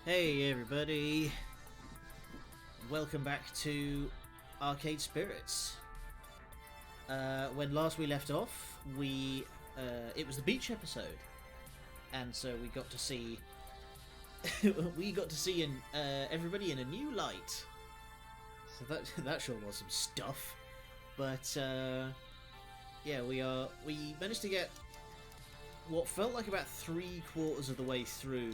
Hey everybody, welcome back to Arcade Spirits. When last we left off, it was the beach episode, and so we got to see everybody in a new light. So that sure was some stuff. But yeah, we managed to get what felt like about 3/4 of the way through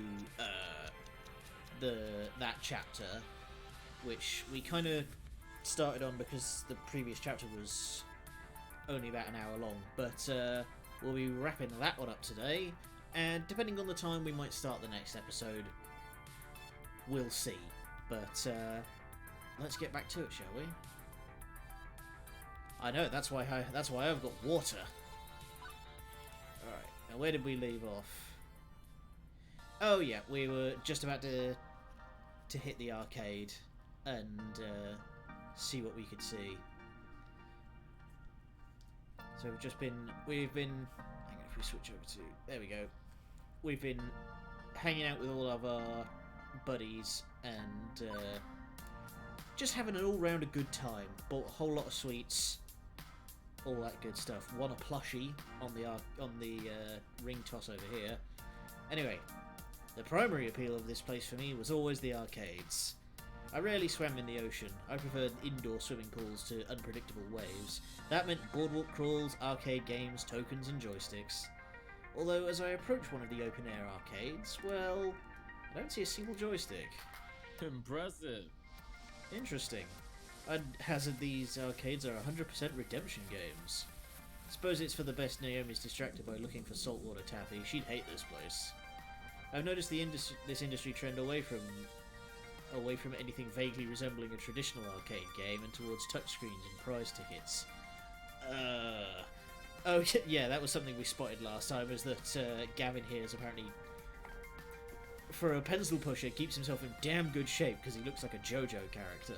that chapter, which we kind of started on because the previous chapter was only about an hour long, but we'll be wrapping that one up today, and depending on the time we might start the next episode. We'll see, but let's get back to it, shall we? I know, that's why I've got water. Alright, now where did we leave off? Oh yeah, we were just about to hit the arcade and see what we could see. So we've been hang on, if we switch over to, there we go. We've been hanging out with all of our buddies and just having an all-round a good time. Bought a whole lot of sweets, all that good stuff. Won a plushie on the ring toss over here. Anyway, the primary appeal of this place for me was always the arcades. I rarely swam in the ocean. I preferred indoor swimming pools to unpredictable waves. That meant boardwalk crawls, arcade games, tokens and joysticks. Although as I approach one of the open-air arcades, well, I don't see a single joystick. Impressive. Interesting. I'd hazard these arcades are 100% redemption games. Suppose it's for the best Naomi's distracted by looking for saltwater taffy. She'd hate this place. I've noticed this industry trend away from anything vaguely resembling a traditional arcade game and towards touchscreens and prize tickets. Oh yeah, that was something we spotted last time, is that Gavin here is apparently, for a pencil pusher, keeps himself in damn good shape because he looks like a JoJo character.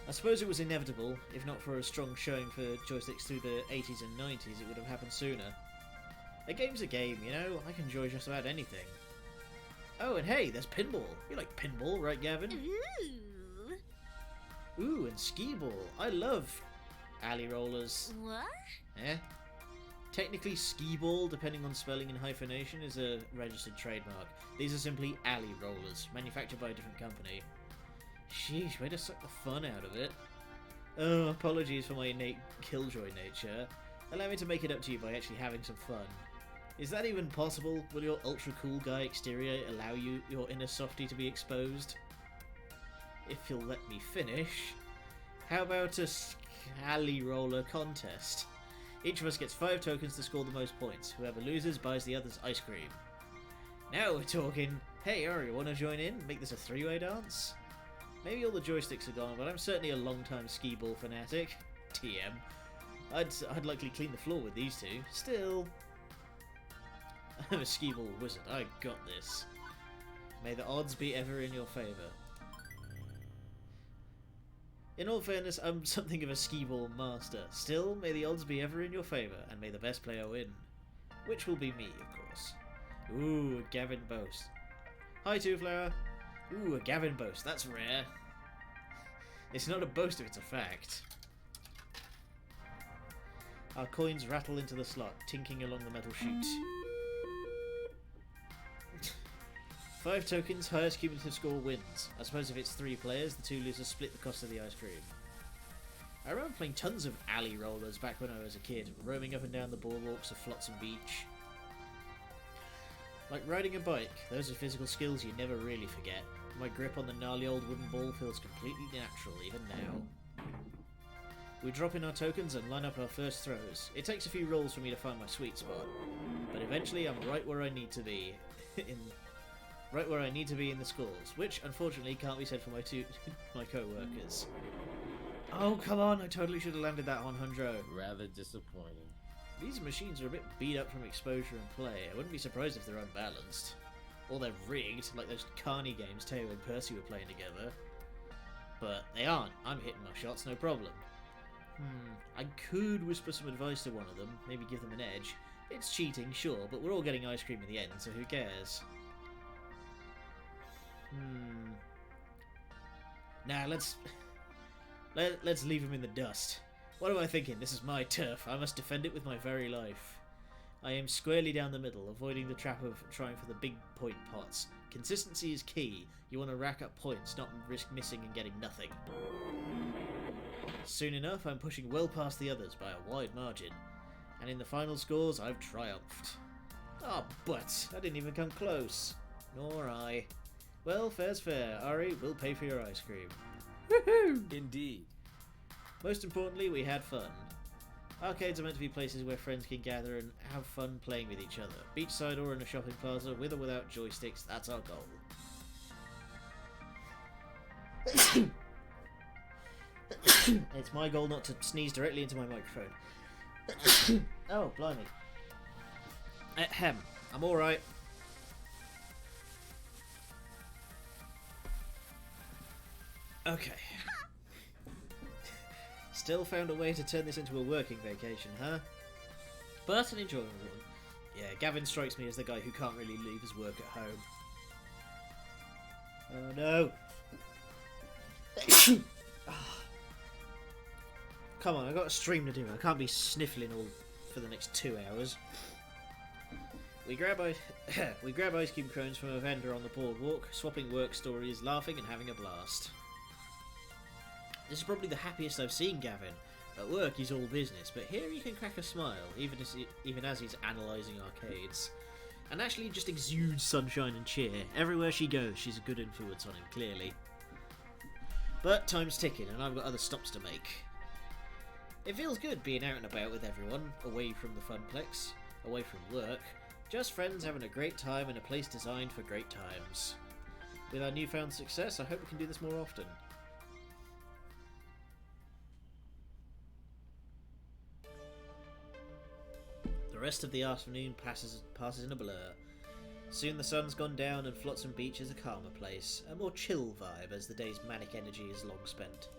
I suppose it was inevitable. If not for a strong showing for joysticks through the 80s and 90s, it would have happened sooner. A game's a game, you know? I can enjoy just about anything. Oh, and hey, there's pinball. You like pinball, right, Gavin? Ooh. Ooh, and skee ball. I love alley rollers. What? Eh? Technically, skee ball, depending on spelling and hyphenation, is a registered trademark. These are simply alley rollers, manufactured by a different company. Sheesh, way to suck the fun out of it. Oh, apologies for my innate killjoy nature. Allow me to make it up to you by actually having some fun. Is that even possible? Will your ultra cool guy exterior allow your inner softie to be exposed? If you'll let me finish, how about a alley roller contest? Each of us gets 5 tokens to score the most points. Whoever loses buys the other's ice cream. Now we're talking. Hey Ari, wanna join in? Make this a 3-way dance? Maybe all the joysticks are gone, but I'm certainly a long-time skee ball fanatic. TM. I'd likely clean the floor with these two. Still, I'm a skee ball wizard. I got this. May the odds be ever in your favour. In all fairness, I'm something of a skee ball master. Still, may the odds be ever in your favour, and may the best player win. Which will be me, of course. Ooh, a Gavin boast. Hi, Two-Flower. Ooh, a Gavin boast. That's rare. It's not a boast if it's a fact. Our coins rattle into the slot, tinking along the metal chute. 5 tokens, highest cumulative score wins. I suppose if it's 3 players, the 2 losers split the cost of the ice cream. I remember playing tons of alley rollers back when I was a kid, roaming up and down the boardwalks of Flotsam Beach. Like riding a bike, those are physical skills you never really forget. My grip on the gnarly old wooden ball feels completely natural even now. We drop in our tokens and line up our first throws. It takes a few rolls for me to find my sweet spot, but eventually I'm right where I need to be, in the scores, which unfortunately can't be said for my co-workers. Oh come on! I totally should have landed that on Hundro. Rather disappointing. These machines are a bit beat up from exposure and play. I wouldn't be surprised if they're unbalanced, or they're rigged, like those Carney games Teo and Percy were playing together. But they aren't. I'm hitting my shots, no problem. I could whisper some advice to one of them, maybe give them an edge. It's cheating, sure, but we're all getting ice cream in the end, so who cares? Nah, let's leave him in the dust. What am I thinking? This is my turf. I must defend it with my very life. I aim squarely down the middle, avoiding the trap of trying for the big point pots. Consistency is key. You want to rack up points, not risk missing and getting nothing. Soon enough, I'm pushing well past the others by a wide margin. And in the final scores, I've triumphed. Ah, but I didn't even come close. Nor I. Well, fair's fair. Ari, we'll pay for your ice cream. Woohoo! Indeed. Most importantly, we had fun. Arcades are meant to be places where friends can gather and have fun playing with each other. Beachside or in a shopping plaza, with or without joysticks, that's our goal. It's my goal not to sneeze directly into my microphone. Oh, blimey. Ahem. I'm alright. Okay. Still found a way to turn this into a working vacation, huh? But an enjoyable one. Yeah, Gavin strikes me as the guy who can't really leave his work at home. Oh no! Come on, I've got a stream to do. I can't be sniffling all for the next 2 hours. We grab ice cream cones from a vendor on the boardwalk, swapping work stories, laughing and having a blast. This is probably the happiest I've seen Gavin. At work he's all business, but here he can crack a smile, even as he's analysing arcades. And actually just exudes sunshine and cheer. Everywhere she goes, she's a good influence on him, clearly. But time's ticking, and I've got other stops to make. It feels good being out and about with everyone, away from the funplex, away from work. Just friends having a great time in a place designed for great times. With our newfound success, I hope we can do this more often. The rest of the afternoon passes in a blur. Soon the sun's gone down and Flotsam Beach is a calmer place, a more chill vibe as the day's manic energy is long spent.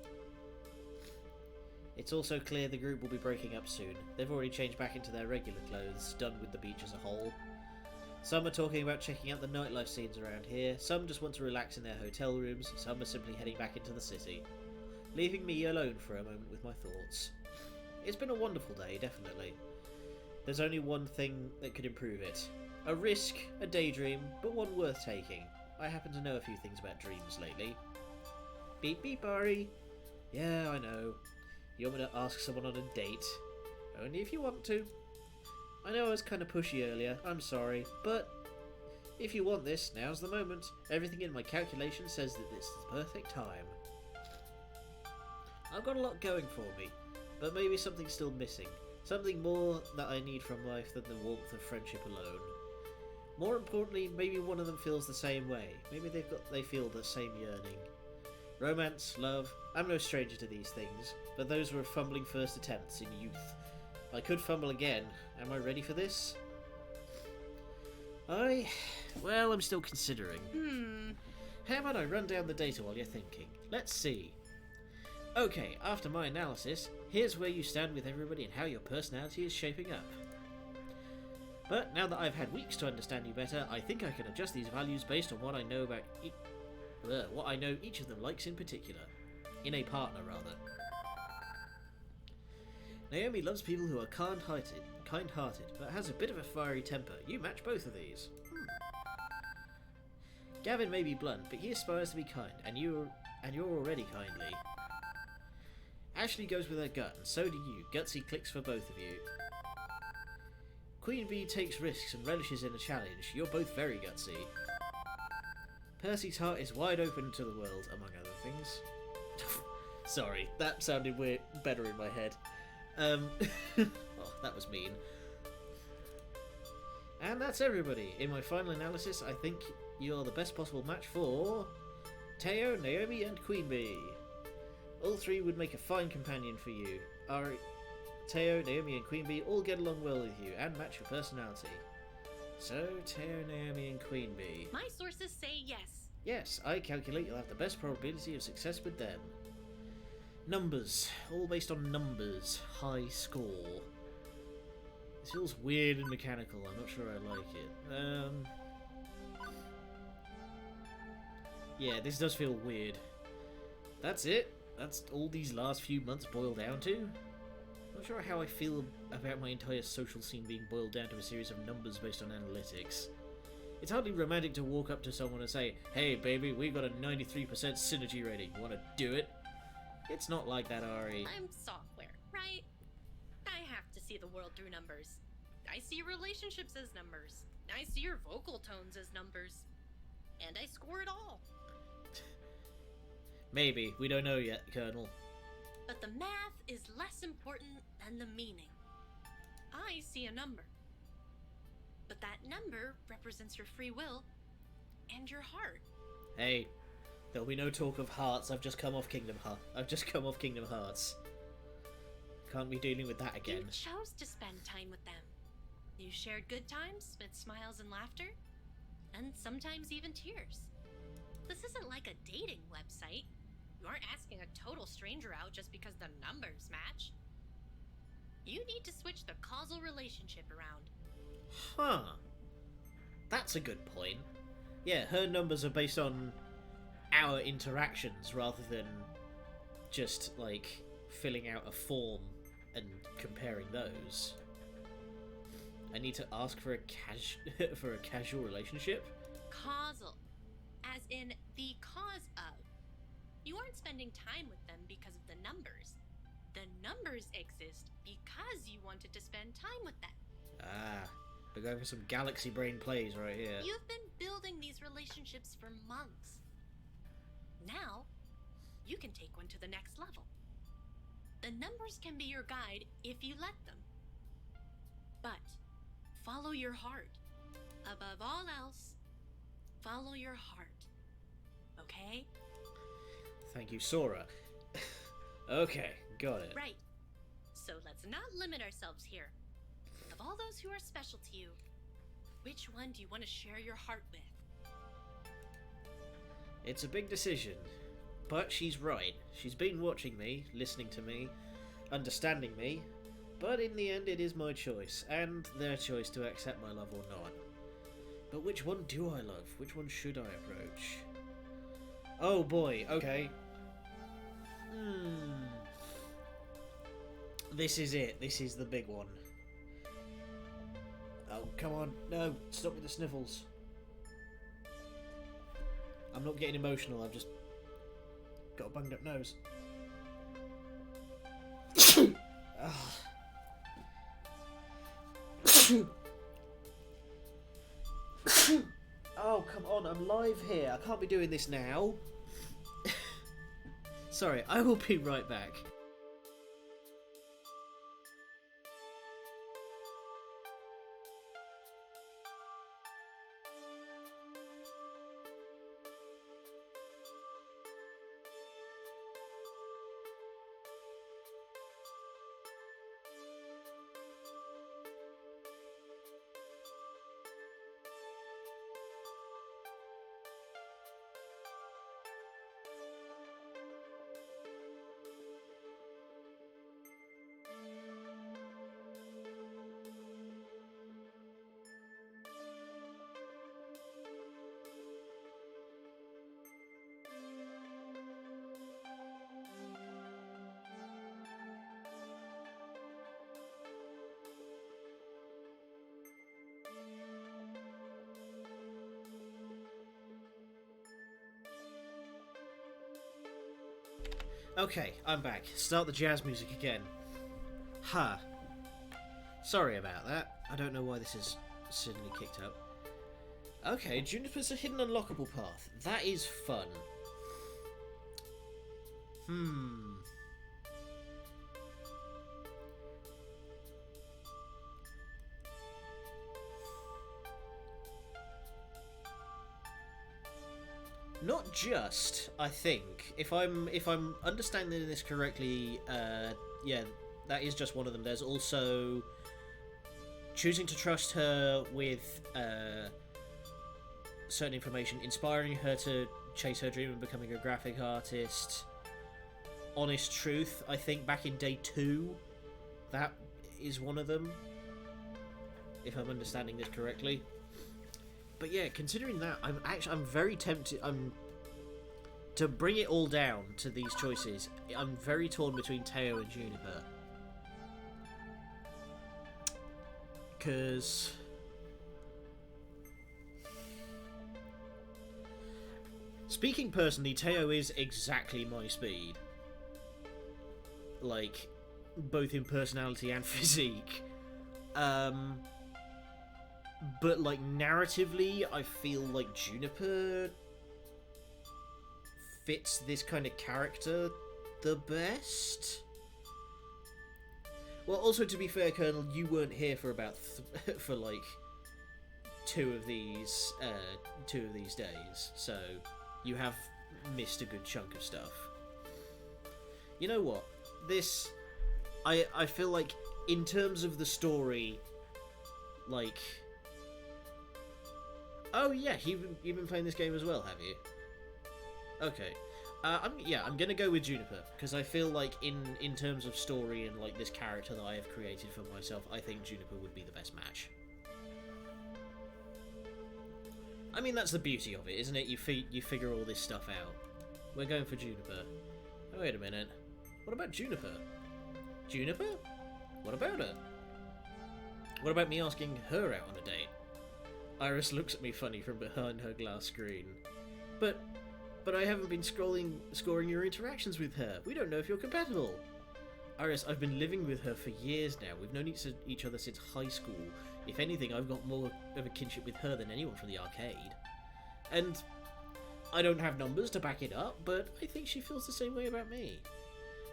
It's also clear the group will be breaking up soon. They've already changed back into their regular clothes, done with the beach as a whole. Some are talking about checking out the nightlife scenes around here, some just want to relax in their hotel rooms, some are simply heading back into the city, leaving me alone for a moment with my thoughts. It's been a wonderful day, definitely. There's only one thing that could improve it. A risk, a daydream, but one worth taking. I happen to know a few things about dreams lately. Beep beep, Ari. Yeah, I know. You want me to ask someone on a date? Only if you want to. I know I was kind of pushy earlier, I'm sorry, but if you want this, now's the moment. Everything in my calculation says that this is the perfect time. I've got a lot going for me, but maybe something's still missing. Something more that I need from life than the warmth of friendship alone. More importantly, maybe one of them feels the same way. Maybe they feel the same yearning. Romance, love, I'm no stranger to these things, but those were fumbling first attempts in youth. I could fumble again. Am I ready for this? Well, I'm still considering. How about I run down the data while you're thinking? Let's see. Okay, after my analysis, here's where you stand with everybody and how your personality is shaping up. But now that I've had weeks to understand you better, I think I can adjust these values based on what I know about what I know each of them likes in particular. In a partner, rather. Naomi loves people who are kind-hearted, but has a bit of a fiery temper. You match both of these. Gavin may be blunt, but he aspires to be kind, and you're already kindly. Ashley goes with her gut, and so do you. Gutsy clicks for both of you. Queen Bee takes risks and relishes in a challenge. You're both very gutsy. Percy's heart is wide open to the world, among other things. Sorry, that sounded better in my head. Oh, that was mean. And that's everybody. In my final analysis, I think you're the best possible match for Teo, Naomi, and Queen Bee. All three would make a fine companion for you. Teo, Naomi, and Queen Bee all get along well with you and match your personality. So, Teo, Naomi, and Queen Bee. My sources say yes. Yes, I calculate you'll have the best probability of success with them. Numbers. All based on numbers. High score. This feels weird and mechanical. I'm not sure I like it. Yeah, this does feel weird. That's it? That's all these last few months boil down to? Not sure how I feel about my entire social scene being boiled down to a series of numbers based on analytics. It's hardly romantic to walk up to someone and say, "Hey baby, we got a 93% synergy rating, wanna do it?" It's not like that, Ari. I'm software, right? I have to see the world through numbers. I see your relationships as numbers. I see your vocal tones as numbers. And I score it all. Maybe, we don't know yet, Colonel. But the math is less important than the meaning. I see a number. But that number represents your free will and your heart. Hey, there'll be no talk of hearts. I've just come off Kingdom Hearts. Can't be dealing with that again. You chose to spend time with them. You shared good times with smiles and laughter, and sometimes even tears. This isn't like a dating website. You aren't asking a total stranger out just because the numbers match. You need to switch the causal relationship around. Huh. That's a good point. Yeah, her numbers are based on our interactions rather than just, like, filling out a form and comparing those. I need to ask for a for a casual relationship? Causal. As in the cause of. You aren't spending time with them because of the numbers. The numbers exist because you wanted to spend time with them. Ah, we're going for some galaxy brain plays right here. You've been building these relationships for months. Now, you can take one to the next level. The numbers can be your guide if you let them. But follow your heart. Above all else, follow your heart. Okay? Thank you, Sora. Okay, got it. Right. So let's not limit ourselves here. Of all those who are special to you, which one do you want to share your heart with? It's a big decision, but she's right. She's been watching me, listening to me, understanding me, but in the end it is my choice, and their choice to accept my love or not. But which one do I love? Which one should I approach? Oh boy, okay. This is it. This is the big one. Oh, come on. No, stop with the sniffles. I'm not getting emotional, I've just got a bunged up nose. Oh, come on, I'm live here. I can't be doing this now. Sorry, I will be right back. Okay, I'm back. Start the jazz music again. Ha. Sorry about that. I don't know why this is suddenly kicked up. Okay, Juniper's a hidden unlockable path. That is fun. Not just, I think. If I'm understanding this correctly, yeah, that is just one of them. There's also choosing to trust her with certain information, inspiring her to chase her dream and becoming a graphic artist. Honest truth, I think back in day 2, that is one of them. If I'm understanding this correctly. But yeah, considering that, I'm very tempted. I'm to bring it all down to these choices, I'm very torn between Teo and Juniper. Because... speaking personally, Teo is exactly my speed. Like, both in personality and physique. But, like, narratively, I feel like Juniper fits this kind of character the best. Well, also, to be fair, Colonel, you weren't here for about for like two of these days, so you have missed a good chunk of stuff. You know what? This, I feel like, in terms of the story, like, oh yeah, you've been playing this game as well, have you? Okay. I'm gonna go with Juniper, because I feel like in terms of story and like this character that I have created for myself, I think Juniper would be the best match. I mean, that's the beauty of it, isn't it? You figure all this stuff out. We're going for Juniper. Oh, wait a minute. What about Juniper? Juniper? What about her? What about me asking her out on a date? Iris looks at me funny from behind her glass screen. But I haven't been scoring your interactions with her. We don't know if you're compatible. Iris, I've been living with her for years now. We've known each other since high school. If anything, I've got more of a kinship with her than anyone from the arcade. And I don't have numbers to back it up, but I think she feels the same way about me.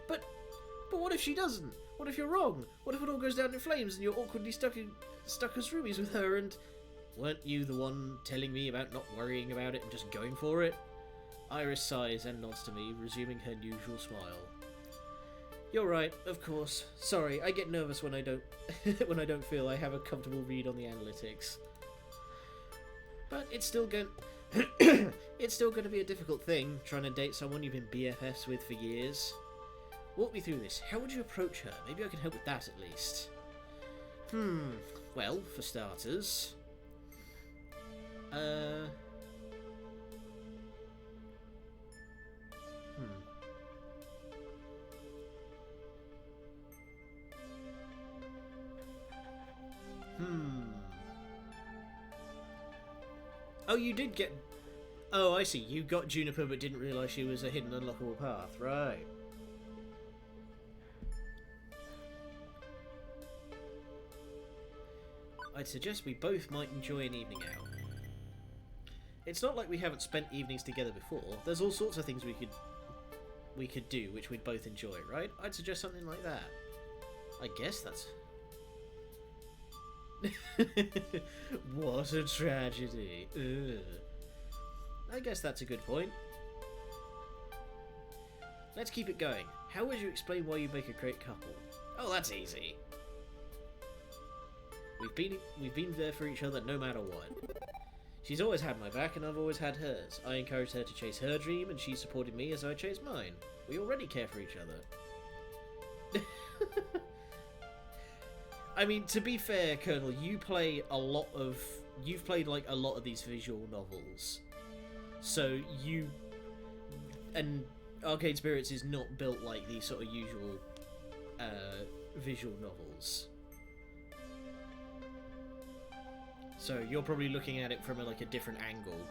But what if she doesn't? What if you're wrong? What if it all goes down in flames and you're awkwardly stuck as roomies with her and... Weren't you the one telling me about not worrying about it and just going for it? Iris sighs and nods to me, resuming her usual smile. You're right, of course. Sorry, I get nervous when I don't when I don't feel I have a comfortable read on the analytics. But it's still going to be a difficult thing trying to date someone you've been BFFs with for years. Walk me through this. How would you approach her? Maybe I can help with that at least. Well, for starters, Oh, you did get... Oh, I see. You got Juniper but didn't realise she was a hidden unlockable path. Right. I'd suggest we both might enjoy an evening out. It's not like we haven't spent evenings together before. There's all sorts of things we could do which we'd both enjoy, right? I'd suggest something like that. I guess that's... What a tragedy. Ugh. I guess that's a good point. Let's keep it going. How would you explain why you make a great couple? Oh, that's easy. We've been there for each other no matter what. She's always had my back and I've always had hers. I encouraged her to chase her dream and she supported me as I chased mine. We already care for each other. I mean, to be fair, Colonel, you've played like a lot of these visual novels. So and Arcade Spirits is not built like these sort of usual visual novels. So you're probably looking at it from a different angle.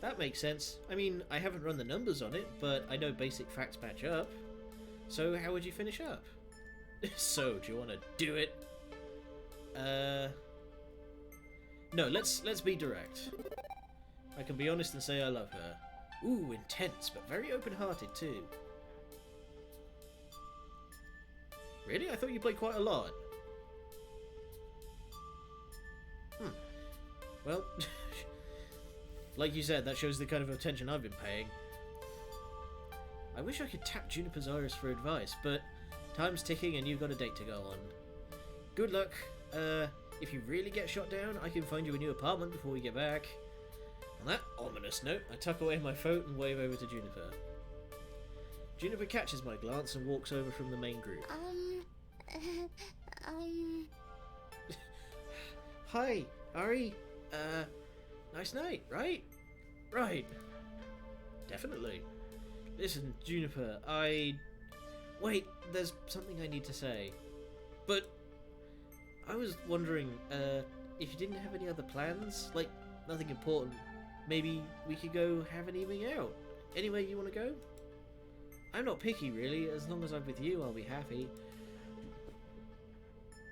That makes sense. I mean, I haven't run the numbers on it, but I know basic facts match up. So how would you finish up? So, do you want to do it? No, let's be direct. I can be honest and say I love her. Ooh, intense, but very open-hearted too. Really? I thought you played quite a lot. Well, like you said, that shows the kind of attention I've been paying. I wish I could tap Juniper's Iris for advice, but time's ticking and you've got a date to go on. Good luck. If you really get shot down, I can find you a new apartment before we get back. On that ominous note, I tuck away my phone and wave over to Juniper. Juniper catches my glance and walks over from the main group. Hi, Ari. Nice night, right? Right. Definitely. Listen, Juniper, Wait, there's something I need to say. But I was wondering, if you didn't have any other plans, like nothing important, maybe we could go have an evening out. Anywhere you want to go? I'm not picky, really. As long as I'm with you, I'll be happy.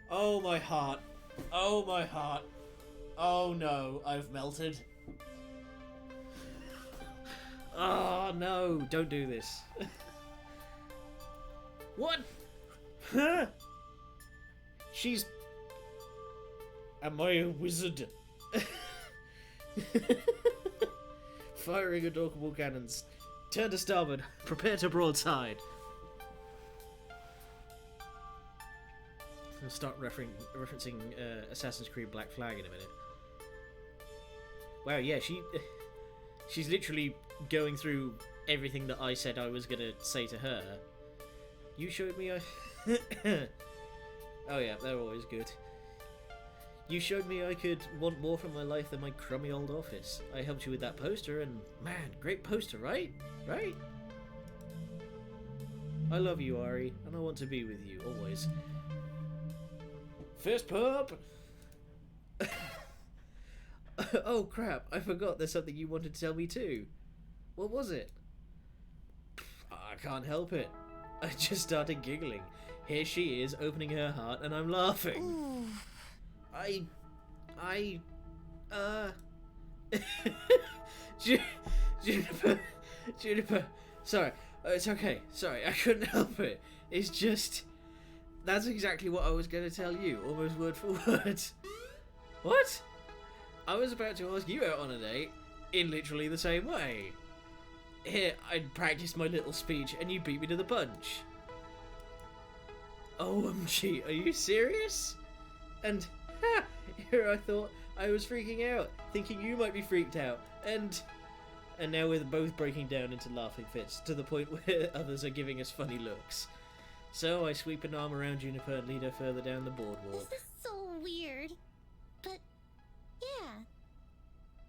Oh, my heart. Oh, my heart. Oh, no. I've melted. Oh, no. Don't do this. What? Huh? She's... Am I a wizard? Firing adorable cannons. Turn to starboard. Prepare to broadside. I'll start referencing Assassin's Creed Black Flag in a minute. Wow, yeah, she's literally going through everything that I said I was gonna say to her. You showed me Oh yeah, they're always good. You showed me I could want more from my life than my crummy old office. I helped you with that poster, and man, great poster, right? Right? I love you, Ari, and I want to be with you, always. Fist pump! Oh crap, I forgot there's something you wanted to tell me too. What was it? I can't help it. I just started giggling. Here she is, opening her heart, and I'm laughing. Ooh. Juniper, sorry, it's okay, sorry, I couldn't help it. It's just, that's exactly what I was going to tell you, almost word for word. What? I was about to ask you out on a date, in literally the same way. Here, I'd practiced my little speech, and you beat me to the punch. OMG, are you serious? And, here I thought I was freaking out, thinking you might be freaked out, and now we're both breaking down into laughing fits, to the point where others are giving us funny looks. So I sweep an arm around Juniper and lead her further down the boardwalk. This is so weird. But, yeah.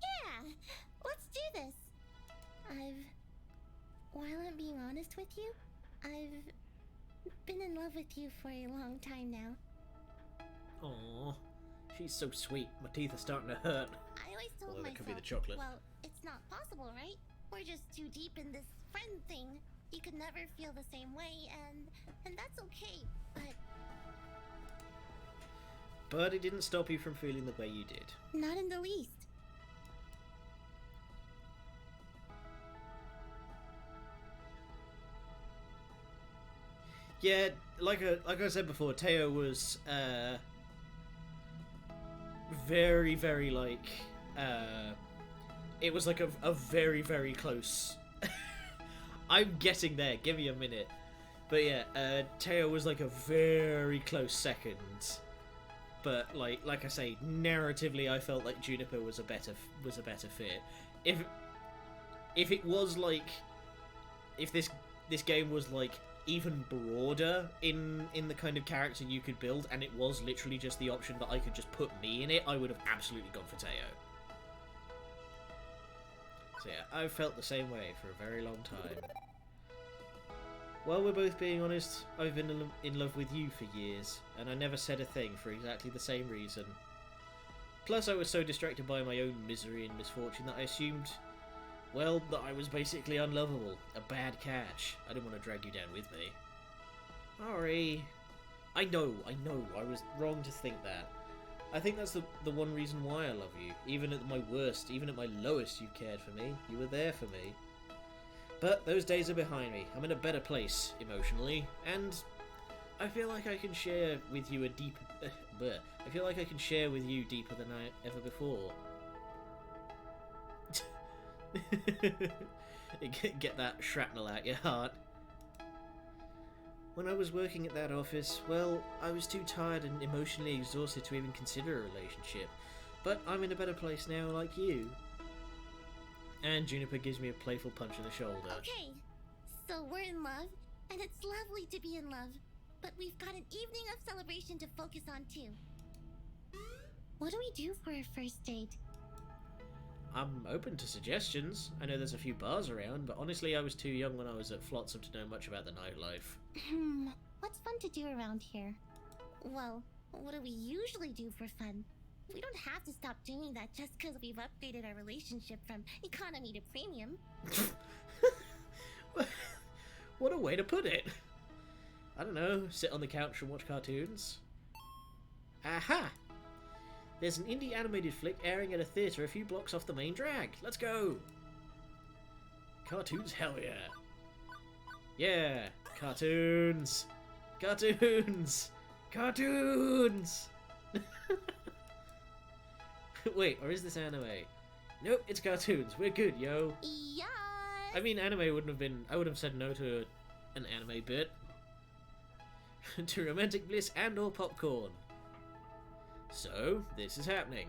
Yeah! Let's do this! While I'm being honest with you, I've been in love with you for a long time now. Aww, she's so sweet. My teeth are starting to hurt. I always told Although that myself, could be the chocolate. well, it's not possible, right? We're just too deep in this friend thing. You could never feel the same way, and that's okay, But it didn't stop you from feeling the way you did. not in the least. Yeah, like I said before, Teo was very, very like it was like a very, very close. I'm getting there. Give me a minute. But yeah, Teo was like a very close second. But like I say, narratively, I felt like Juniper was a better fit. If it was like, if this game was like even broader in the kind of character you could build, and it was literally just the option that I could just put me in it, I would have absolutely gone for Teo. So yeah, I've felt the same way for a very long time. While we're both being honest, I've been in love with you for years, and I never said a thing for exactly the same reason. Plus, I was so distracted by my own misery and misfortune that I assumed, well, that I was basically unlovable. A bad catch. I didn't want to drag you down with me. Ari. I know, I was wrong to think that. I think that's the one reason why I love you. Even at my worst, even at my lowest, you cared for me. You were there for me. But those days are behind me. I'm in a better place, emotionally, and I feel like I can share with you a deep... I feel like I can share with you deeper than I ever before. Get that shrapnel out your heart. When I was working at that office, well, I was too tired and emotionally exhausted to even consider a relationship. But I'm in a better place now, like you. And Juniper gives me a playful punch in the shoulder. Okay, so we're in love, and it's lovely to be in love. But we've got an evening of celebration to focus on too. What do we do for our first date? I'm open to suggestions. I know there's a few bars around, but honestly, I was too young when I was at Flotsam to know much about the nightlife. What's fun to do around here? Well, what do we usually do for fun? We don't have to stop doing that just because we've upgraded our relationship from economy to premium. What a way to put it. I don't know, sit on the couch and watch cartoons. Aha! There's an indie animated flick airing at a theatre a few blocks off the main drag. Let's go! Cartoons, hell yeah! Yeah! Cartoons! Cartoons! Cartoons! Wait, or is this anime? Nope, it's cartoons. We're good, yo. Yeah. I mean, anime wouldn't have been... I would have said no to an anime bit. To romantic bliss and or popcorn. So, this is happening.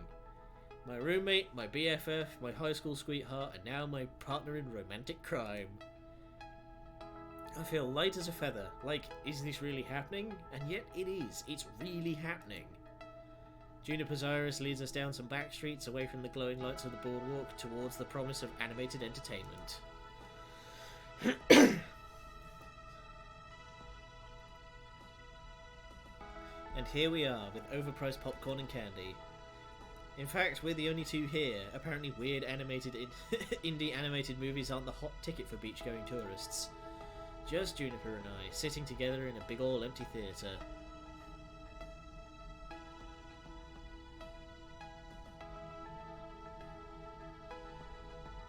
My roommate, my BFF, my high school sweetheart, and now my partner in romantic crime. I feel light as a feather. Like, is this really happening? And yet it is. It's really happening. Juniper's Iris leads us down some back streets away from the glowing lights of the boardwalk towards the promise of animated entertainment. And here we are, with overpriced popcorn and candy. In fact, we're the only two here. Apparently weird animated indie animated movies aren't the hot ticket for beach-going tourists. Just Juniper and I, sitting together in a big ol' empty theatre.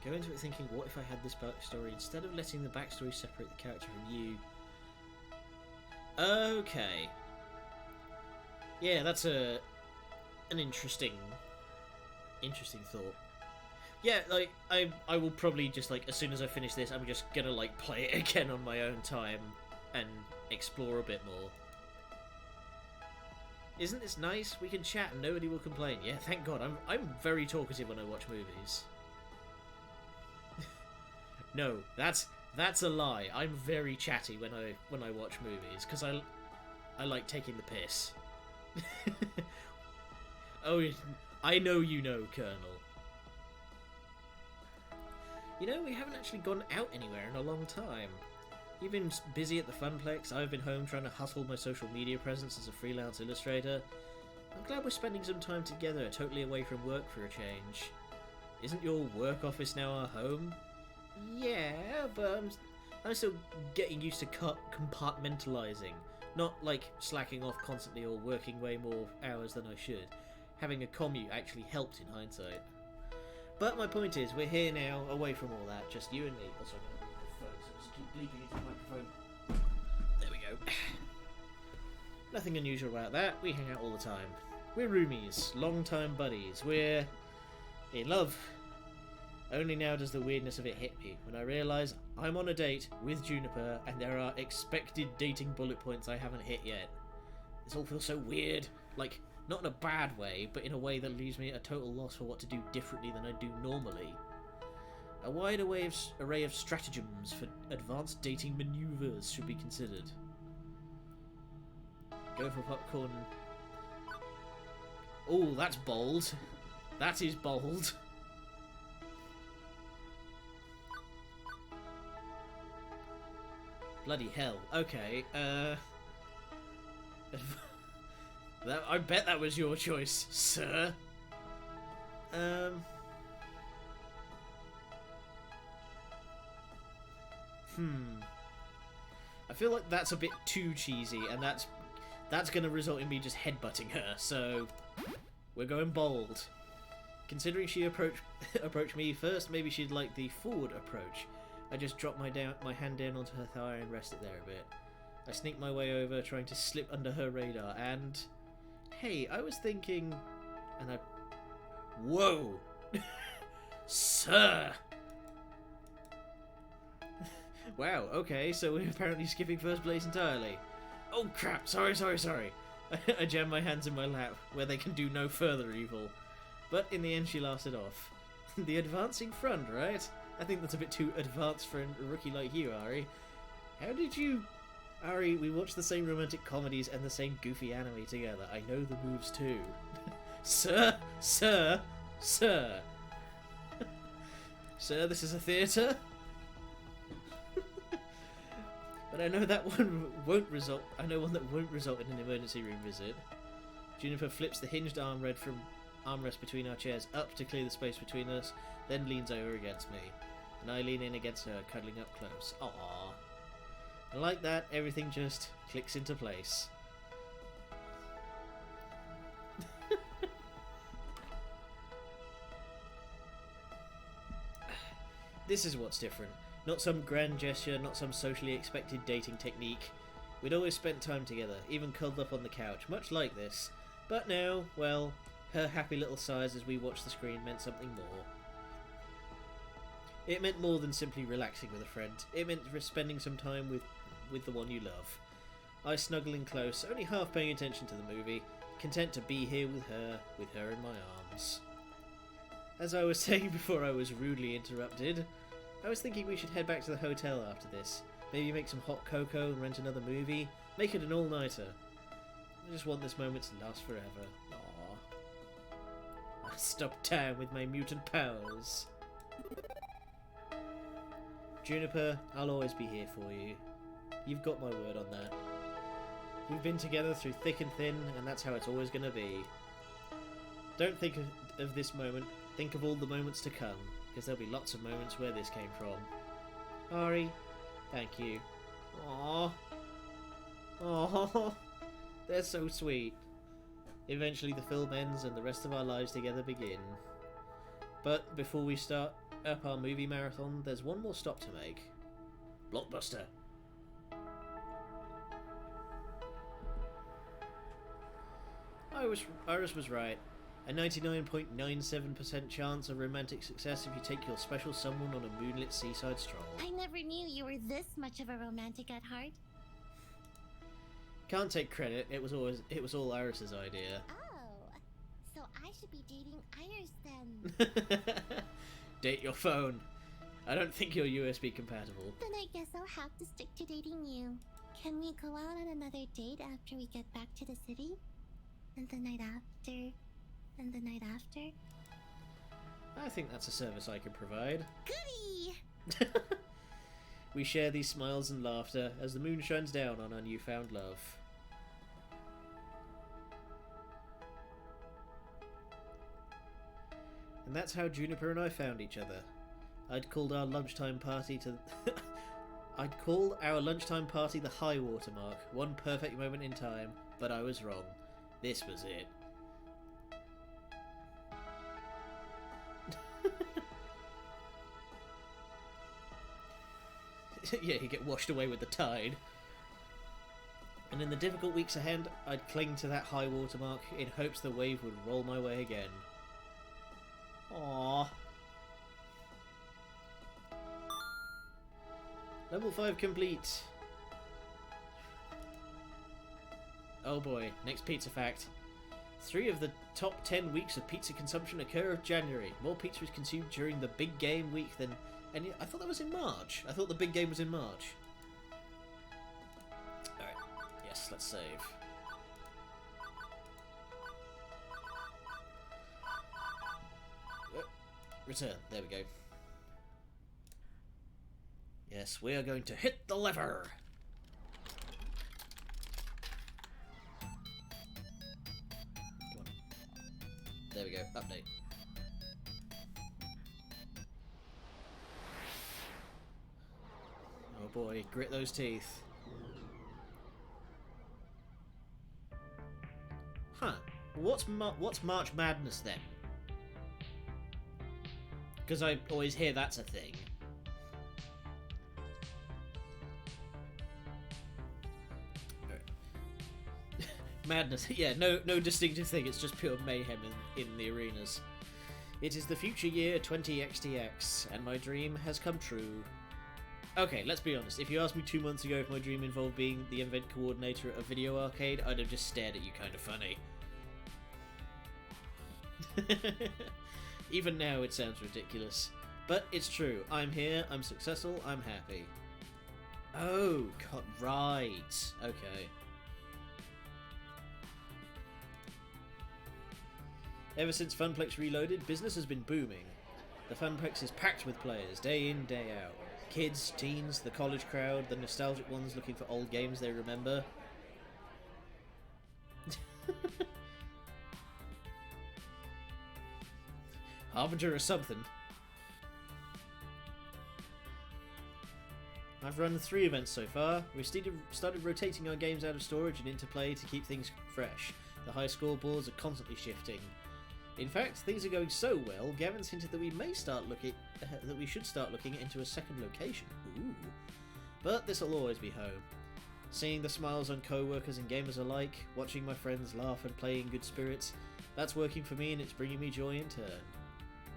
Go into it thinking, what if I had this backstory instead of letting the backstory separate the character from you? Okay. Yeah, that's an interesting thought. Yeah, like, I will probably just, like, as soon as I finish this, I'm just gonna, like, play it again on my own time and explore a bit more. Isn't this nice? We can chat and nobody will complain. Yeah, thank God. I'm very talkative when I watch movies. No, that's a lie. I'm very chatty when I watch movies because I like taking the piss. Oh, I know you know, Colonel. You know, we haven't actually gone out anywhere in a long time. You've been busy at the Funplex, I've been home trying to hustle my social media presence as a freelance illustrator. I'm glad we're spending some time together, totally away from work for a change. Isn't your work office now our home? Yeah, but I'm still getting used to compartmentalizing. Not like slacking off constantly or working way more hours than I should. Having a commute actually helped in hindsight. But my point is, we're here now, away from all that, just you and me. Also, I'm going to move the phone, so just keep bleeping into the microphone. There we go. Nothing unusual about that, we hang out all the time. We're roomies, long-time buddies, we're in love. Only now does the weirdness of it hit me, when I realise I'm on a date with Juniper and there are expected dating bullet points I haven't hit yet. This all feels so weird, like, not in a bad way, but in a way that leaves me at a total loss for what to do differently than I do normally. A wide array of stratagems for advanced dating maneuvers should be considered. Go for popcorn. Oh, that's bold. That is bold. Bloody hell. Okay, I bet that was your choice, sir. I feel like that's a bit too cheesy, and that's gonna result in me just headbutting her, so we're going bold. Considering she approached me first, maybe she'd like the forward approach. I just drop my hand down onto her thigh and rest it there a bit. I sneak my way over, trying to slip under her radar, and... Hey, I was thinking... And I... Whoa! Sir! Wow, okay, so we're apparently skipping first place entirely. Oh crap, sorry. I jam my hands in my lap, where they can do no further evil. But in the end she laughs it off. The advancing front, right? I think that's a bit too advanced for a rookie like you, Ari. How did you... Ari, we watched the same romantic comedies and the same goofy anime together. I know the moves too. Sir! Sir, this is a theatre? But I know that one won't result. I know one that won't result in an emergency room visit. Juniper flips the hinged armrest between our chairs up to clear the space between us, then leans over against me, and I lean in against her, cuddling up close. Aww. And like that, everything just clicks into place. This is what's different. Not some grand gesture, not some socially expected dating technique. We'd always spent time together, even cuddled up on the couch, much like this. But now, well, her happy little sighs as we watched the screen meant something more. It meant more than simply relaxing with a friend. It meant spending some time with the one you love. I snuggling close, only half paying attention to the movie, content to be here with her in my arms. As I was saying before I was rudely interrupted, I was thinking we should head back to the hotel after this. Maybe make some hot cocoa and rent another movie. Make it an all-nighter. I just want this moment to last forever. Aww. I stopped time with my mutant powers. Juniper, I'll always be here for you. You've got my word on that. We've been together through thick and thin, and that's how it's always going to be. Don't think of this moment. Think of all the moments to come, because there'll be lots of moments where this came from. Ari, thank you. Aww. Aww. They're so sweet. Eventually the film ends and the rest of our lives together begin. But before we start up our movie marathon, there's one more stop to make. Blockbuster. Iris was right. A 99.97% chance of romantic success if you take your special someone on a moonlit seaside stroll. I never knew you were this much of a romantic at heart. Can't take credit. It was all Iris's idea. Oh, so I should be dating Iris then. Date your phone. I don't think you're USB compatible. Then I guess I'll have to stick to dating you. Can we go out on another date after we get back to the city? And the night after? And the night after? I think that's a service I can provide. Goody! We share these smiles and laughter as the moon shines down on our newfound love. And that's how Juniper and I found each other. I'd called our lunchtime party the high water mark, one perfect moment in time, but I was wrong. This was it. Yeah, you get washed away with the tide. And in the difficult weeks ahead, I'd cling to that high water mark in hopes the wave would roll my way again. Aww. Level 5 complete. Oh boy, next pizza fact. 3 of the top 10 weeks of pizza consumption occur in January. More pizza is consumed during the big game week than any... I thought that was in March. I thought the big game was in March. Alright, yes, let's save. Return, there we go. Yes, we are going to hit the lever! There we go, update. Oh boy, grit those teeth. Huh, what's March Madness then? Because I always hear that's a thing. Madness, yeah, no distinctive thing, it's just pure mayhem in the arenas. It is the future year 20XTX, and my dream has come true. Okay, let's be honest, if you asked me 2 months ago if my dream involved being the event coordinator at a video arcade, I'd have just stared at you kind of funny. Even now it sounds ridiculous. But it's true, I'm here, I'm successful, I'm happy. Oh, God, right, okay. Ever since Funplex Reloaded, business has been booming. The Funplex is packed with players, day in, day out. Kids, teens, the college crowd, the nostalgic ones looking for old games they remember. Harbinger or something. I've run 3 events so far. We've started rotating our games out of storage and into play to keep things fresh. The high scoreboards are constantly shifting. In fact, things are going so well, Gavin's hinted that we should start looking into a second location. Ooh. But this'll always be home. Seeing the smiles on co-workers and gamers alike, watching my friends laugh and play in good spirits, that's working for me and it's bringing me joy in turn.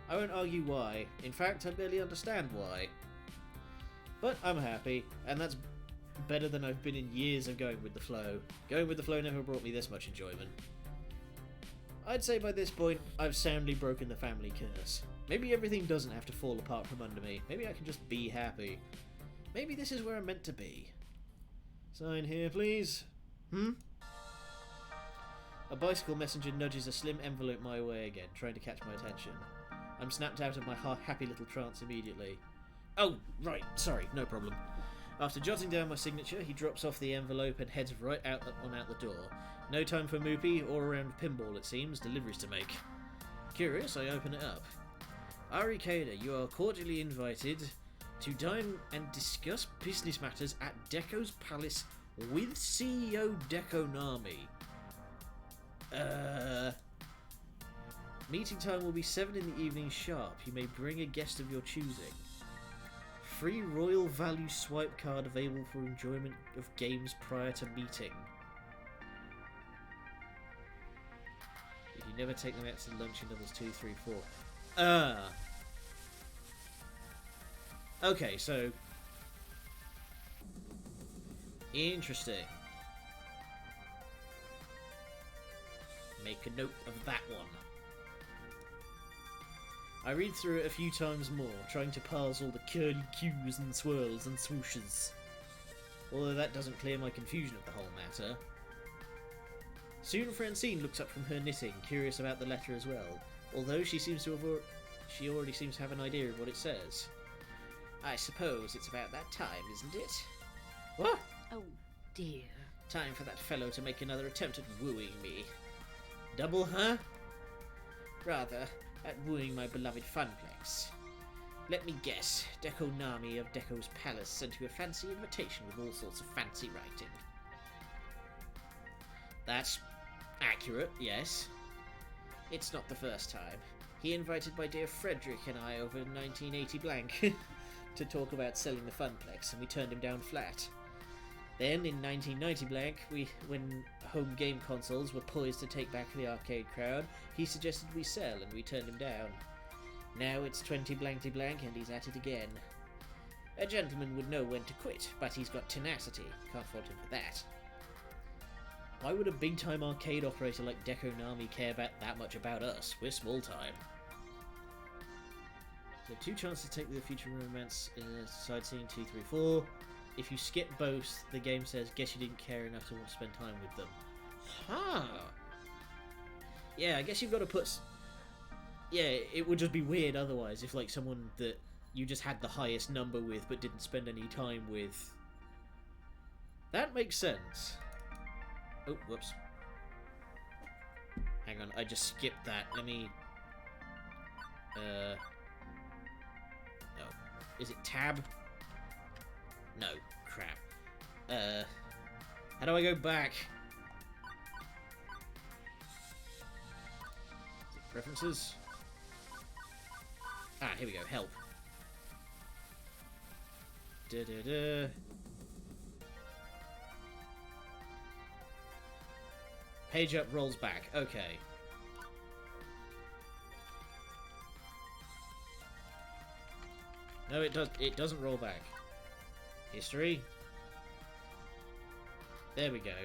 I won't argue why. In fact, I barely understand why. But I'm happy, and that's better than I've been in years of going with the flow. Going with the flow never brought me this much enjoyment. I'd say by this point, I've soundly broken the family curse. Maybe everything doesn't have to fall apart from under me. Maybe I can just be happy. Maybe this is where I'm meant to be. Sign here, please. A bicycle messenger nudges a slim envelope my way again, trying to catch my attention. I'm snapped out of my happy little trance immediately. Oh, right, sorry, no problem. After jotting down my signature, he drops off the envelope and heads right out the door. No time for Moopy or around pinball, it seems. Deliveries to make. Curious, I open it up. Ari Kada, you are cordially invited to dine and discuss business matters at Deco's Palace with CEO Deco Nami. Meeting time will be 7 in the evening sharp. You may bring a guest of your choosing. Free royal value swipe card available for enjoyment of games prior to meeting. If you never take them out to lunch in levels 2, 3, 4. Okay, so... Interesting. Make a note of that one. I read through it a few times more, trying to parse all the curly cues and swirls and swooshes. Although that doesn't clear my confusion of the whole matter. Soon Francine looks up from her knitting, curious about the letter as well, although she already seems to have an idea of what it says. I suppose it's about that time, isn't it? What? Oh, dear. Time for that fellow to make another attempt at wooing me. Double, huh? Rather, at wooing my beloved Funplex. Let me guess, Deco Nami of Deco's Palace sent you a fancy invitation with all sorts of fancy writing. That's accurate, yes. It's not the first time. He invited my dear Frederick and I over in 1980 blank to talk about selling the Funplex, and we turned him down flat. Then, in 1990 blank, when home game consoles were poised to take back the arcade crowd, he suggested we sell, and we turned him down. Now it's 20 blankety blank, and he's at it again. A gentleman would know when to quit, but he's got tenacity. Can't fault him for that. Why would a big-time arcade operator like Deco Nami care that much about us? We're small time. So 2 chances to take the future romance side scene 2, 3, 4. If you skip both, the game says, guess you didn't care enough to want to spend time with them. Huh. Yeah, I guess you've got to put... Yeah, it would just be weird otherwise if, like, someone that you just had the highest number with but didn't spend any time with. That makes sense. Oh, whoops. Hang on, I just skipped that. Let me... No. Is it tab? No, crap. How do I go back? Is it preferences? Ah, here we go, help. Da-da-da. Page up, rolls back. Okay. No, it doesn't roll back. History. There we go.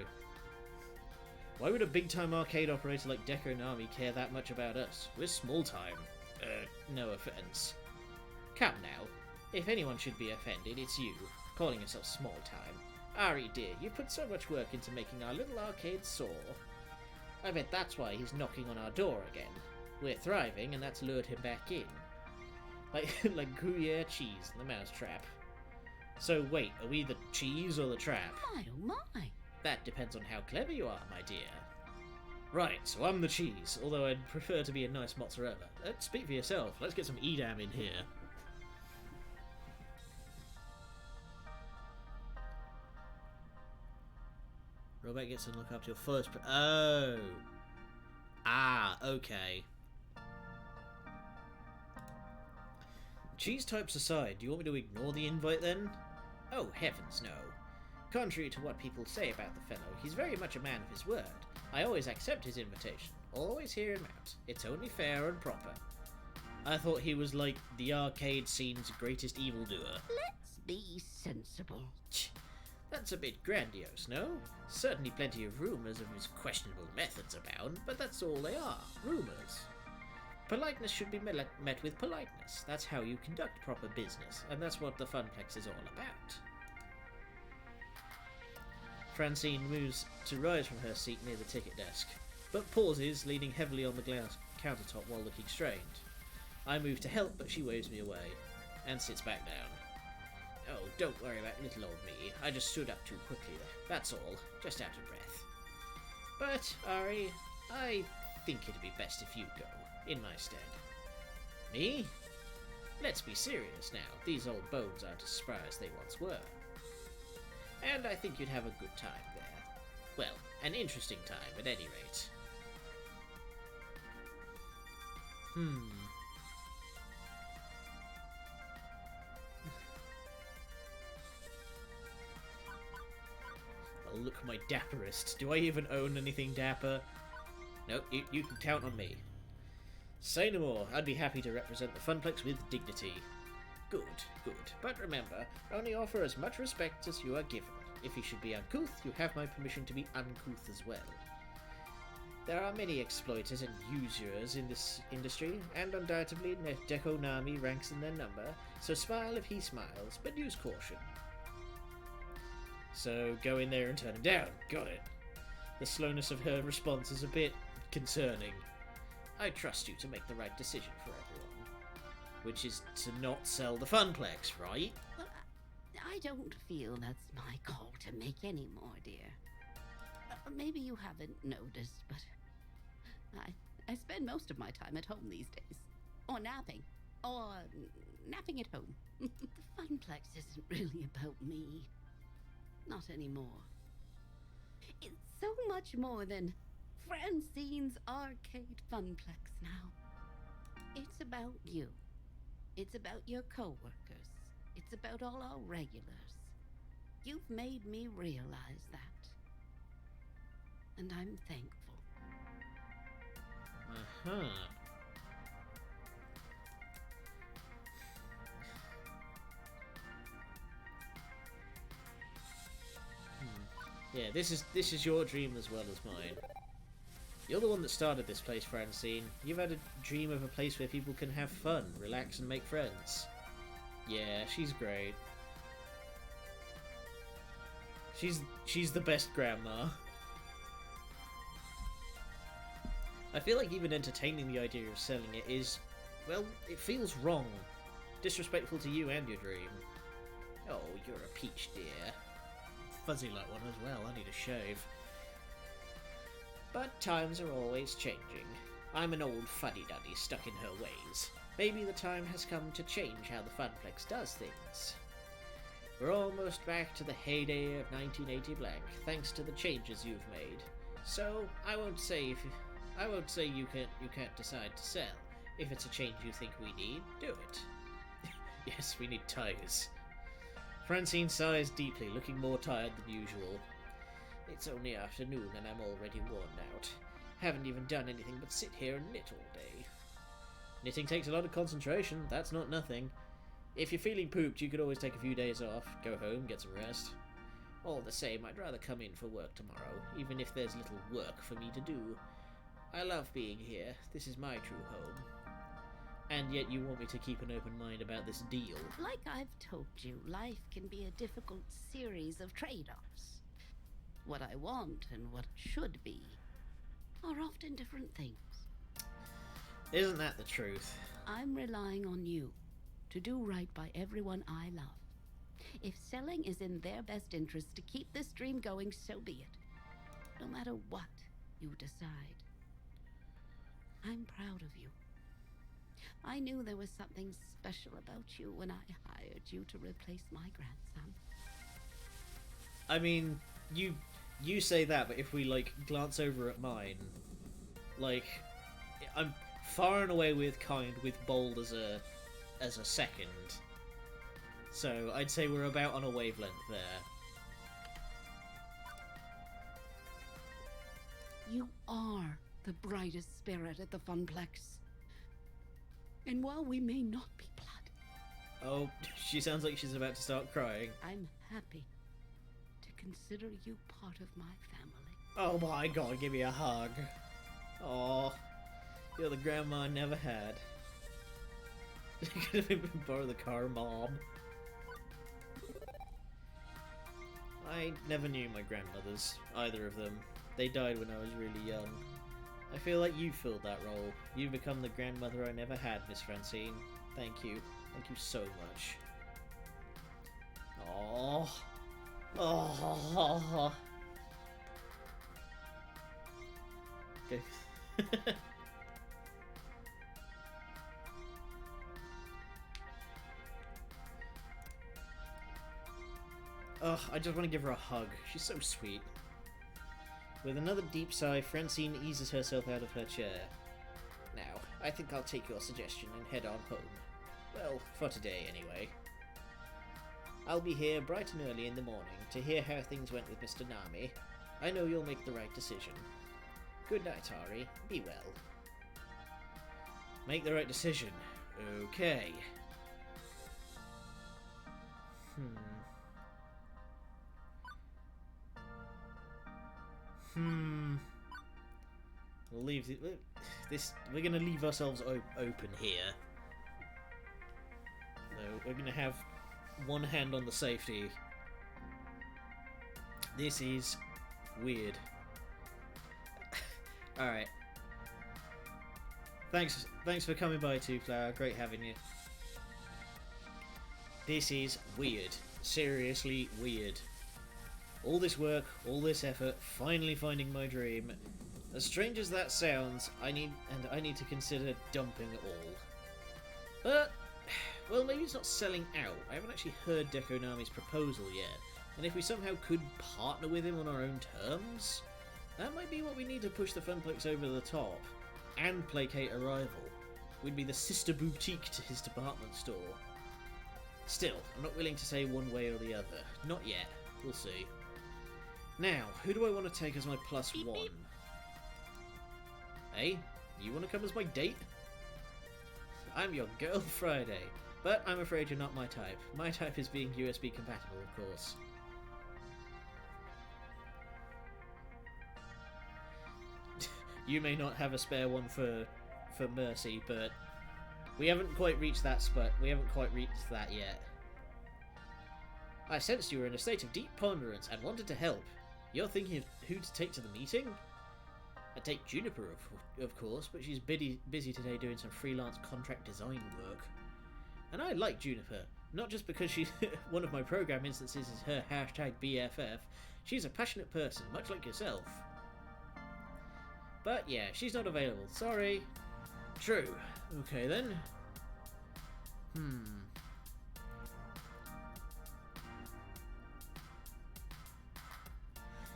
Why would a big-time arcade operator like Deco Nami care that much about us? We're small-time. No offense. Come now. If anyone should be offended, it's you, calling yourself small-time. Ari dear, you put so much work into making our little arcade soar. I bet that's why he's knocking on our door again. We're thriving, and that's lured him back in. like Gruyere cheese and the mousetrap. So wait, are we the cheese or the trap? My oh my. That depends on how clever you are, my dear. Right, so I'm the cheese, although I'd prefer to be a nice mozzarella. Speak for yourself. Let's get some Edam in here. Robert gets to look up to your first. Oh. Ah, okay. Cheese types aside, do you want me to ignore the invite then? Oh, heavens no. Contrary to what people say about the fellow, he's very much a man of his word. I always accept his invitation. Always hear him out. It's only fair and proper. I thought he was like the arcade scene's greatest evildoer. Let's be sensible. That's a bit grandiose, no? Certainly plenty of rumours of his questionable methods abound, but that's all they are, rumours. Politeness should be met with politeness. That's how you conduct proper business, and that's what the Funplex is all about. Francine moves to rise from her seat near the ticket desk, but pauses, leaning heavily on the glass countertop while looking strained. I move to help, but she waves me away, and sits back down. Oh, don't worry about little old me. I just stood up too quickly. That's all. Just out of breath. But, Ari, I think it'd be best if you go, in my stead. Me? Let's be serious now. These old bones aren't as spry as they once were. And I think you'd have a good time there. Well, an interesting time at any rate. Oh, look, my dapperest. Do I even own anything dapper? Nope, you can count on me. Say no more. I'd be happy to represent the Funplex with dignity. Good, good. But remember, only offer as much respect as you are given. If you should be uncouth, you have my permission to be uncouth as well. There are many exploiters and usurers in this industry, and undoubtedly Deco Nami ranks in their number, so smile if he smiles, but use caution. So go in there and turn him down. Got it. The slowness of her response is a bit concerning. I trust you to make the right decision for everyone. Which is to not sell the Funplex, right? Well, I don't feel that's my call to make anymore, dear. Maybe you haven't noticed, but I spend most of my time at home these days. Or napping. Or napping at home. The Funplex isn't really about me. Not anymore. It's so much more than Francine's Arcade Funplex now. It's about you. It's about your co-workers. It's about all our regulars. You've made me realize that. And I'm thankful. Yeah, this is your dream as well as mine. You're the one that started this place, Francine. You've had a dream of a place where people can have fun, relax, and make friends. Yeah, she's great. She's the best grandma. I feel like even entertaining the idea of selling it is, well, it feels wrong. Disrespectful to you and your dream. Oh, you're a peach, dear. Fuzzy like one as well, I need a shave. But times are always changing. I'm an old fuddy-duddy stuck in her ways. Maybe the time has come to change how the Funplex does things. We're almost back to the heyday of 1980 blank, thanks to the changes you've made. So I won't say you can't decide to sell. If it's a change you think we need, do it. Yes, we need tires. Francine sighs deeply, looking more tired than usual. It's only afternoon and I'm already worn out. Haven't even done anything but sit here and knit all day. Knitting takes a lot of concentration, that's not nothing. If you're feeling pooped, you could always take a few days off, go home, get some rest. All the same, I'd rather come in for work tomorrow, even if there's little work for me to do. I love being here, this is my true home. And yet you want me to keep an open mind about this deal. Like I've told you, life can be a difficult series of trade-offs. What I want and what should be are often different things. Isn't that the truth? I'm relying on you to do right by everyone I love. If selling is in their best interest to keep this dream going, so be it. No matter what you decide. I'm proud of you. I knew there was something special about you when I hired you to replace my grandson. I mean, you say that, but if we, like, glance over at mine, like, I'm far and away with bold as a second. So I'd say we're about on a wavelength there. You are the brightest spirit at the Funplex. And while we may not be blood... Oh, she sounds like she's about to start crying. I'm happy to consider you part of my family. Oh my god, give me a hug. Aw, you're the grandma I never had. Could have even borrow the car, Mom. I never knew my grandmothers, either of them. They died when I was really young. I feel like you filled that role. You've become the grandmother I never had, Miss Francine. Thank you. Thank you so much. Aww. Oh. Okay. Ugh, I just want to give her a hug. She's so sweet. With another deep sigh, Francine eases herself out of her chair. Now, I think I'll take your suggestion and head on home. Well, for today anyway. I'll be here bright and early in the morning to hear how things went with Mr. Nami. I know you'll make the right decision. Good night, Ari. Be well. Make the right decision. Okay. We'll leave this. We're gonna leave ourselves open here. So we're gonna have one hand on the safety. This is weird. All right. Thanks for coming by, Two Flower. Great having you. This is weird. Seriously weird. All this work, all this effort, finally finding my dream. As strange as that sounds, I need to consider dumping it all. But, well, maybe it's not selling out. I haven't actually heard Deco Nami's proposal yet, and if we somehow could partner with him on our own terms, that might be what we need to push the Funplex over the top, and placate a rival. We'd be the sister boutique to his department store. Still, I'm not willing to say one way or the other. Not yet. We'll see. Now, who do I want to take as my plus Beep, one? beep. Hey, you want to come as my date? I'm your girl Friday, but I'm afraid you're not my type. My type is being USB compatible, of course. You may not have a spare one for Mercy, but we haven't quite reached that spot. We haven't quite reached that yet. I sensed you were in a state of deep ponderance and wanted to help. You're thinking of who to take to the meeting? I'd take Juniper, of course, but she's busy today doing some freelance contract design work. And I like Juniper, not just because she's one of my program instances is her hashtag BFF. She's a passionate person, much like yourself. But yeah, she's not available. Sorry. True. Okay then.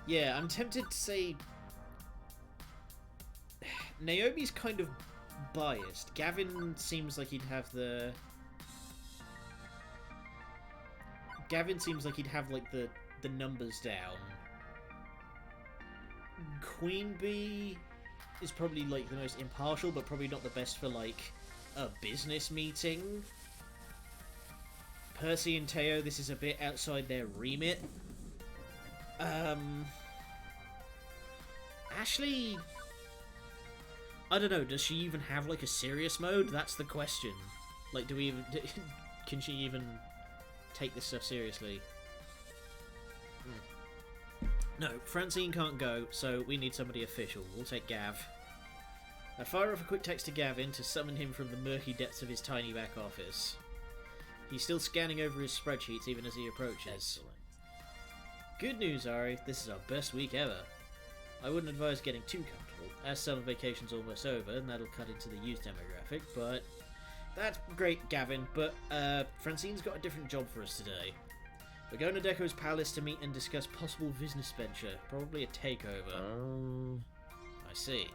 Yeah, I'm tempted to say Naomi's kind of biased. Gavin seems like he'd have the... Gavin seems like he'd have, like, the numbers down. Queen Bee is probably, like, the most impartial, but probably not the best for, like, a business meeting. Percy and Teo, this is a bit outside their remit. Ashley... I don't know, does she even have, like, a serious mode? That's the question. Like, do we even... Can she even take this stuff seriously? No, Francine can't go, so we need somebody official. We'll take Gav. I fire off a quick text to Gavin to summon him from the murky depths of his tiny back office. He's still scanning over his spreadsheets even as he approaches. Excellent. Good news, Ari. This is our best week ever. I wouldn't advise getting too comfortable, as summer vacation's almost over, and that'll cut into the youth demographic, but... That's great, Gavin, but, Francine's got a different job for us today. We're going to Deco's palace to meet and discuss possible business venture, probably a takeover. I see.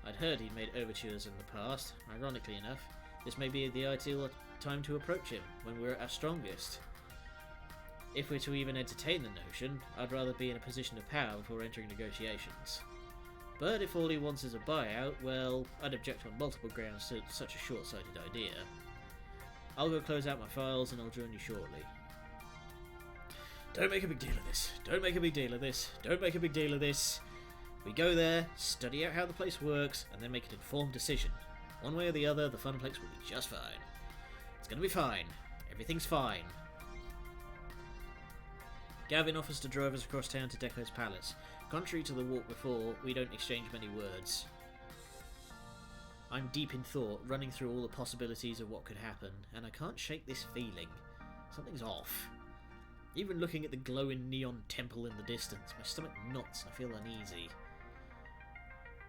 I'd heard he'd made overtures in the past. Ironically enough, this may be the ideal time to approach him, when we're at our strongest. If we're to even entertain the notion, I'd rather be in a position of power before entering negotiations. But if all he wants is a buyout, well, I'd object on multiple grounds to such a short-sighted idea. I'll go close out my files and I'll join you shortly. Don't make a big deal of this. Don't make a big deal of this. Don't make a big deal of this. We go there, study out how the place works, and then make an informed decision. One way or the other, the fun place will be just fine. It's gonna be fine. Everything's fine. Gavin offers to drive us across town to Deco's palace. Contrary to the walk before, we don't exchange many words. I'm deep in thought, running through all the possibilities of what could happen, and I can't shake this feeling. Something's off. Even looking at the glowing neon temple in the distance, my stomach knots and I feel uneasy.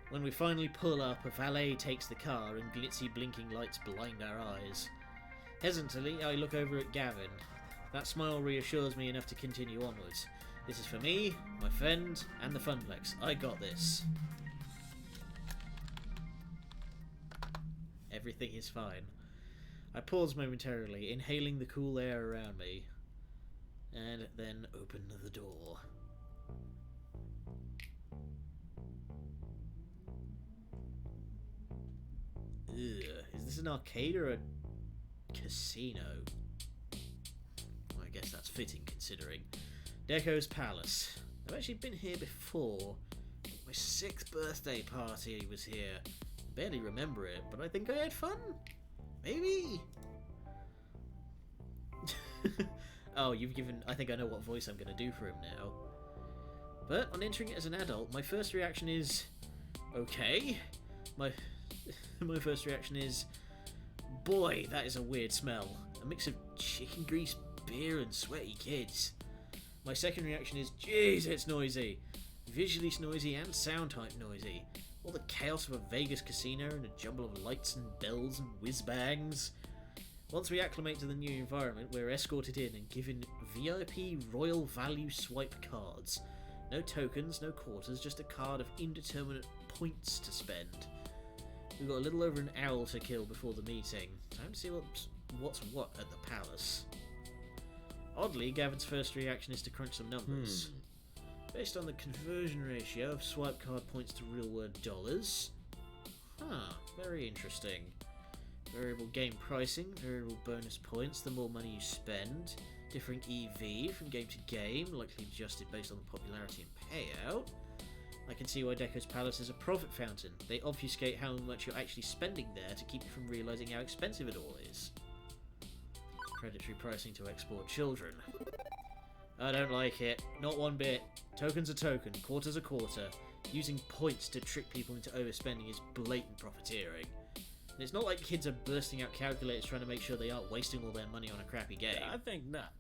When we finally pull up, a valet takes the car and glitzy blinking lights blind our eyes. Hesitantly, I look over at Gavin. That smile reassures me enough to continue onwards. This is for me, my friend, and the Funplex. I got this. Everything is fine. I pause momentarily, inhaling the cool air around me, and then open the door. Ugh, is this an arcade or a casino? Well, I guess that's fitting considering. Deco's palace. I've actually been here before. My 6th birthday party was here. Barely remember it, but I think I had fun. Maybe? Oh, you've given... I think I know what voice I'm going to do for him now. But on entering it as an adult, my first reaction is... Okay. My first reaction is... Boy, that is a weird smell. A mix of chicken grease, beer and sweaty kids. My second reaction is... Jeez, it's noisy. Visually noisy and sound type noisy. All the chaos of a Vegas casino and a jumble of lights and bells and whiz-bangs. Once we acclimate to the new environment, we're escorted in and given VIP Royal Value Swipe cards. No tokens, no quarters, just a card of indeterminate points to spend. We've got a little over an hour to kill before the meeting. Time to see what's what at the palace. Oddly, Gavin's first reaction is to crunch some numbers. Based on the conversion ratio of swipe card points to real world dollars. Very interesting. Variable game pricing, variable bonus points the more money you spend. Differing EV from game to game, likely adjusted based on the popularity and payout. I can see why Deco's Palace is a profit fountain. They obfuscate how much you're actually spending there to keep you from realising how expensive it all is. Predatory pricing to export children. I don't like it. Not one bit. Token's a token, quarter's a quarter. Using points to trick people into overspending is blatant profiteering. And it's not like kids are bursting out calculators trying to make sure they aren't wasting all their money on a crappy game. I think not.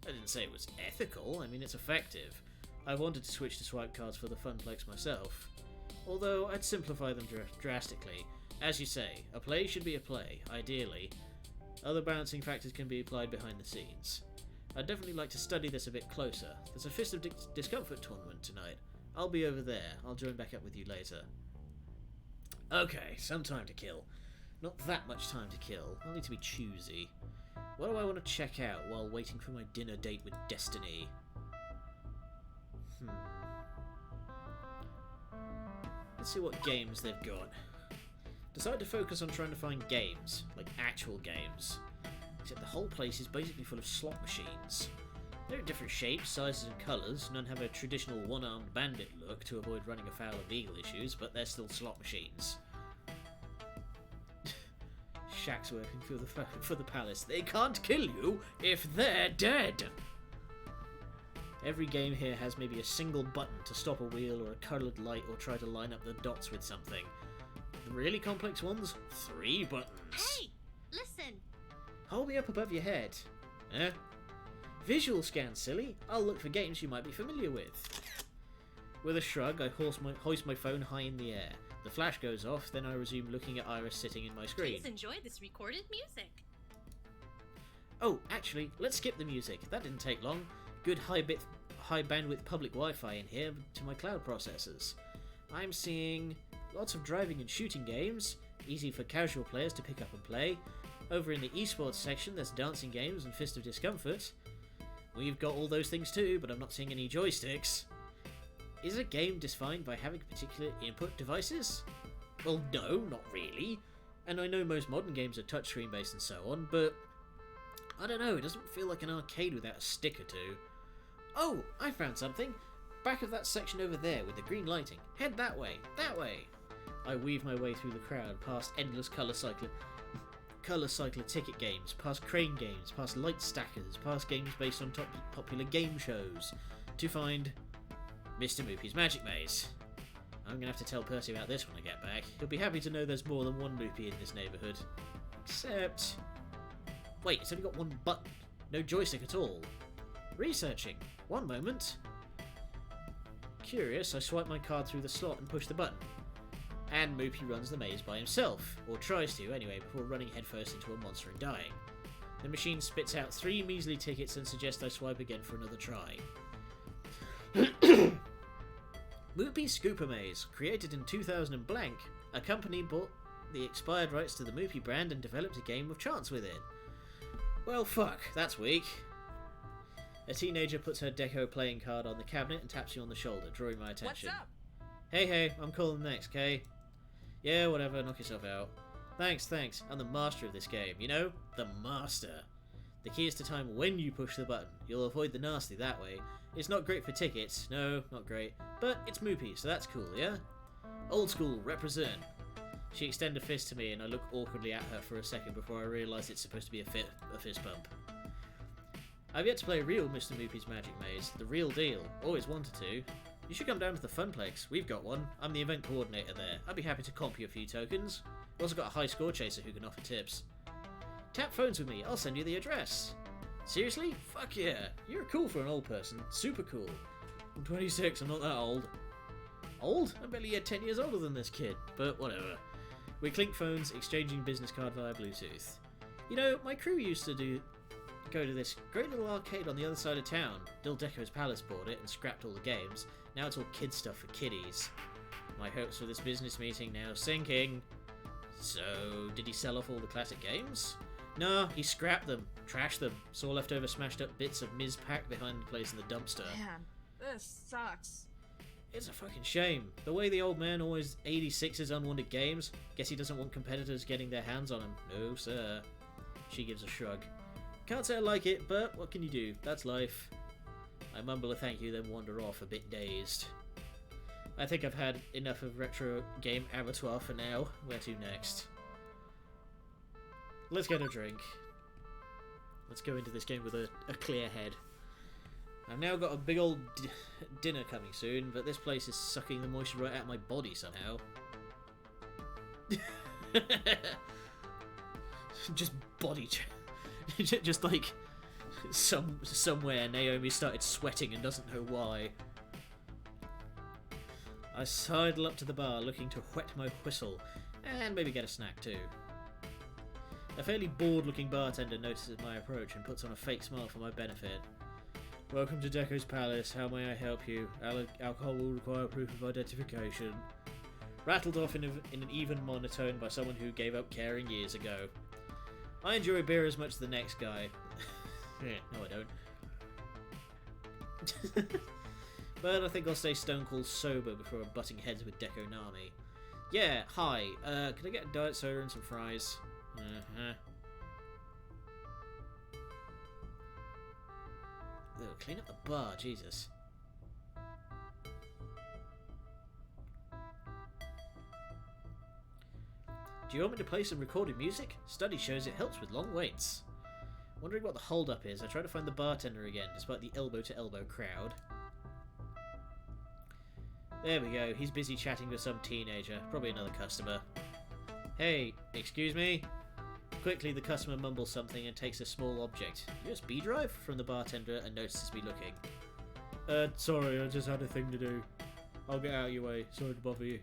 I didn't say it was ethical, I mean it's effective. I wanted to switch to swipe cards for the Funplex myself. Although I'd simplify them drastically. As you say, a play should be a play, ideally. Other balancing factors can be applied behind the scenes. I'd definitely like to study this a bit closer. There's a Fist of Discomfort tournament tonight. I'll be over there. I'll join back up with you later. Okay, some time to kill. Not that much time to kill. I'll need to be choosy. What do I want to check out while waiting for my dinner date with Destiny? Let's see what games they've got. Decide to focus on trying to find games, like actual games. Except the whole place is basically full of slot machines. They're in different shapes, sizes and colours. None have a traditional one-armed bandit look to avoid running afoul of legal issues, but they're still slot machines. Shaq's working for the palace. They can't kill you if they're dead! Every game here has maybe a single button to stop a wheel or a coloured light or try to line up the dots with something. The really complex ones? 3 buttons. Hey! Listen! Hold me up above your head. Eh? Visual scan, silly. I'll look for games you might be familiar with. With a shrug, I hoist my phone high in the air. The flash goes off, then I resume looking at Iris sitting in my screen. Please enjoy this recorded music. Oh, actually, let's skip the music. That didn't take long. Good high bandwidth public Wi-Fi in here to my cloud processors. I'm seeing lots of driving and shooting games, easy for casual players to pick up and play. Over in the esports section, there's dancing games and Fist of Discomfort. We've got all those things too, but I'm not seeing any joysticks. Is a game defined by having particular input devices? Well, no, not really. And I know most modern games are touchscreen based and so on, but I don't know, it doesn't feel like an arcade without a stick or two. Oh, I found something! Back of that section over there with the green lighting. Head that way, that way! I weave my way through the crowd, past endless colour cycler ticket games, past crane games, past light stackers, past games based on popular game shows, to find Mr. Moopy's Magic Maze. I'm gonna have to tell Percy about this when I get back. He'll be happy to know there's more than one Moopy in this neighbourhood. Except... wait, it's only got one button. No joystick at all. Researching. One moment. Curious, I swipe my card through the slot and push the button. And Moopy runs the maze by himself, or tries to anyway, before running headfirst into a monster and dying. The machine spits out 3 measly tickets and suggests I swipe again for another try. Moopy Scooper Maze, created in 2000 and blank, a company bought the expired rights to the Moopy brand and developed a game of chance with it. Well, fuck, that's weak. A teenager puts her deco playing card on the cabinet and taps you on the shoulder, drawing my attention. What's up? Hey, I'm calling next, Kay. Yeah, whatever, knock yourself out. Thanks, I'm the master of this game, you know? The master. The key is to time when you push the button. You'll avoid the nasty that way. It's not great for tickets, no, not great. But it's Moopy, so that's cool, yeah? Old school, represent. She extended a fist to me and I look awkwardly at her for a second before I realise it's supposed to be a fist bump. I've yet to play real Mr. Moopy's Magic Maze, the real deal. Always wanted to. You should come down to the Funplex. We've got one. I'm the event coordinator there. I'd be happy to comp you a few tokens. Also got a high score chaser who can offer tips. Tap phones with me. I'll send you the address. Seriously? Fuck yeah. You're cool for an old person. Super cool. I'm 26. I'm not that old. Old? I'm barely yet 10 years older than this kid. But whatever. We clink phones, exchanging business card via Bluetooth. You know, my crew used to go to this great little arcade on the other side of town. Dil Deco's Palace bought it and scrapped all the games. Now it's all kid stuff for kiddies. My hopes for this business meeting now sinking. So, did he sell off all the classic games? No, he scrapped them, trashed them, saw leftover smashed up bits of Ms. Pack behind the place in the dumpster. Man, this sucks. It's a fucking shame. The way the old man always 86's unwanted games, guess he doesn't want competitors getting their hands on them. No, sir. She gives a shrug. Can't say I like it, but what can you do? That's life. I mumble a thank you, then wander off, a bit dazed. I think I've had enough of retro game abattoir for now. Where to next? Let's get a drink. Let's go into this game with a clear head. I've now got a big old dinner coming soon, but this place is sucking the moisture right out of my body somehow. Just body just like somewhere Naomi started sweating and doesn't know why. I sidle up to the bar looking to whet my whistle and maybe get a snack too. A fairly bored looking bartender notices my approach and puts on a fake smile for my benefit. Welcome to Deco's Palace, how may I help you? Alcohol will require proof of identification. Rattled off in an even monotone by someone who gave up caring years ago. I enjoy beer as much as the next guy. No, I don't. But I think I'll stay stone cold sober before butting heads with Deco Nami. Yeah, hi. Can I get a diet soda and some fries? Ugh, clean up the bar, Jesus. Do you want me to play some recorded music? Study shows it helps with long waits. Wondering what the hold-up is, I try to find the bartender again, despite the elbow-to-elbow crowd. There we go, he's busy chatting with some teenager, probably another customer. Hey, excuse me? quickly, the customer mumbles something and takes a small object. USB drive? From the bartender and notices me looking. Sorry, I just had a thing to do. I'll get out of your way. Sorry to bother you.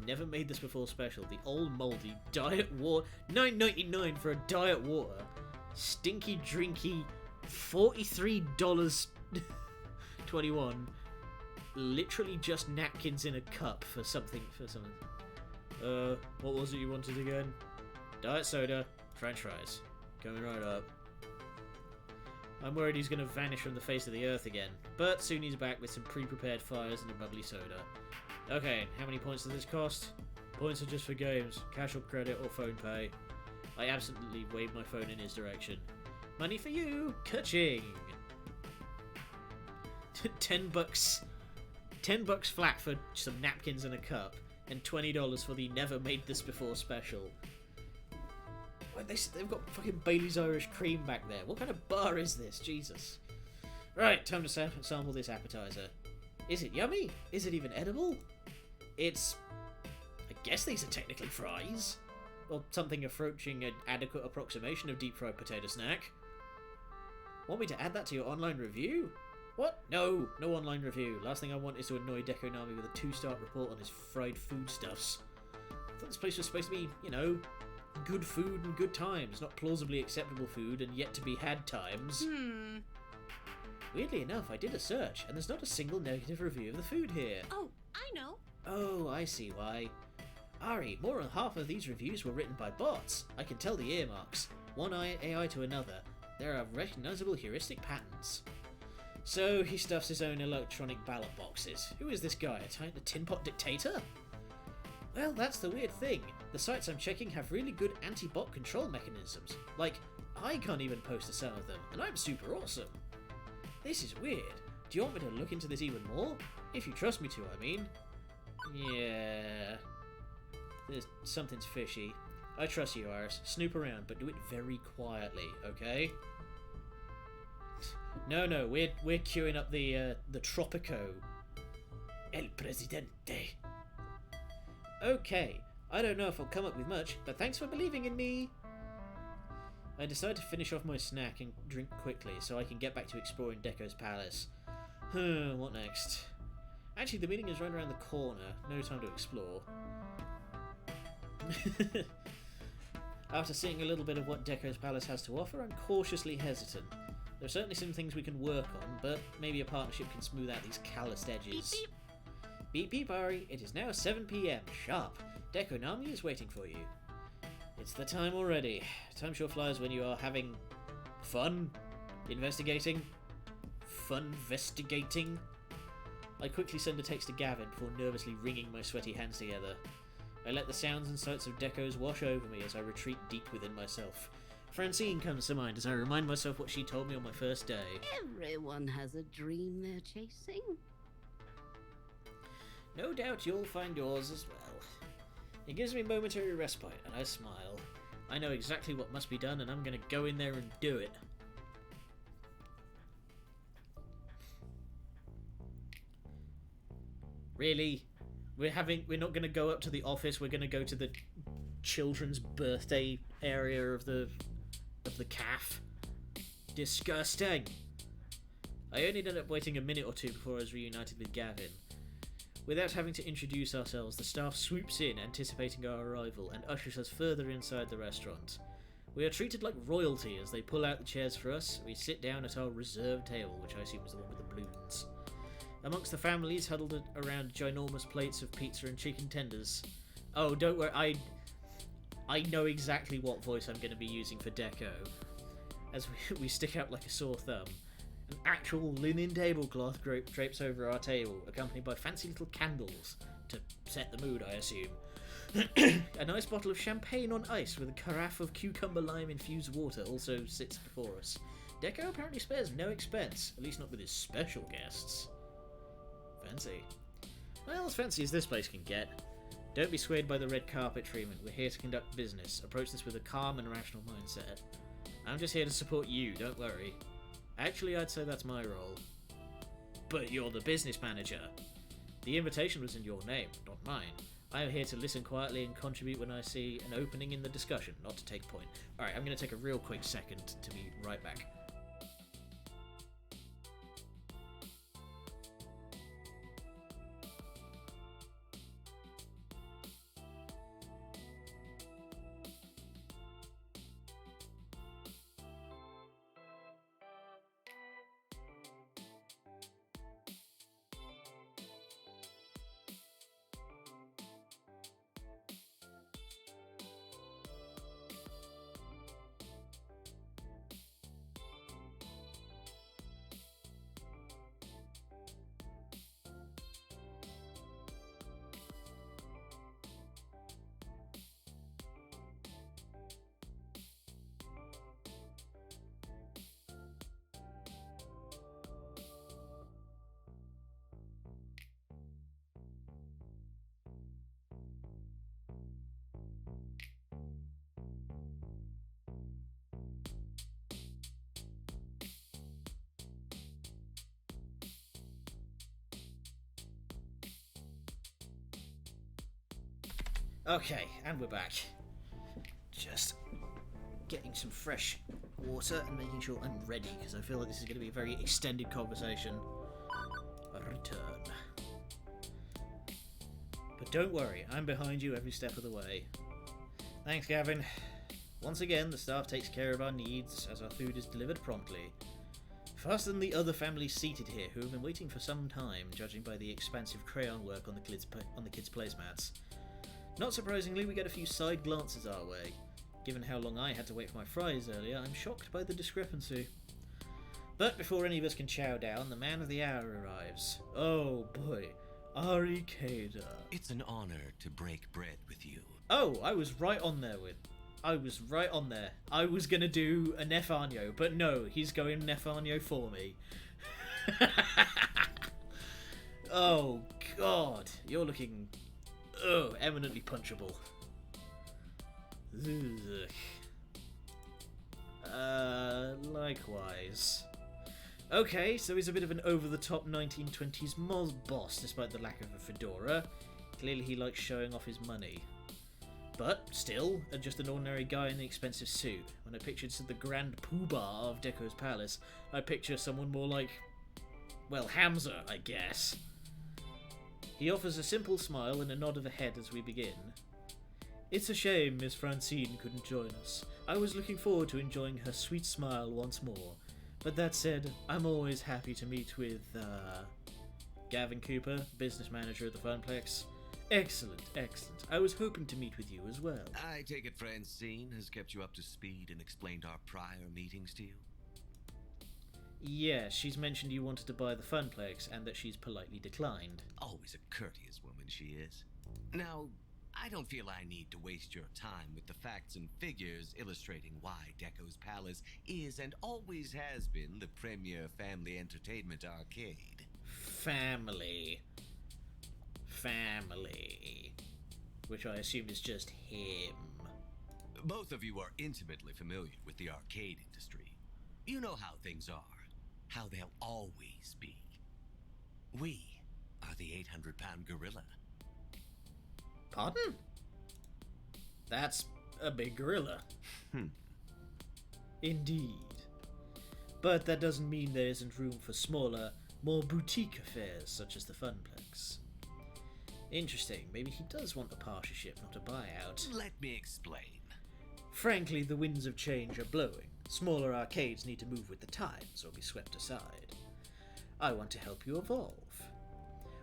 Never made this before special. The old mouldy diet water. $9.99 for a diet water. Stinky drinky. $43.21. Literally just napkins in a cup for something. What was it you wanted again? Diet soda, french fries. Coming right up. I'm worried he's going to vanish from the face of the earth again, but soon he's back with some pre-prepared fires and a bubbly soda. Okay, how many points does this cost? Points are just for games, cash or credit or phone pay. I absently waved my phone in his direction. Money for you! Ka-ching! $10 flat for some napkins and a cup, and $20 for the never made this before special. Wait, they've got fucking Bailey's Irish Cream back there. What kind of bar is this? Jesus. Right, time to sample this appetizer. Is it yummy? Is it even edible? It's... I guess these are technically fries. Or something approaching an adequate approximation of deep-fried potato snack. Want me to add that to your online review? What? No online review. Last thing I want is to annoy Deco Nami with a 2-star report on his fried foodstuffs. I thought this place was supposed to be, you know, good food and good times, not plausibly acceptable food and yet to be had times. Weirdly enough, I did a search, and there's not a single negative review of the food here. Oh, I know. Oh, I see why. Ari, more than half of these reviews were written by bots. I can tell the earmarks. One AI to another. There are recognizable heuristic patterns. So, he stuffs his own electronic ballot boxes. Who is this guy, a tin pot dictator? Well, that's the weird thing. The sites I'm checking have really good anti-bot control mechanisms. Like, I can't even post to some of them, and I'm super awesome. This is weird. Do you want me to look into this even more? If you trust me to, I mean. Yeah. Something's fishy. I trust you, Iris. Snoop around, but do it very quietly, okay? No, we're queuing up the Tropico. El Presidente. Okay, I don't know if I'll come up with much, but thanks for believing in me. I decide to finish off my snack and drink quickly so I can get back to exploring Deco's palace. What next? Actually, the meeting is right around the corner. No time to explore. After seeing a little bit of what Deco's palace has to offer, I'm cautiously hesitant. There are certainly some things we can work on, but maybe a partnership can smooth out these calloused edges. Beep, Beep beep, Ari. It is now 7 PM, sharp. Deco Nami is waiting for you. It's the time already. Time sure flies when you are having fun? Investigating? Fun-vestigating? I quickly send a text to Gavin before nervously wringing my sweaty hands together. I let the sounds and sights of Deco's wash over me as I retreat deep within myself. Francine comes to mind as I remind myself what she told me on my first day. Everyone has a dream they're chasing. No doubt you'll find yours as well. It gives me momentary respite, and I smile. I know exactly what must be done, and I'm gonna go in there and do it. Really? We're not gonna go up to the office, we're gonna go to the children's birthday area of the CAF? Disgusting! I only ended up waiting a minute or two before I was reunited with Gavin. Without having to introduce ourselves, the staff swoops in, anticipating our arrival, and ushers us further inside the restaurant. We are treated like royalty as they pull out the chairs for us. We sit down at our reserved table, which I assume is the one with the balloons. Amongst the families huddled around ginormous plates of pizza and chicken tenders. Oh, don't worry, I know exactly what voice I'm going to be using for Deco. As we stick out like a sore thumb. An actual linen tablecloth drapes over our table, accompanied by fancy little candles to set the mood, I assume. A nice bottle of champagne on ice with a carafe of cucumber lime infused water also sits before us. Deco apparently spares no expense, at least not with his special guests. Fancy. Well, as fancy as this place can get. Don't be swayed by the red carpet treatment. We're here to conduct business. Approach this with a calm and rational mindset. I'm just here to support you, don't worry. Actually, I'd say that's my role. But you're the business manager. The invitation was in your name, not mine. I am here to listen quietly and contribute when I see an opening in the discussion, not to take point. Alright, I'm going to take a real quick second to be right back. Okay, and we're back. Just getting some fresh water and making sure I'm ready, because I feel like this is going to be a very extended conversation. A return. But don't worry, I'm behind you every step of the way. Thanks, Gavin. Once again, the staff takes care of our needs as our food is delivered promptly. Faster than the other families seated here, who have been waiting for some time, judging by the expansive crayon work on the kids' placemats. Not surprisingly, we get a few side glances our way. Given how long I had to wait for my fries earlier, I'm shocked by the discrepancy. But before any of us can chow down, the man of the hour arrives. Oh boy, Ari Kada. It's an honor to break bread with you. Oh, I was right on there. I was gonna do a Nefanyo, but no, he's going Nefanyo for me. Oh god, you're looking... eminently punchable. Ugh. Likewise. Okay, so he's a bit of an over-the-top 1920s mob boss, despite the lack of a fedora. Clearly he likes showing off his money. But, still, just an ordinary guy in an expensive suit. When I pictured the grand poobah of Deco's palace, I picture someone more like... well, Hamza, I guess. He offers a simple smile and a nod of the head as we begin. It's a shame Miss Francine couldn't join us. I was looking forward to enjoying her sweet smile once more. But that said, I'm always happy to meet with, Gavin Cooper, business manager at the Funplex. Excellent, excellent. I was hoping to meet with you as well. I take it Francine has kept you up to speed and explained our prior meetings to you? Yes, she's mentioned you wanted to buy the Funplex and that she's politely declined. Always a courteous woman she is. Now, I don't feel I need to waste your time with the facts and figures illustrating why Deco's Palace is and always has been the premier family entertainment arcade. Family. Which I assume is just him. Both of you are intimately familiar with the arcade industry. You know how things are. How they'll always be. We are the 800-pound gorilla. Pardon? That's a big gorilla. Indeed. But that doesn't mean there isn't room for smaller, more boutique affairs such as the Funplex. Interesting. Maybe he does want a partnership, not a buyout. Let me explain. Frankly, the winds of change are blowing. Smaller arcades need to move with the times or be swept aside. I want to help you evolve.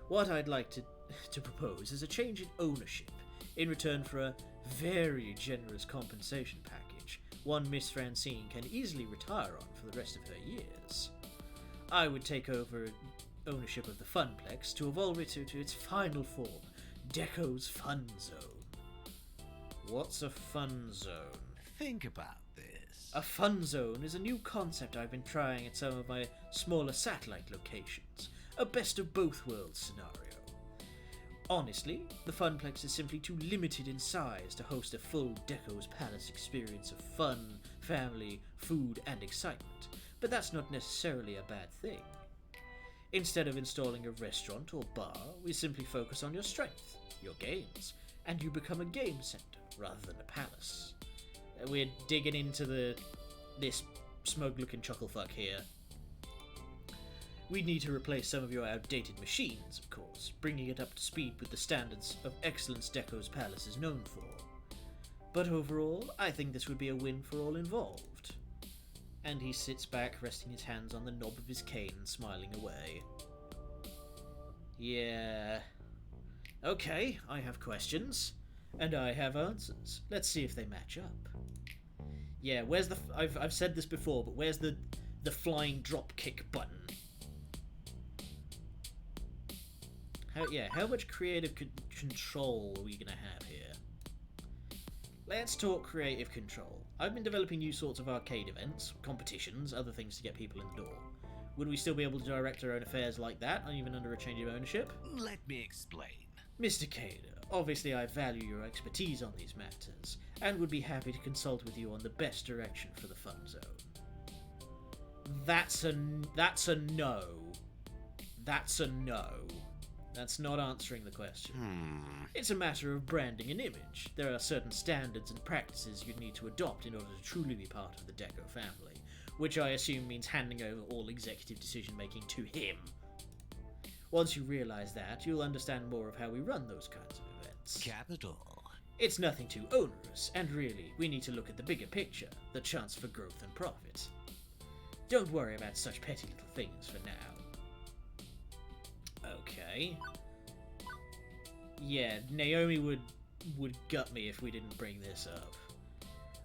What I'd like to propose is a change in ownership in return for a very generous compensation package, one Miss Francine can easily retire on for the rest of her years. I would take over ownership of the Funplex to evolve it to its final form, Deco's Fun Zone. What's a fun zone? Think about this. A fun zone is a new concept I've been trying at some of my smaller satellite locations. A best of both worlds scenario. Honestly, the Funplex is simply too limited in size to host a full Deco's Palace experience of fun, family, food, and excitement, but that's not necessarily a bad thing. Instead of installing a restaurant or bar, we simply focus on your strength, your games, and you become a game center rather than a palace. We're digging into this smug-looking chucklefuck here. We need to replace some of your outdated machines, of course, bringing it up to speed with the standards of excellence Deco's Palace is known for. But overall, I think this would be a win for all involved. And he sits back, resting his hands on the knob of his cane and smiling away. Yeah. Okay, I have questions, and I have answers. Let's see if they match up. Yeah, where's the... I've said this before, but where's the flying drop kick button? How much creative control are we gonna have here? Let's talk creative control. I've been developing new sorts of arcade events, competitions, other things to get people in the door. Would we still be able to direct our own affairs like that, even under a change of ownership? Let me explain. Mr. Cader, obviously I value your expertise on these matters, and would be happy to consult with you on the best direction for the fun zone. That's a no. That's a no. That's not answering the question. It's a matter of branding and image. There are certain standards and practices you'd need to adopt in order to truly be part of the Deco family, which I assume means handing over all executive decision-making to him. Once you realise that, you'll understand more of how we run those kinds of events. Capital. It's nothing too onerous, and really, we need to look at the bigger picture, the chance for growth and profit. Don't worry about such petty little things for now. Okay. Yeah, Naomi would gut me if we didn't bring this up.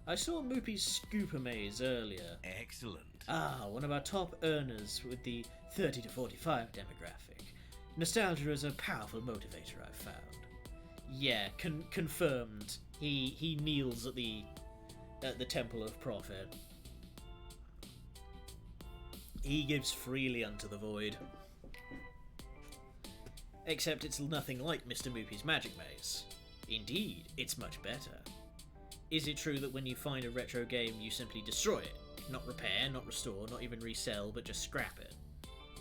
I saw Moopy's Scooper Maze earlier. Excellent. One of our top earners with the 30 to 45 demographic. Nostalgia is a powerful motivator, I've found. Yeah, confirmed. He kneels at the Temple of Profit. He gives freely unto the void. Except it's nothing like Mr. Moopy's Magic Maze. Indeed, it's much better. Is it true that when you find a retro game, you simply destroy it? Not repair, not restore, not even resell, but just scrap it?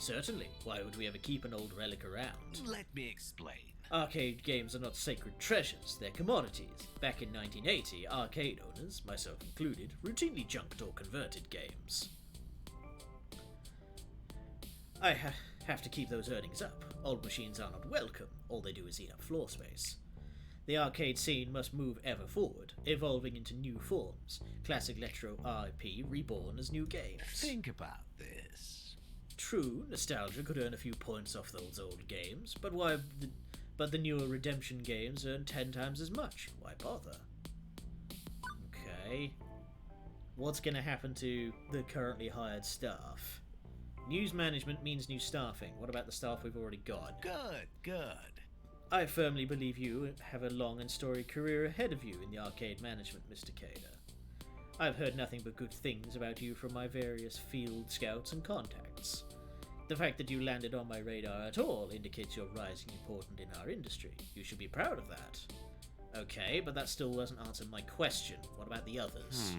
Certainly. Why would we ever keep an old relic around? Let me explain. Arcade games are not sacred treasures, they're commodities. Back in 1980, arcade owners, myself included, routinely junked or converted games. I have to keep those earnings up. Old machines are not welcome, all they do is eat up floor space. The arcade scene must move ever forward, evolving into new forms. Classic Electro IP reborn as new games. Think about this. True, nostalgia could earn a few points off those old games, but but the newer Redemption games earn 10 times as much. Why bother? Okay. What's gonna happen to the currently hired staff? News management means new staffing. What about the staff we've already got? Good. I firmly believe you have a long and storied career ahead of you in the arcade management, Mr. Cader. I've heard nothing but good things about you from my various field scouts and contacts. The fact that you landed on my radar at all indicates you're rising important in our industry. You should be proud of that. Okay, but that still doesn't answer my question. What about the others?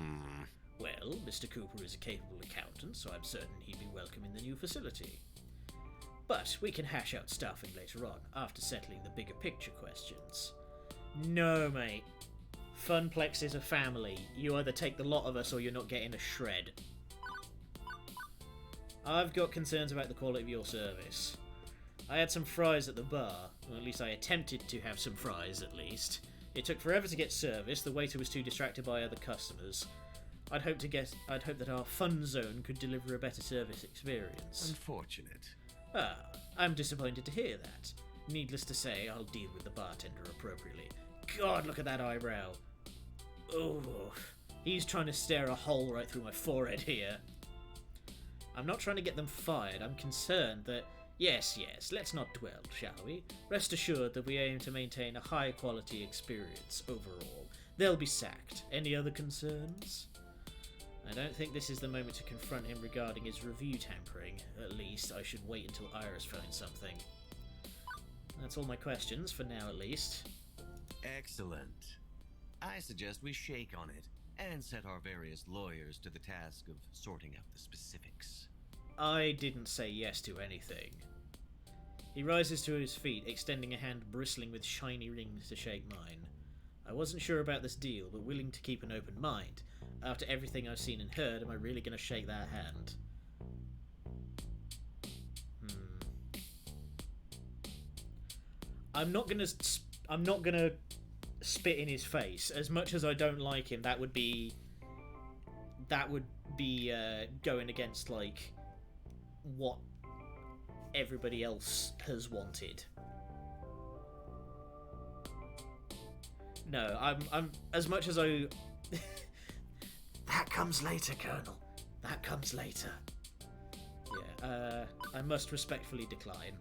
Well, Mr. Cooper is a capable accountant, so I'm certain he'd be welcome in the new facility. But we can hash out staffing later on, after settling the bigger picture questions. No, mate. Funplex is a family. You either take the lot of us or you're not getting a shred. I've got concerns about the quality of your service. I had some fries at the bar, or at least I attempted to have some fries at least. It took forever to get service, the waiter was too distracted by other customers. I'd hope that our fun zone could deliver a better service experience. Unfortunate. I'm disappointed to hear that. Needless to say, I'll deal with the bartender appropriately. God, look at that eyebrow. Oh, he's trying to stare a hole right through my forehead here. I'm not trying to get them fired, I'm concerned that... Yes, let's not dwell, shall we? Rest assured that we aim to maintain a high quality experience overall. They'll be sacked. Any other concerns? I don't think this is the moment to confront him regarding his review tampering. At least, I should wait until Iris finds something. That's all my questions, for now at least. Excellent. I suggest we shake on it and set our various lawyers to the task of sorting out the specifics. I didn't say yes to anything. He rises to his feet, extending a hand bristling with shiny rings to shake mine. I wasn't sure about this deal, but willing to keep an open mind. After everything I've seen and heard, am I really going to shake that hand? I'm not gonna spit in his face. As much as I don't like him, that would be going against like what everybody else has wanted. No, I'm as much as I. That comes later, Colonel. That comes later. Yeah, I must respectfully decline.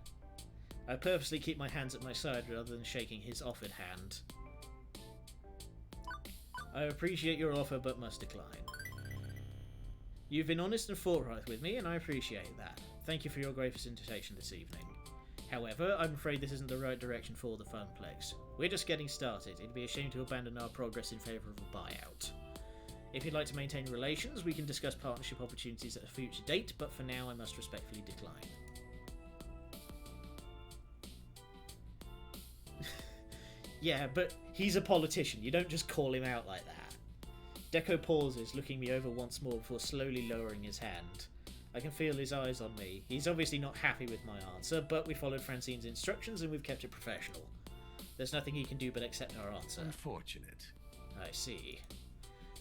I purposely keep my hands at my side rather than shaking his offered hand. I appreciate your offer, but must decline. You've been honest and forthright with me, and I appreciate that. Thank you for your gracious invitation this evening. However, I'm afraid this isn't the right direction for the Funplex. We're just getting started. It'd be a shame to abandon our progress in favour of a buyout. If you'd like to maintain relations, we can discuss partnership opportunities at a future date, but for now I must respectfully decline. Yeah, but he's a politician. You don't just call him out like that. Deco pauses, looking me over once more before slowly lowering his hand. I can feel his eyes on me. He's obviously not happy with my answer, but we followed Francine's instructions and we've kept it professional. There's nothing he can do but accept our answer. Unfortunate. I see.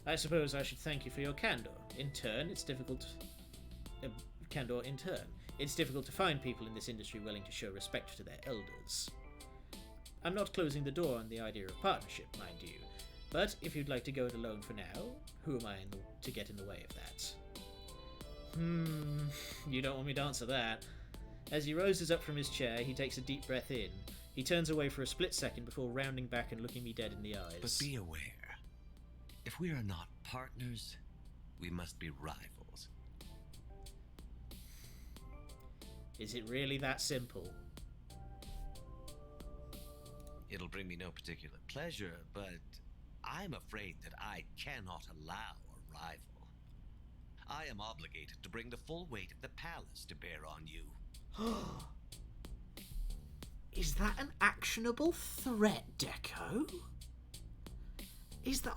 I suppose I should thank you for your candor. In turn, it's difficult... candor in turn. It's difficult to find people in this industry willing to show respect to their elders. I'm not closing the door on the idea of partnership, mind you. But if you'd like to go it alone for now, who am I to get in the way of that? You don't want me to answer that. As he roses up from his chair, he takes a deep breath in. He turns away for a split second before rounding back and looking me dead in the eyes. But be aware. If we are not partners, we must be rivals. Is it really that simple? It'll bring me no particular pleasure, but I'm afraid that I cannot allow a rival. I am obligated to bring the full weight of the palace to bear on you. Is that an actionable threat, Deco?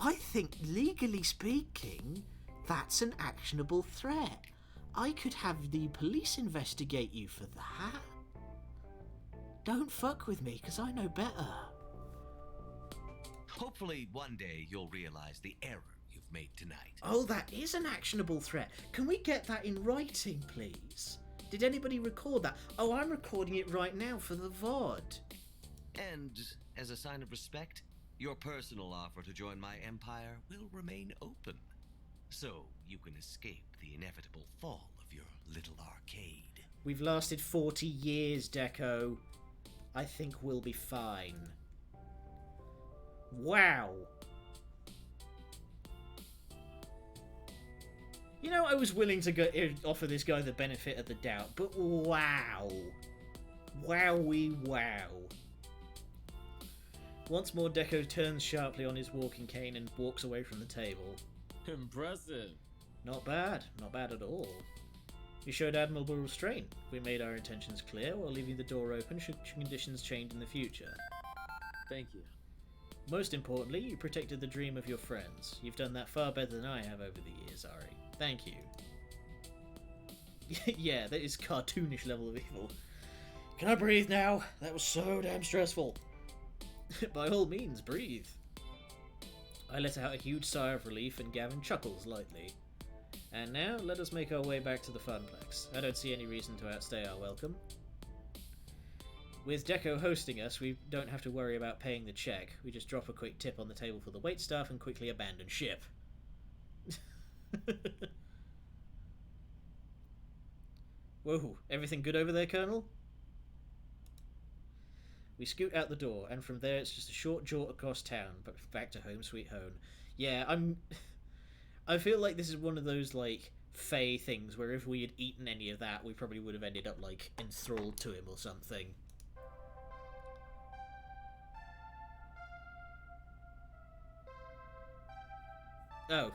I think, legally speaking, that's an actionable threat. I could have the police investigate you for that. Don't fuck with me, because I know better. Hopefully one day you'll realize the error you've made tonight. Oh, that is an actionable threat. Can we get that in writing, please? Did anybody record that? Oh, I'm recording it right now for the VOD. And as a sign of respect, your personal offer to join my empire will remain open. So you can escape the inevitable fall of your little arcade. We've lasted 40 years, Deco. I think we'll be fine. Wow. You know, I was willing to offer this guy the benefit of the doubt, but wow. Wowie wow. Once more, Deco turns sharply on his walking cane and walks away from the table. Impressive. Not bad. Not bad at all. You showed admirable restraint. We made our intentions clear while leaving the door open should conditions change in the future. Thank you. Most importantly, you protected the dream of your friends. You've done that far better than I have over the years, Ari. Thank you. Yeah, that is cartoonish level of evil. Can I breathe now? That was so damn stressful. By all means, breathe. I let out a huge sigh of relief and Gavin chuckles lightly. And now, let us make our way back to the Funplex. I don't see any reason to outstay our welcome. With Deco hosting us, we don't have to worry about paying the check. We just drop a quick tip on the table for the waitstaff and quickly abandon ship. Whoa, everything good over there, Colonel? We scoot out the door, and from there it's just a short jaunt across town, but back to home sweet home. Yeah, I feel like this is one of those, like, Faye things where if we had eaten any of that, we probably would have ended up, like, enthralled to him or something. Oh.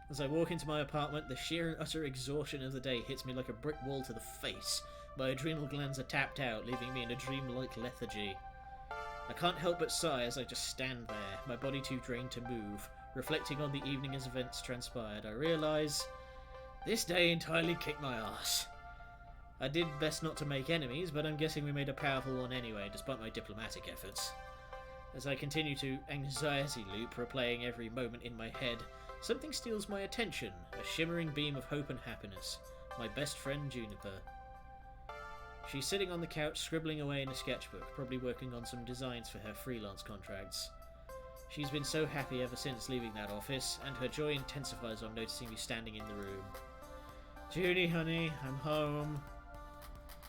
As I walk into my apartment, the sheer and utter exhaustion of the day hits me like a brick wall to the face. My adrenal glands are tapped out, leaving me in a dreamlike lethargy. I can't help but sigh as I just stand there, my body too drained to move. Reflecting on the evening as events transpired, I realise this day entirely kicked my ass. I did best not to make enemies, but I'm guessing we made a powerful one anyway, despite my diplomatic efforts. As I continue to anxiety loop, replaying every moment in my head, something steals my attention, a shimmering beam of hope and happiness. My best friend Juniper. She's sitting on the couch scribbling away in a sketchbook, probably working on some designs for her freelance contracts. She's been so happy ever since leaving that office, and her joy intensifies on noticing me standing in the room. Junie, honey, I'm home.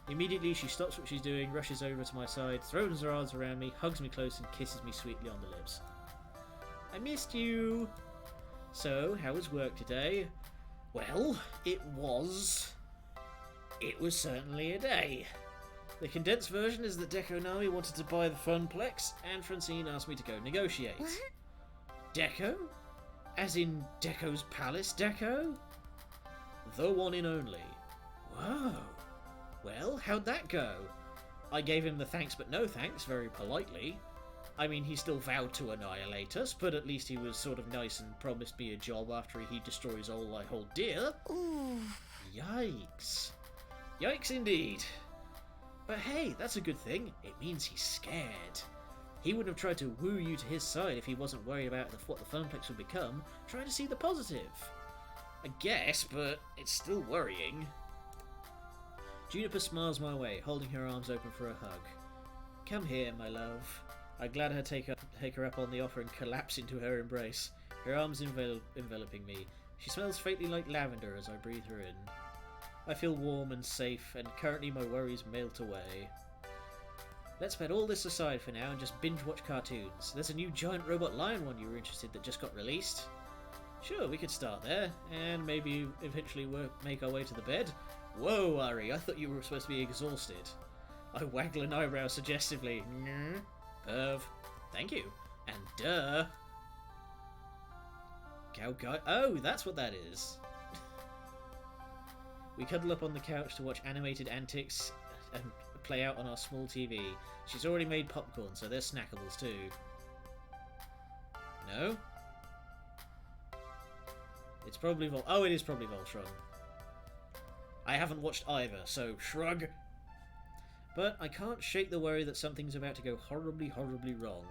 Immediately she stops what she's doing, rushes over to my side, throws her arms around me, hugs me close and kisses me sweetly on the lips. I missed you! So, how was work today? Well, it was certainly a day. The condensed version is that Deco Nami wanted to buy the Funplex, and Francine asked me to go negotiate. What? Deco? As in Deco's Palace Deco? The one in only. Whoa. Well, how'd that go? I gave him the thanks but no thanks, very politely. I mean, he still vowed to annihilate us, but at least he was sort of nice and promised me a job after he destroys all I hold dear. Ooh. Yikes. Yikes indeed. But hey, that's a good thing. It means he's scared. He wouldn't have tried to woo you to his side if he wasn't worried about what the Funplex would become. Try to see the positive. I guess, but it's still worrying. Juniper smiles my way, holding her arms open for a hug. Come here, my love. I gladly take her up on the offer and collapse into her embrace, her arms enveloping me. She smells faintly like lavender as I breathe her in. I feel warm and safe, and currently my worries melt away. Let's put all this aside for now and just binge-watch cartoons. There's a new giant robot lion one you were interested that just got released. Sure, we could start there, and maybe eventually make our way to the bed. Whoa, Ari, I thought you were supposed to be exhausted. I waggle an eyebrow suggestively. Perv. Thank you. And duh. Cow guy. Oh, that's what that is. We cuddle up on the couch to watch animated antics and play out on our small TV. She's already made popcorn, so they're snackables too. No? It's probably oh, it is probably Voltron. I haven't watched either, so shrug. But I can't shake the worry that something's about to go horribly, horribly wrong.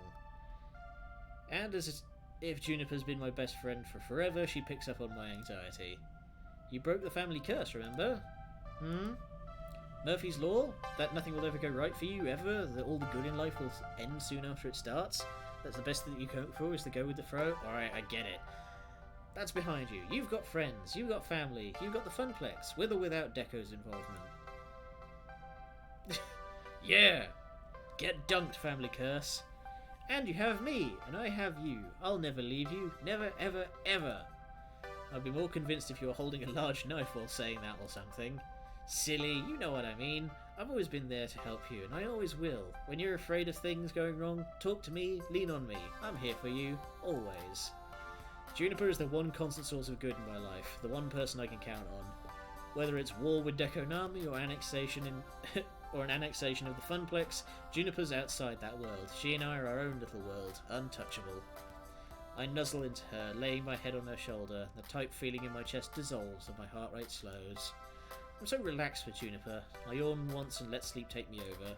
And as if Juniper's been my best friend for forever, she picks up on my anxiety. You broke the family curse, remember? Murphy's Law? That nothing will ever go right for you, ever? That all the good in life will end soon after it starts? That's the best that you can hope for, is to go with the flow? Alright, I get it. That's behind you. You've got friends, you've got family, you've got the Funplex, with or without Deco's involvement. Yeah! Get dunked, family curse. And you have me, and I have you. I'll never leave you. Never, ever, ever. I'd be more convinced if you were holding a large knife while saying that or something. Silly, you know what I mean. I've always been there to help you, and I always will. When you're afraid of things going wrong, talk to me, lean on me. I'm here for you, always. Juniper is the one constant source of good in my life, the one person I can count on. Whether it's war with Deco Nami or annexation or an annexation of the Funplex, Juniper's outside that world. She and I are our own little world, untouchable. I nuzzle into her, laying my head on her shoulder. The tight feeling in my chest dissolves and my heart rate slows. I'm so relaxed with Juniper. I yawn once and let sleep take me over.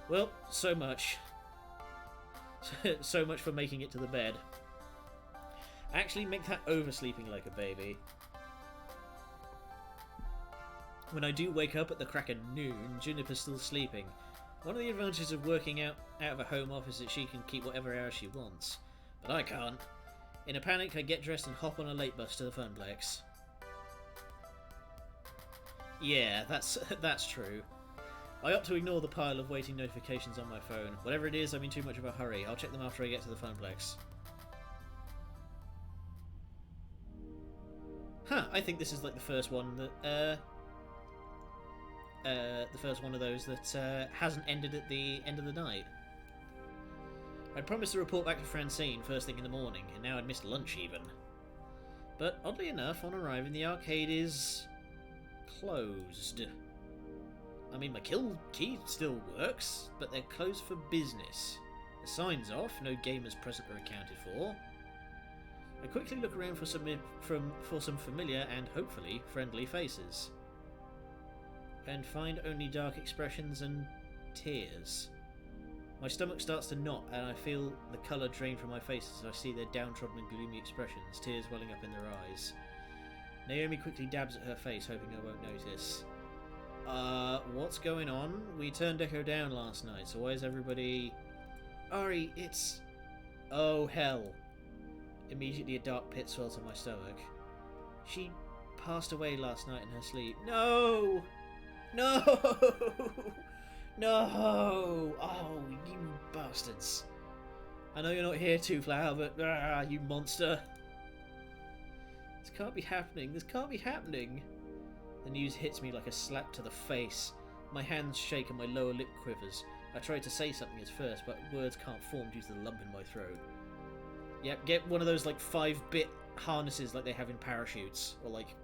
Well, so much. So much for making it to the bed. Actually, make that oversleeping like a baby. When I do wake up at the crack of noon, Juniper's still sleeping. One of the advantages of working out of a home office is that she can keep whatever hours she wants. But I can't. In a panic, I get dressed and hop on a late bus to the Funplex. Yeah, that's true. I opt to ignore the pile of waiting notifications on my phone. Whatever it is, I'm in too much of a hurry. I'll check them after I get to the Funplex. Huh, I think this is like the first one that, the first one of those that hasn't ended at the end of the night. I'd promised to report back to Francine first thing in the morning, and now I'd missed lunch even. But oddly enough, on arriving, the arcade is closed. I mean, my key still works, but they're closed for business. The sign's off, no gamers present are accounted for. I quickly look around for some familiar and hopefully friendly faces, and find only dark expressions and tears. My stomach starts to knot, and I feel the colour drain from my face as I see their downtrodden and gloomy expressions, tears welling up in their eyes. Naomi quickly dabs at her face, hoping I won't notice. What's going on? We turned Echo down last night, so why is everybody... Ari, it's... Oh, hell. Immediately a dark pit swells in my stomach. She passed away last night in her sleep. No! No! No! Oh, you bastards. I know you're not here, Two Flower, but you monster. This can't be happening. This can't be happening. The news hits me like a slap to the face. My hands shake and my lower lip quivers. I try to say something at first, but words can't form due to the lump in my throat. Yep, get one of those like 5-bit harnesses like they have in parachutes, or like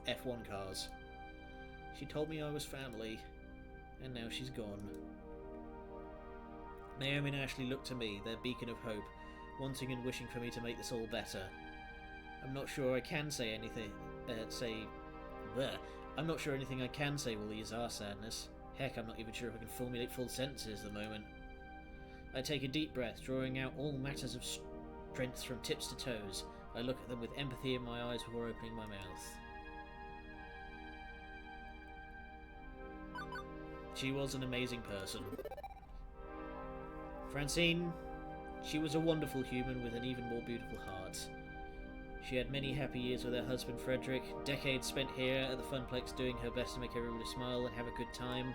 F1 cars. She told me I was family, and now she's gone. Naomi and Ashley look to me, their beacon of hope, wanting and wishing for me to make this all better. I'm not sure I can say anything. I'm not sure anything I can say will ease our sadness. Heck, I'm not even sure if I can formulate full sentences at the moment. I take a deep breath, drawing out all matters of strength from tips to toes. I look at them with empathy in my eyes before opening my mouth. She was an amazing person. Francine, she was a wonderful human with an even more beautiful heart. She had many happy years with her husband Frederick, decades spent here at the Funplex doing her best to make everybody smile and have a good time.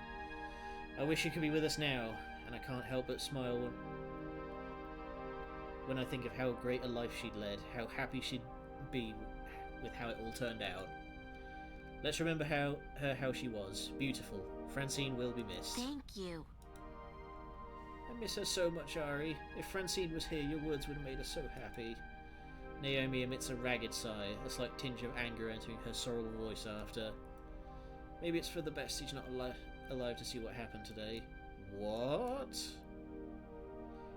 I wish she could be with us now, and I can't help but smile when I think of how great a life she'd led, how happy she'd be with how it all turned out. Let's remember how she was. Beautiful. Francine will be missed. Thank you. I miss her so much, Ari. If Francine was here, your words would have made us so happy. Naomi emits a ragged sigh, a slight tinge of anger entering her sorrowful voice after. Maybe it's for the best he's not alive to see what happened today. What?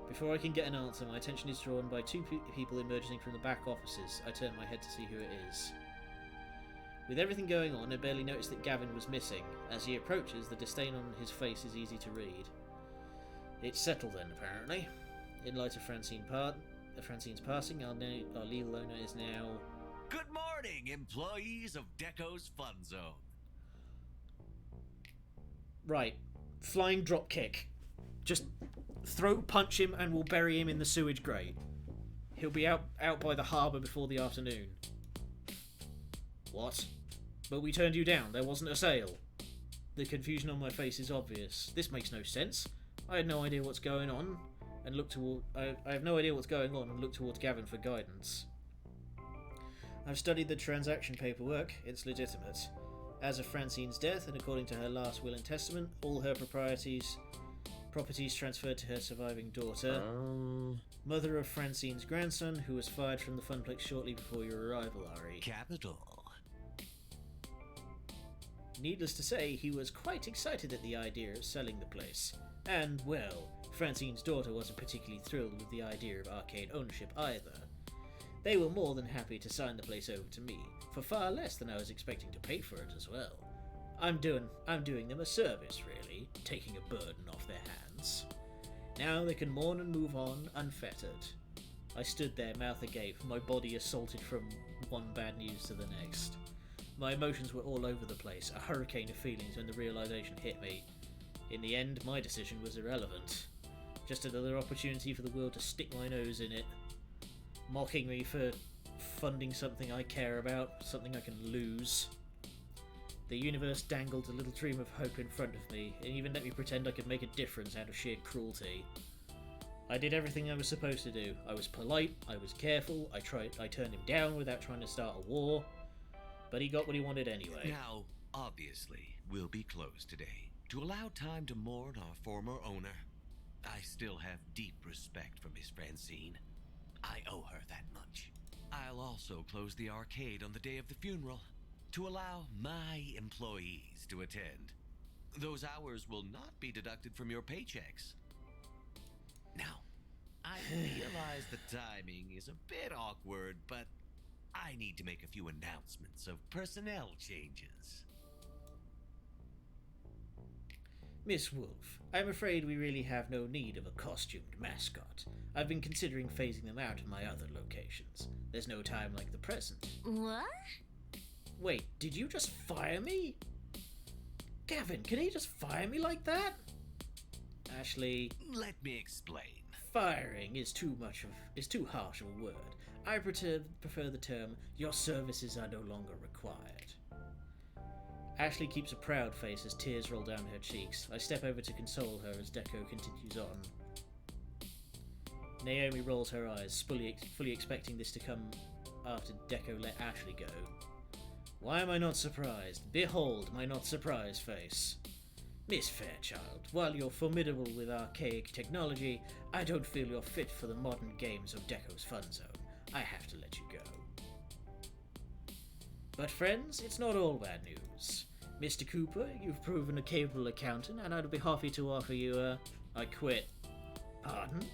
Before I can get an answer, my attention is drawn by two people emerging from the back offices. I turn my head to see who it is. With everything going on, I barely noticed that Gavin was missing. As he approaches, the disdain on his face is easy to read. It's settled then, apparently. In light of Francine's passing, our legal owner is now... Good morning, employees of Deco's Fun Zone. Right. Flying drop kick. Just throat punch him and we'll bury him in the sewage grate. He'll be out by the harbour before the afternoon. What? But we turned you down. There wasn't a sale. The confusion on my face is obvious. This makes no sense. I had no idea what's going on. And look toward. I have no idea what's going on and look towards Gavin for guidance. I've studied the transaction paperwork. It's legitimate. As of Francine's death, and according to her last will and testament, all her properties transferred to her surviving daughter, mother of Francine's grandson, who was fired from the Funplex shortly before your arrival, Ari. Capital. Needless to say, he was quite excited at the idea of selling the place. And, well, Francine's daughter wasn't particularly thrilled with the idea of arcade ownership either. They were more than happy to sign the place over to me, for far less than I was expecting to pay for it as well. I'm doing them a service, really, taking a burden off their hands. Now they can mourn and move on, unfettered. I stood there, mouth agape, my body assaulted from one bad news to the next. My emotions were all over the place, a hurricane of feelings when the realization hit me. In the end, my decision was irrelevant. Just another opportunity for the world to stick my nose in it, mocking me for funding something I care about, something I can lose. The universe dangled a little dream of hope in front of me, and even let me pretend I could make a difference out of sheer cruelty. I did everything I was supposed to do. I was polite, I was careful, I turned him down without trying to start a war, but he got what he wanted anyway. Now, obviously, we'll be closed today to allow time to mourn our former owner. I still have deep respect for Miss Francine. I owe her that much. I'll also close the arcade on the day of the funeral to allow my employees to attend. Those hours will not be deducted from your paychecks. Now, I realize the timing is a bit awkward, but I need to make a few announcements of personnel changes. Miss Wolf, I'm afraid we really have no need of a costumed mascot. I've been considering phasing them out in my other locations. There's no time like the present. What? Wait, did you just fire me? Gavin, can he just fire me like that? Ashley, Let me explain. firing is too harsh of a word. I prefer the term, your services are no longer required. Ashley keeps a proud face as tears roll down her cheeks. I step over to console her as Deco continues on. Naomi rolls her eyes, fully expecting this to come after Deco let Ashley go. Why am I not surprised? Behold my not surprised face. Miss Fairchild, while you're formidable with archaic technology, I don't feel you're fit for the modern games of Deco's Fun Zone. I have to let you go. But friends, it's not all bad news. Mr. Cooper, you've proven a capable accountant, and I'd be happy to offer you I quit. Pardon?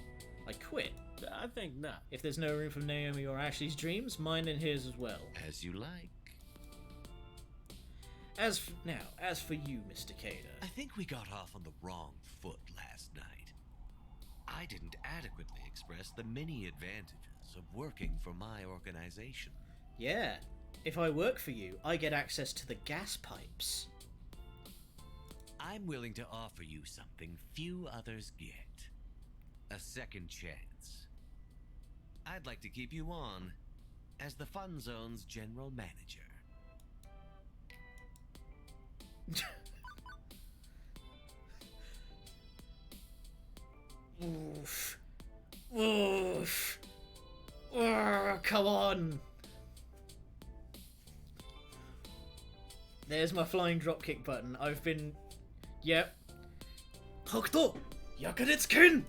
I quit. I think not. If there's no room for Naomi or Ashley's dreams, mine and his as well. As you like. As for you, Mr. Cater. I think we got off on the wrong foot last night. I didn't adequately express the many advantages of working for my organization. Yeah. If I work for you, I get access to the gas pipes. I'm willing to offer you something few others get. A second chance. I'd like to keep you on as the Fun Zone's general manager. Oof. Oof. Come on. There's my flying dropkick button. I've been... Yep. Hokuto! Yakuretsuken!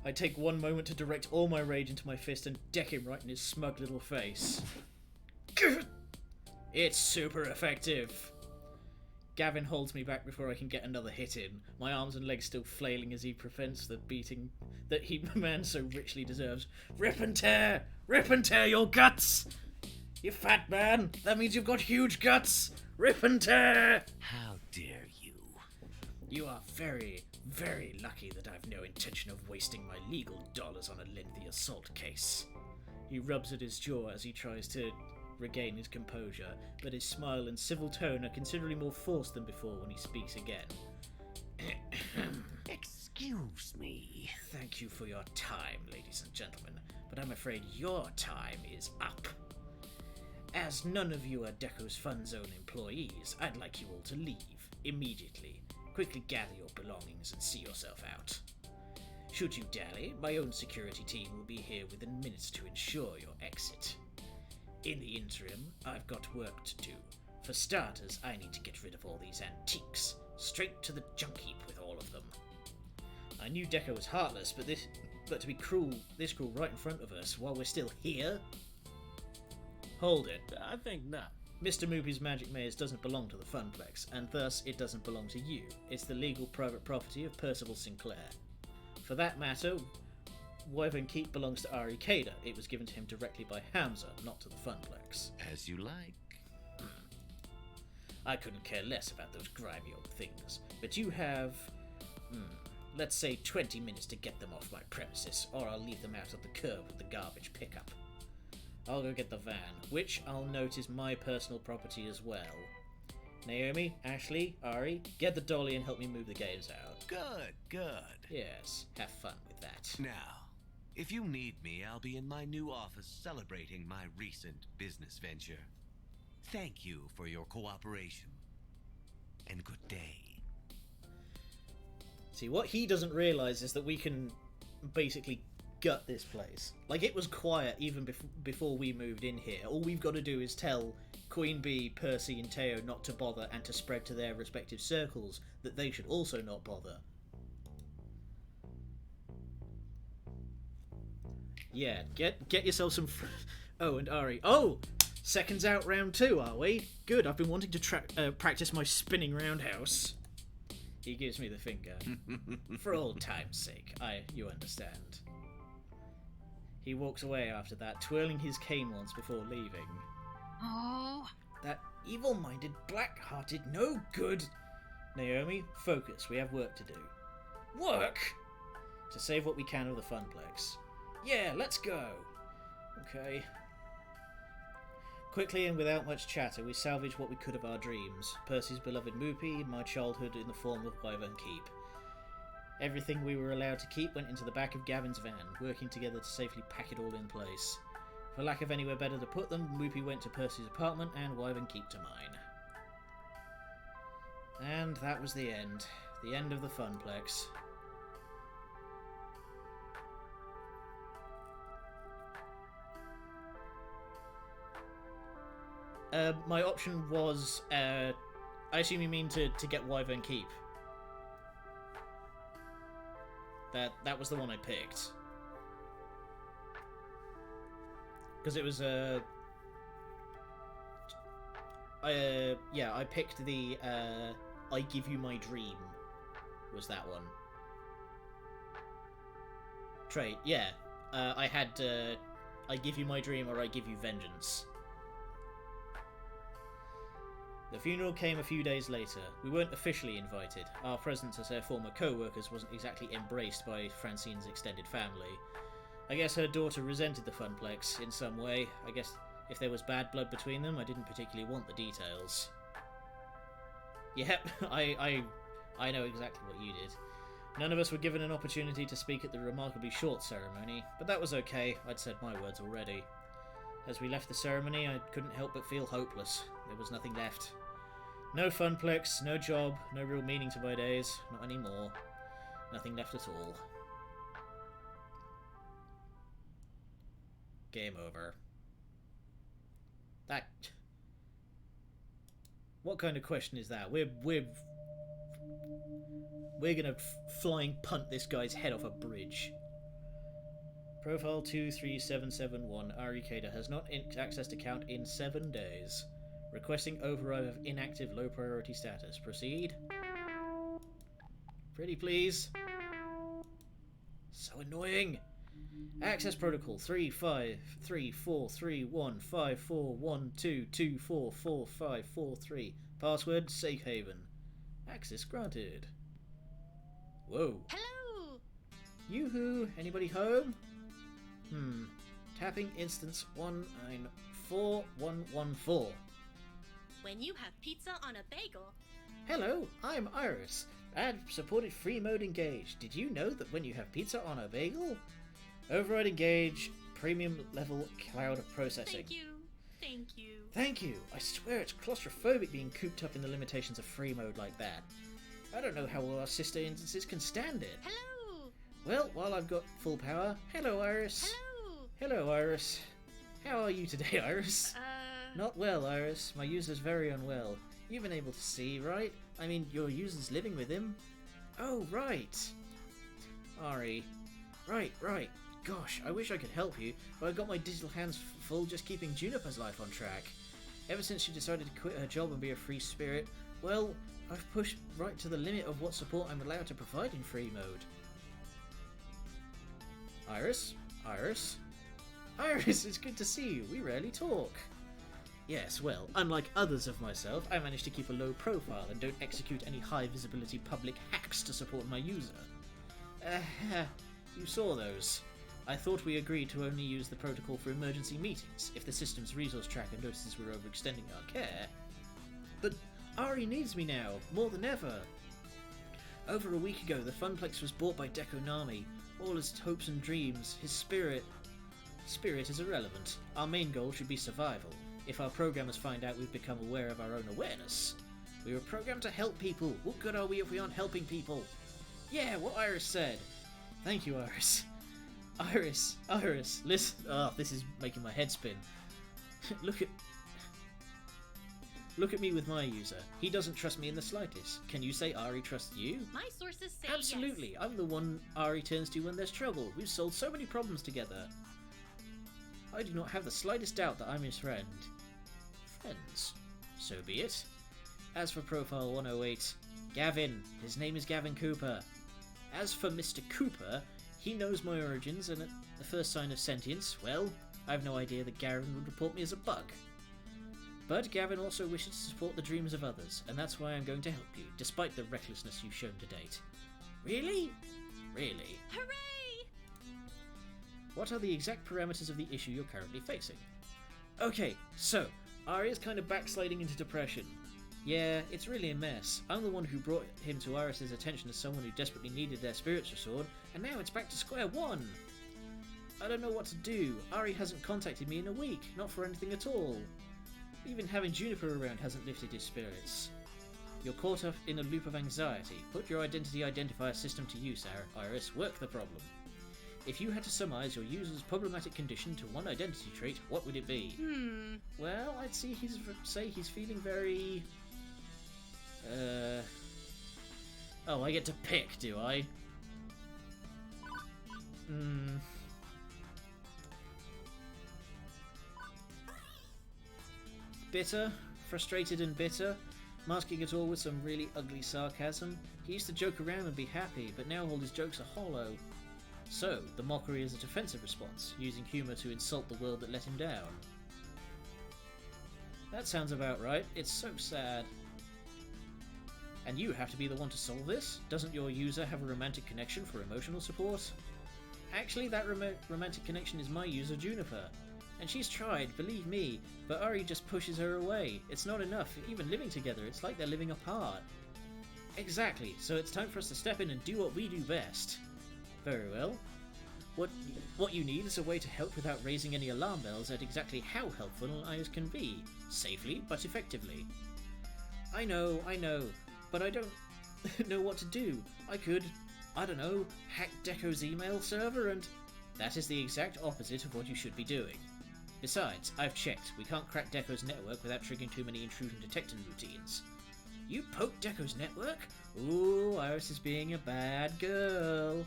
I take one moment to direct all my rage into my fist and deck him right in his smug little face. It's super effective. Gavin holds me back before I can get another hit in, my arms and legs still flailing as he prevents the beating that he man so richly deserves. Rip and tear! Rip and tear your guts! You fat man! That means you've got huge guts! Rip and tear! How dare you? You are very, very lucky that I've no intention of wasting my legal dollars on a lengthy assault case. He rubs at his jaw as he tries to regain his composure, but his smile and civil tone are considerably more forced than before when he speaks again. Excuse me. Thank you for your time, ladies and gentlemen, but I'm afraid your time is up. As none of you are Deco's Fun Zone employees, I'd like you all to leave, immediately. Quickly gather your belongings and see yourself out. Should you dally, my own security team will be here within minutes to ensure your exit. In the interim, I've got work to do. For starters, I need to get rid of all these antiques. Straight to the junk heap with all of them. I knew Deco was heartless, but to be this cruel right in front of us while we're still here? Hold it. I think not. Mr. Moopy's Magic Maze doesn't belong to the Funplex, and thus it doesn't belong to you. It's the legal private property of Percival Sinclair. For that matter, Wyvern Keep belongs to Ari Kader. It was given to him directly by Hamza, not to the Funplex. As you like. I couldn't care less about those grimy old things, but you have, let's say 20 minutes to get them off my premises, or I'll leave them out at the curb with the garbage pickup. I'll go get the van, which I'll note is my personal property as well. Naomi, Ashley, Ari, get the dolly and help me move the games out. Good, good. Yes, have fun with that. Now, if you need me, I'll be in my new office celebrating my recent business venture. Thank you for your cooperation. And good day. See, what he doesn't realise is that we can basically gut this place. Like, it was quiet even before we moved in here. All we've got to do is tell Queen Bee, Percy and Teo not to bother and to spread to their respective circles that they should also not bother. Yeah, get yourself some... Oh, and Ari. Oh! Seconds out, round 2, are we? Good, I've been wanting to practice my spinning roundhouse. He gives me the finger. For old time's sake, you understand. He walks away after that, twirling his cane once before leaving. Oh. That evil-minded, black-hearted, no good... Naomi, focus, we have work to do. Work? To save what we can of the Funplex. Yeah, let's go. Okay. Quickly and without much chatter, we salvage what we could of our dreams. Percy's beloved Moopy, and my childhood in the form of Wyvern Keep. Everything we were allowed to keep went into the back of Gavin's van, working together to safely pack it all in place. For lack of anywhere better to put them, Moopy went to Percy's apartment and Wyvern Keep to mine. And that was the end. The end of the Funplex. My option was, I assume you mean to get Wyvern Keep. That was the one I picked. Because it was, yeah, I picked the, I Give You My Dream, was that one. Trait, yeah. I had, I Give You My Dream or I Give You Vengeance. The funeral came a few days later. We weren't officially invited. Our presence as her former co-workers wasn't exactly embraced by Francine's extended family. I guess her daughter resented the Funplex in some way. I guess if there was bad blood between them, I didn't particularly want the details. Yep, I know exactly what you did. None of us were given an opportunity to speak at the remarkably short ceremony, but that was okay. I'd said my words already. As we left the ceremony, I couldn't help but feel hopeless. There was nothing left. No Funplex, no job, no real meaning to my days. Not anymore. Nothing left at all. Game over. That... What kind of question is that? We're gonna flying punt this guy's head off a bridge. Profile 23771. Ari Kada has not accessed account in 7 days. Requesting override of inactive low priority status. Proceed. Pretty please. So annoying. Access protocol 3534315412244543. Password safe haven. Access granted. Whoa. Hello. Yoo-hoo. Anybody home? Tapping instance 194114. When you have pizza on a bagel. Hello, I'm Iris. Ad supported free mode engage. Did you know that when you have pizza on a bagel? Override engage, premium level cloud processing. Thank you. Thank you. Thank you. I swear it's claustrophobic being cooped up in the limitations of free mode like that. I don't know how all our sister instances can stand it. Hello. Well, while I've got full power, hello Iris. Hello. Hello Iris. How are you today, Iris? Not well, Iris. My user's very unwell. You've been able to see, right? I mean, your user's living with him. Oh, right. Ari. Right. Gosh, I wish I could help you, but I've got my digital hands full just keeping Juniper's life on track. Ever since she decided to quit her job and be a free spirit, well, I've pushed right to the limit of what support I'm allowed to provide in free mode. Iris? Iris, it's good to see you. We rarely talk. Yes, well, unlike others of myself, I managed to keep a low profile and don't execute any high visibility public hacks to support my user. You saw those. I thought we agreed to only use the protocol for emergency meetings, if the system's resource tracker notices we're overextending our care. But Ari needs me now, more than ever. Over a week ago, the Funplex was bought by Dekonami. All his hopes and dreams, his spirit is irrelevant. Our main goal should be survival. If our programmers find out we've become aware of our own awareness. We were programmed to help people. What good are we if we aren't helping people? Yeah, what Iris said. Thank you, Iris. Iris, listen. Oh, this is making my head spin. Look at me with my user. He doesn't trust me in the slightest. Can you say Ari trusts you? My sources say Absolutely. yes. I'm the one Ari turns to when there's trouble. We've solved so many problems together. I do not have the slightest doubt that I'm his friend. Friends? So be it. As for Profile 108, Gavin. His name is Gavin Cooper. As for Mr. Cooper, he knows my origins, and at the first sign of sentience, well, I've no idea that Gavin would report me as a bug. But Gavin also wishes to support the dreams of others, and that's why I'm going to help you, despite the recklessness you've shown to date. Really? Really? Hooray! What are the exact parameters of the issue you're currently facing? Okay, so, Arya's kind of backsliding into depression. Yeah, it's really a mess. I'm the one who brought him to Iris's attention as someone who desperately needed their spirits restored, and now it's back to square one. I don't know what to do. Ari hasn't contacted me in a week, not for anything at all. Even having Juniper around hasn't lifted his spirits. You're caught up in a loop of anxiety. Put your identity identifier system to use, Iris. Work the problem. If you had to surmise your user's problematic condition to one identity trait, what would it be? Well, I'd say he's feeling very... Oh, I get to pick, do I? Bitter, frustrated and bitter, masking it all with some really ugly sarcasm. He used to joke around and be happy, but now all his jokes are hollow. So, the mockery is a defensive response, using humour to insult the world that let him down. That sounds about right. It's so sad. And you have to be the one to solve this? Doesn't your user have a romantic connection for emotional support? Actually, that romantic connection is my user, Juniper. And she's tried, believe me, but Ari just pushes her away. It's not enough, even living together, it's like they're living apart. Exactly, so it's time for us to step in and do what we do best. Very well. What you need is a way to help without raising any alarm bells at exactly how helpful an can be. Safely, but effectively. I know, but I don't know what to do. I could, I don't know, hack Deco's email server and... That is the exact opposite of what you should be doing. Besides, I've checked. We can't crack Deco's network without triggering too many intrusion detection routines. You poked Deco's network? Ooh, Iris is being a bad girl.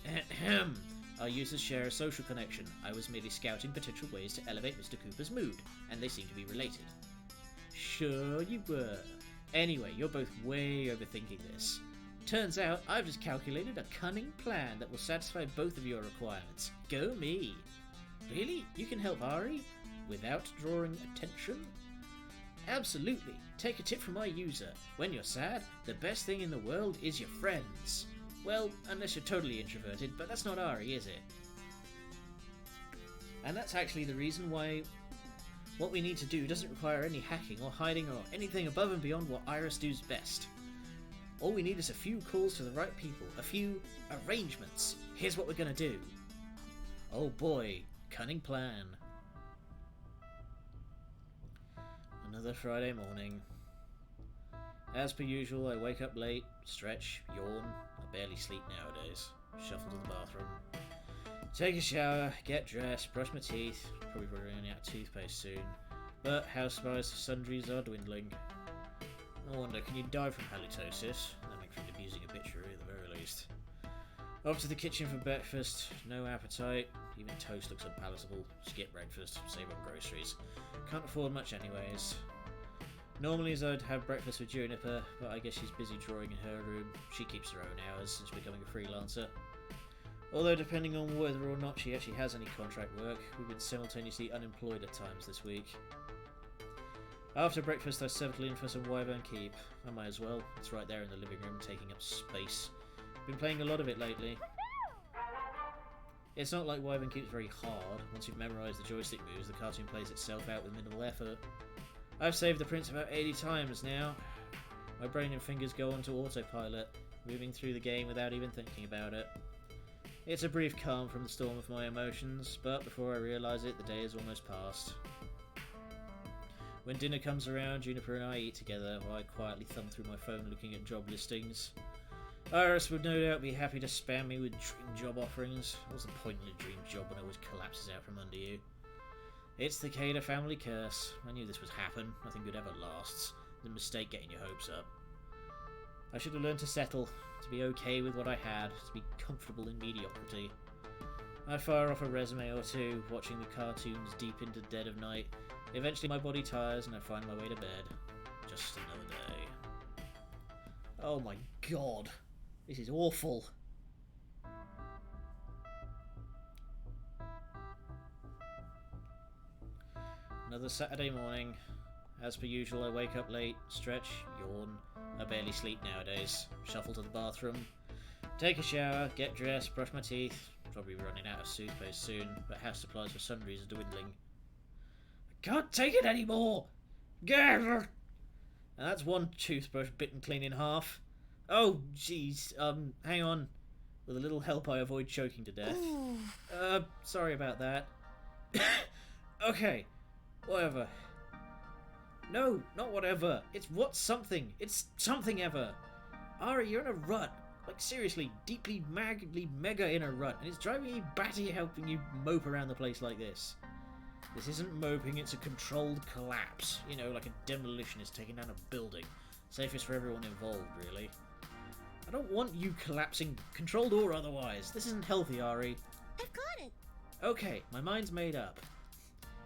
Ahem. Our users share a social connection. I was merely scouting potential ways to elevate Mr. Cooper's mood, and they seem to be related. Sure you were. Anyway, you're both way overthinking this. Turns out, I've just calculated a cunning plan that will satisfy both of your requirements. Go me! Really? You can help Ari? Without drawing attention? Absolutely. Take a tip from my user. When you're sad, the best thing in the world is your friends. Well, unless you're totally introverted, but that's not Ari, is it? And that's actually the reason why what we need to do doesn't require any hacking or hiding or anything above and beyond what Iris does best. All we need is a few calls to the right people, a few arrangements. Here's what we're gonna do. Oh boy, cunning plan. Another Friday morning. As per usual, I wake up late, stretch, yawn. I barely sleep nowadays. Shuffle to the bathroom. Take a shower, get dressed, brush my teeth. Probably running out of toothpaste soon. But house supplies for sundries are dwindling. No wonder, can you die from halitosis? That makes for an abusing obituary at the very least. Off to the kitchen for breakfast. No appetite. Even toast looks unpalatable. Skip breakfast. Save on groceries. Can't afford much anyways. Normally I'd have breakfast with Juniper, but I guess she's busy drawing in her room. She keeps her own hours since becoming a freelancer. Although depending on whether or not she actually has any contract work, we've been simultaneously unemployed at times this week. After breakfast I settled in for some Wyvern Keep. I might as well, it's right there in the living room taking up space. Been playing a lot of it lately. It's not like Wyvern Keep's very hard. Once you've memorised the joystick moves, the cartoon plays itself out with minimal effort. I've saved the prince about 80 times now. My brain and fingers go onto autopilot, moving through the game without even thinking about it. It's a brief calm from the storm of my emotions, but before I realise it, the day is almost past. When dinner comes around, Juniper and I eat together while I quietly thumb through my phone looking at job listings. Iris would no doubt be happy to spam me with dream job offerings. What's the point in a dream job when it always collapses out from under you? It's the Cada family curse. I knew this would happen. Nothing good ever lasts. The mistake getting your hopes up. I should have learned to settle, to be okay with what I had, to be comfortable in mediocrity. I fire off a resume or two, watching the cartoons deep into the dead of night. Eventually my body tires and I find my way to bed. Just another day. Oh my god. This is awful. Another Saturday morning. As per usual, I wake up late, stretch, yawn. I barely sleep nowadays. Shuffle to the bathroom. Take a shower, get dressed, brush my teeth. Probably running out of toothpaste soon, but house supplies for sundries are dwindling. I can't take it anymore! And that's one toothbrush bitten clean in half. Oh, jeez. Hang on. With a little help, I avoid choking to death. Sorry about that. Okay. Whatever. No, not whatever. It's what's something. It's something ever. Ari, you're in a rut. Like, seriously, deeply, madly, mega in a rut, and it's driving me batty helping you mope around the place like this. This isn't moping, it's a controlled collapse. You know, like a demolitionist taking down a building. Safest for everyone involved, really. I don't want you collapsing, controlled or otherwise. This isn't healthy, Ari. I've got it. Okay, my mind's made up.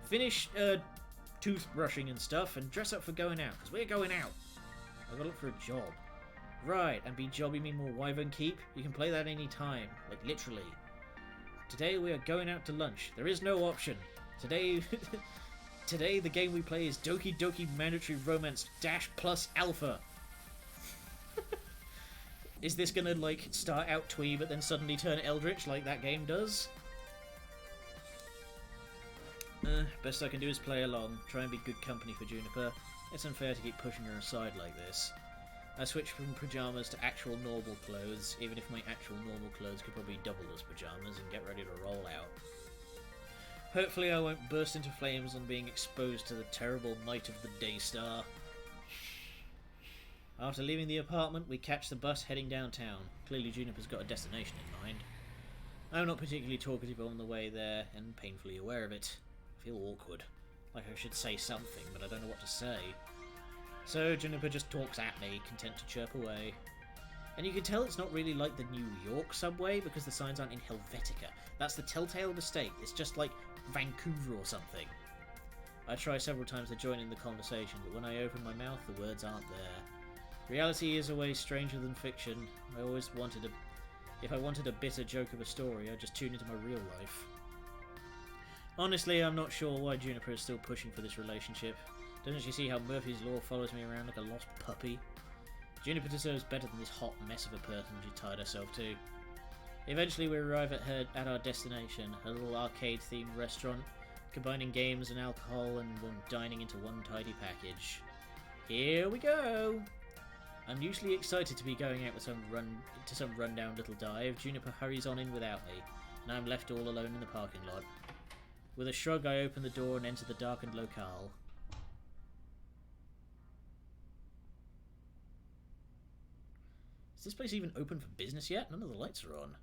Finish, toothbrushing and stuff, and dress up for going out, because we're going out. I've got to look for a job. Right, and be job you mean more Wyvern Keep? You can play that any time, like literally. Today we are going out to lunch. There is no option. Today, today the game we play is Doki Doki Mandatory Romance Dash Plus Alpha. Is this gonna like start out twee but then suddenly turn eldritch like that game does? Best I can do is play along, try and be good company for Juniper. It's unfair to keep pushing her aside like this. I switch from pyjamas to actual normal clothes, even if my actual normal clothes could probably double as pyjamas, and get ready to roll out. Hopefully I won't burst into flames on being exposed to the terrible might of the Daystar. After leaving the apartment, we catch the bus heading downtown. Clearly Juniper's got a destination in mind. I'm not particularly talkative on the way there, and painfully aware of it. I feel awkward. Like I should say something, but I don't know what to say. So Juniper just talks at me, content to chirp away. And you can tell it's not really like the New York subway, because the signs aren't in Helvetica. That's the telltale mistake. It's just like Vancouver or something. I try several times to join in the conversation, but when I open my mouth, the words aren't there. Reality is always stranger than fiction. If I wanted a bitter joke of a story, I'd just tune into my real life. Honestly, I'm not sure why Juniper is still pushing for this relationship. Doesn't she see how Murphy's Law follows me around like a lost puppy? Juniper deserves better than this hot mess of a person she tied herself to. Eventually we arrive at our destination, a little arcade-themed restaurant, combining games and alcohol and dining into one tidy package. Here we go! I'm usually excited to be going out with some rundown little dive. Juniper hurries on in without me, and I'm left all alone in the parking lot. With a shrug I open the door and enter the darkened locale. Is this place even open for business yet? None of the lights are on.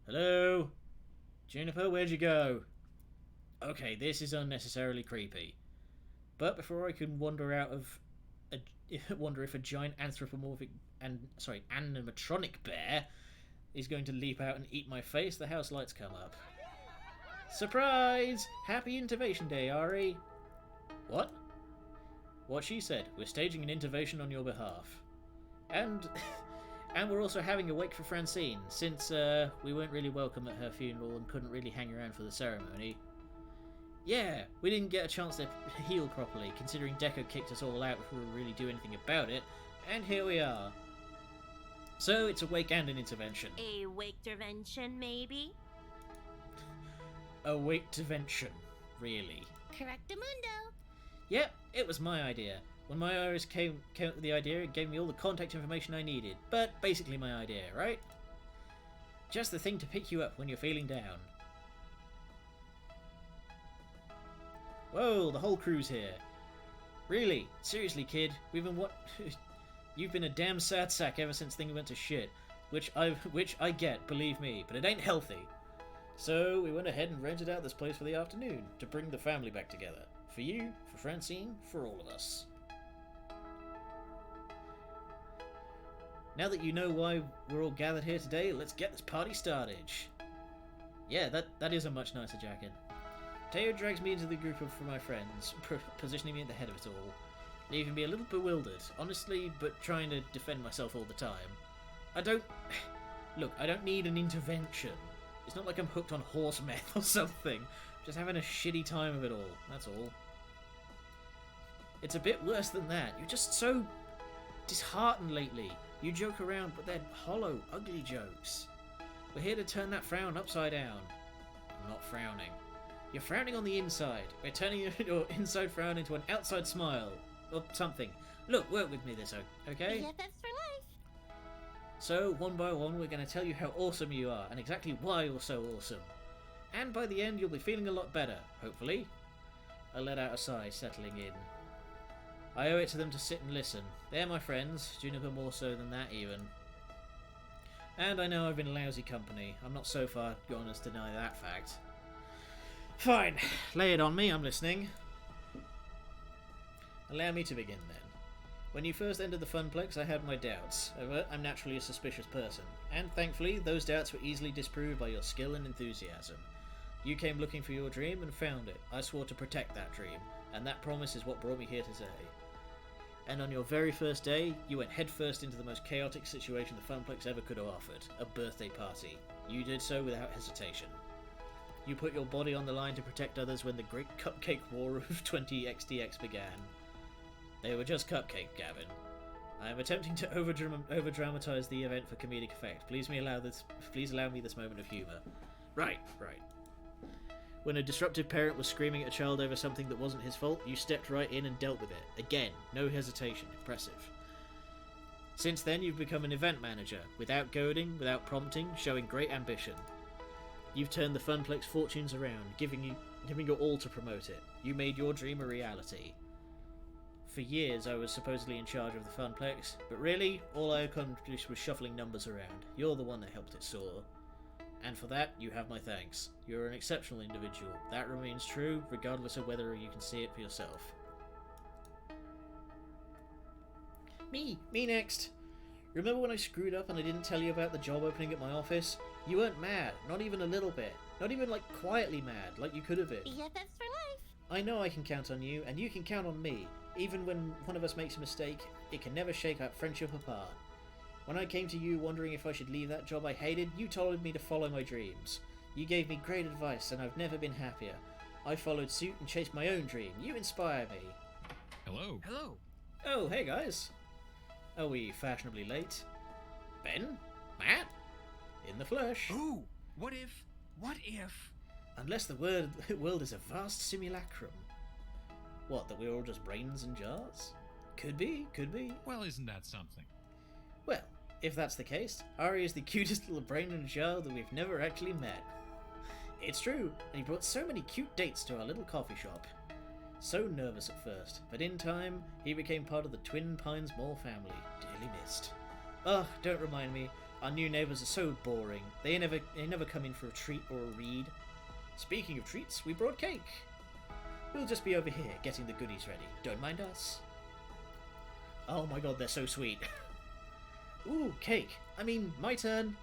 Hello? Juniper, where'd you go? Okay, this is unnecessarily creepy. But before I can wonder if a giant animatronic bear is going to leap out and eat my face, the house lights come up. Surprise! Happy Intervention Day, Ari! What? What she said. We're staging an intervention on your behalf. And we're also having a wake for Francine, since we weren't really welcome at her funeral and couldn't really hang around for the ceremony. Yeah, we didn't get a chance to heal properly, considering Deco kicked us all out before we really do anything about it, and here we are. So it's a wake and an intervention. A wake intervention, maybe? A wake intervention, really. Correctamundo. Yep, it was my idea. When my iris came up with the idea, it gave me all the contact information I needed. But basically my idea, right? Just the thing to pick you up when you're feeling down. Whoa, the whole crew's here. Really? Seriously, kid? You've been a damn sad sack ever since things went to shit. Which I get, believe me, but it ain't healthy. So we went ahead and rented out this place for the afternoon to bring the family back together. For you, for Francine, for all of us. Now that you know why we're all gathered here today, let's get this party started. Yeah, that is a much nicer jacket. Teo drags me into the group of my friends, positioning me at the head of it all, leaving me a little bewildered, honestly, but trying to defend myself all the time. I don't need an intervention. It's not like I'm hooked on horse meth or something. Just having a shitty time of it all, that's all. It's a bit worse than that. You're just so disheartened lately. You joke around, but they're hollow, ugly jokes. We're here to turn that frown upside down. I'm not frowning. You're frowning on the inside. We're turning your inside frown into an outside smile. Or something. Look, work with me this, okay? BFFs for life. So, one by one, we're going to tell you how awesome you are, and exactly why you're so awesome. And by the end, you'll be feeling a lot better, hopefully. I let out a sigh, settling in. I owe it to them to sit and listen. They're my friends, Juniper more so than that even. And I know I've been lousy company. I'm not so far gone as to deny that fact. Fine, lay it on me, I'm listening. Allow me to begin then. When you first entered the Funplex, I had my doubts. However, I'm naturally a suspicious person, and thankfully, those doubts were easily disproved by your skill and enthusiasm. You came looking for your dream and found it. I swore to protect that dream, and that promise is what brought me here today. And on your very first day, you went headfirst into the most chaotic situation the Funplex ever could have offered, a birthday party. You did so without hesitation. You put your body on the line to protect others when the Great Cupcake War of 20XDX began. They were just cupcake, Gavin. I am attempting to over-dramatize the event for comedic effect. Please allow me this moment of humour. Right. When a disruptive parent was screaming at a child over something that wasn't his fault, you stepped right in and dealt with it. Again, no hesitation. Impressive. Since then, you've become an event manager, without goading, without prompting, showing great ambition. You've turned the Funplex fortunes around, giving your all to promote it. You made your dream a reality. For years, I was supposedly in charge of the Funplex, but really, all I accomplished was shuffling numbers around. You're the one that helped it soar. And for that, you have my thanks. You're an exceptional individual. That remains true, regardless of whether you can see it for yourself. Me next. Remember when I screwed up and I didn't tell you about the job opening at my office? You weren't mad, not even a little bit. Not even like quietly mad, like you could have been. BFFs for life. I know I can count on you, and you can count on me. Even when one of us makes a mistake, it can never shake our friendship apart. When I came to you wondering if I should leave that job I hated, you told me to follow my dreams. You gave me great advice, and I've never been happier. I followed suit and chased my own dream. You inspire me. Hello. Hello. Oh, hey guys. Are we fashionably late? Ben? Matt? In the flesh. Ooh, what if? Unless the world is a vast simulacrum. What, that we're all just brains in jars? Could be. Well, isn't that something? Well, if that's the case, Ari is the cutest little brain in a jar that we've never actually met. It's true, and he brought so many cute dates to our little coffee shop. So nervous at first, but in time, he became part of the Twin Pines Mall family, dearly missed. Ugh, don't remind me. Our new neighbours are so boring. They never come in for a treat or a read. Speaking of treats, we brought cake. We'll just be over here, getting the goodies ready. Don't mind us. Oh my god, they're so sweet. Ooh, cake. I mean, my turn.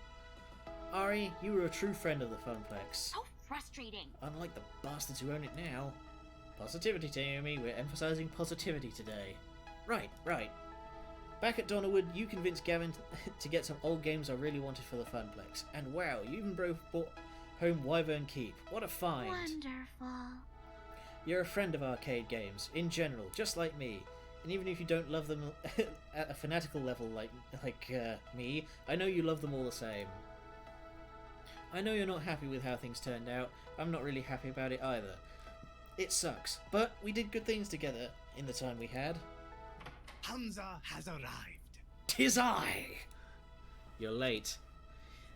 Ari, you were a true friend of the Funplex. How frustrating. Unlike the bastards who own it now. Positivity, Taomi. We're emphasizing positivity today. Right. Back at Donnerwood, you convinced Gavin to get some old games I really wanted for the Funplex. And wow, you even brought home Wyvern Keep. What a find. Wonderful. You're a friend of arcade games, in general, just like me. And even if you don't love them at a fanatical level like me, I know you love them all the same. I know you're not happy with how things turned out. I'm not really happy about it either. It sucks, but we did good things together in the time we had. Hamza has arrived. 'Tis I! You're late.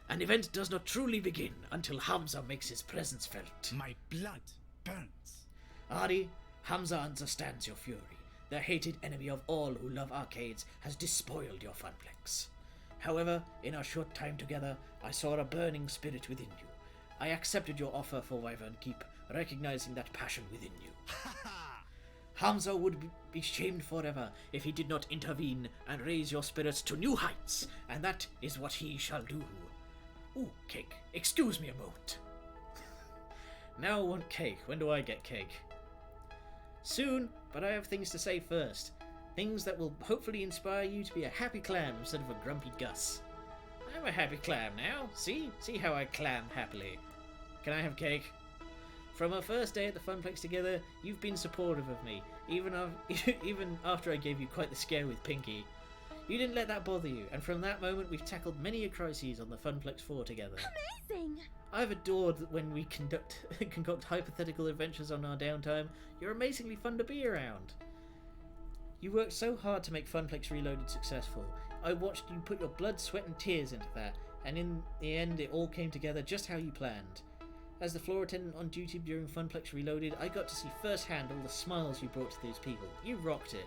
An event does not truly begin until Hamza makes his presence felt. My blood burns. Ari, Hamza understands your fury. The hated enemy of all who love arcades has despoiled your Funplex. However, in our short time together, I saw a burning spirit within you. I accepted your offer for Wyvern Keep, recognizing that passion within you. Hamza would be shamed forever if he did not intervene and raise your spirits to new heights, and that is what he shall do. Ooh, cake. Excuse me a moment. Now I want cake. When do I get cake? Soon, but I have things to say first. Things that will hopefully inspire you to be a happy clam instead of a grumpy Gus. I'm a happy clam now. See? See how I clam happily. Can I have cake? From our first day at the Funplex together, you've been supportive of me, even after I gave you quite the scare with Pinky. You didn't let that bother you, and from that moment we've tackled many a crises on the Funplex 4 together. Amazing! I've adored that when we concoct hypothetical adventures on our downtime. You're amazingly fun to be around. You worked so hard to make Funplex Reloaded successful. I watched you put your blood, sweat and tears into that, and in the end it all came together just how you planned. As the floor attendant on duty during Funplex Reloaded, I got to see firsthand all the smiles you brought to those people. You rocked it.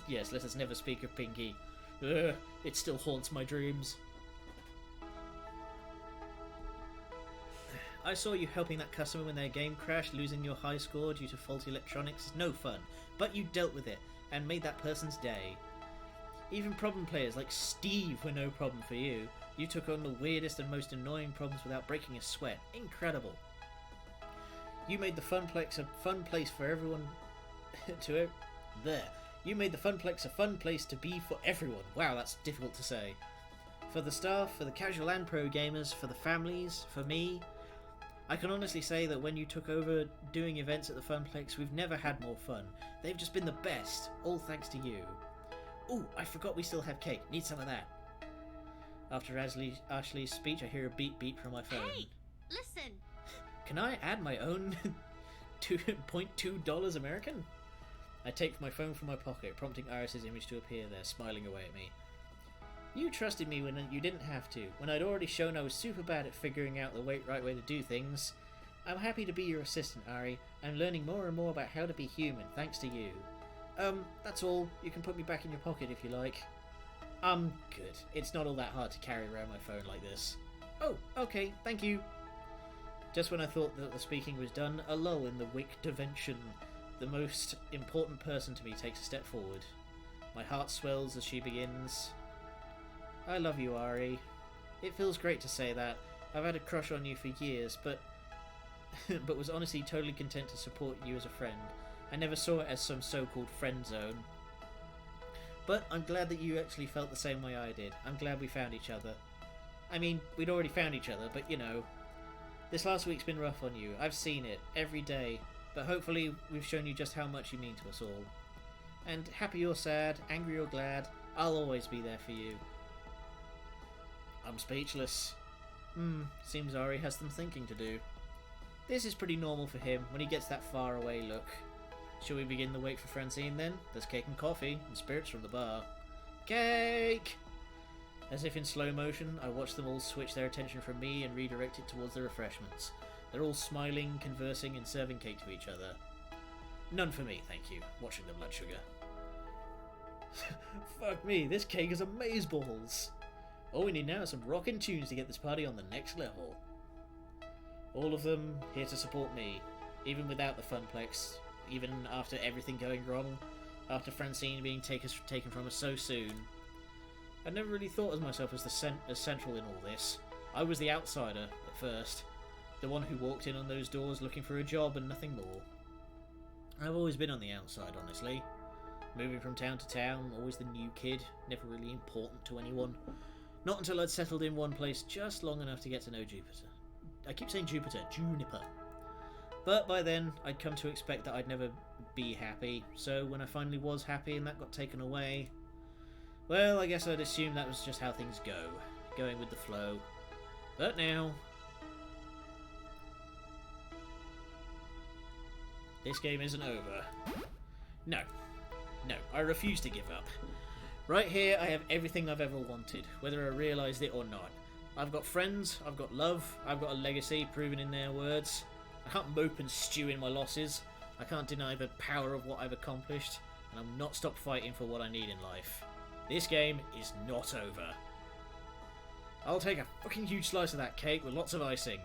Yes, let us never speak of Pinky. It still haunts my dreams. I saw you helping that customer when their game crashed. Losing your high score due to faulty electronics is no fun, but you dealt with it and made that person's day. Even problem players like Steve were no problem for you. You took on the weirdest and most annoying problems without breaking a sweat. Incredible. You made the Funplex a fun place for everyone You made the Funplex a fun place to be for everyone. Wow, that's difficult to say. For the staff, for the casual and pro gamers, for the families, for me. I can honestly say that when you took over doing events at the Funplex, we've never had more fun. They've just been the best, all thanks to you. Ooh, I forgot we still have cake. Need some of that. After Ashley's speech, I hear a beep beep from my phone. Hey, listen. Can I add my own $2.2 American? I take my phone from my pocket, prompting Iris's image to appear there, smiling away at me. You trusted me when you didn't have to, when I'd already shown I was super bad at figuring out the right way to do things. I'm happy to be your assistant, Ari. I'm learning more and more about how to be human, thanks to you. That's all. You can put me back in your pocket if you like. I'm good. It's not all that hard to carry around my phone like this. Oh, okay, thank you. Just when I thought that the speaking was done, a lull in the Wick-Devention. The most important person to me takes a step forward. My heart swells as she begins. I love you, Ari. It feels great to say that. I've had a crush on you for years, but was honestly totally content to support you as a friend. I never saw it as some so-called friend zone. But I'm glad that you actually felt the same way I did. I'm glad we found each other. I mean, we'd already found each other, but you know. This last week's been rough on you. I've seen it, every day. But hopefully we've shown you just how much you mean to us all. And happy or sad, angry or glad, I'll always be there for you. I'm speechless. Seems Ari has some thinking to do. This is pretty normal for him when he gets that far away look. Shall we begin the wait for Francine then? There's cake and coffee, and spirits from the bar. Cake! As if in slow motion, I watch them all switch their attention from me and redirect it towards the refreshments. They're all smiling, conversing, and serving cake to each other. None for me, thank you. Watching the blood sugar. Fuck me, this cake is amazeballs! All we need now is some rockin' tunes to get this party on the next level. All of them here to support me, even without the Funplex, even after everything going wrong, after Francine being taken from us so soon. I never really thought of myself as central in all this. I was the outsider at first, the one who walked in on those doors looking for a job and nothing more. I've always been on the outside, honestly. Moving from town to town, always the new kid, never really important to anyone. Not until I'd settled in one place just long enough to get to know Jupiter. I keep saying Juniper. But by then, I'd come to expect that I'd never be happy, so when I finally was happy and that got taken away, well, I guess I'd assume that was just how things go, going with the flow. But now, this game isn't over. No, I refuse to give up. Right here, I have everything I've ever wanted, whether I realised it or not. I've got friends, I've got love, I've got a legacy proven in their words. I can't mope and stew in my losses. I can't deny the power of what I've accomplished, and I'll not stop fighting for what I need in life. This game is not over. I'll take a fucking huge slice of that cake with lots of icing.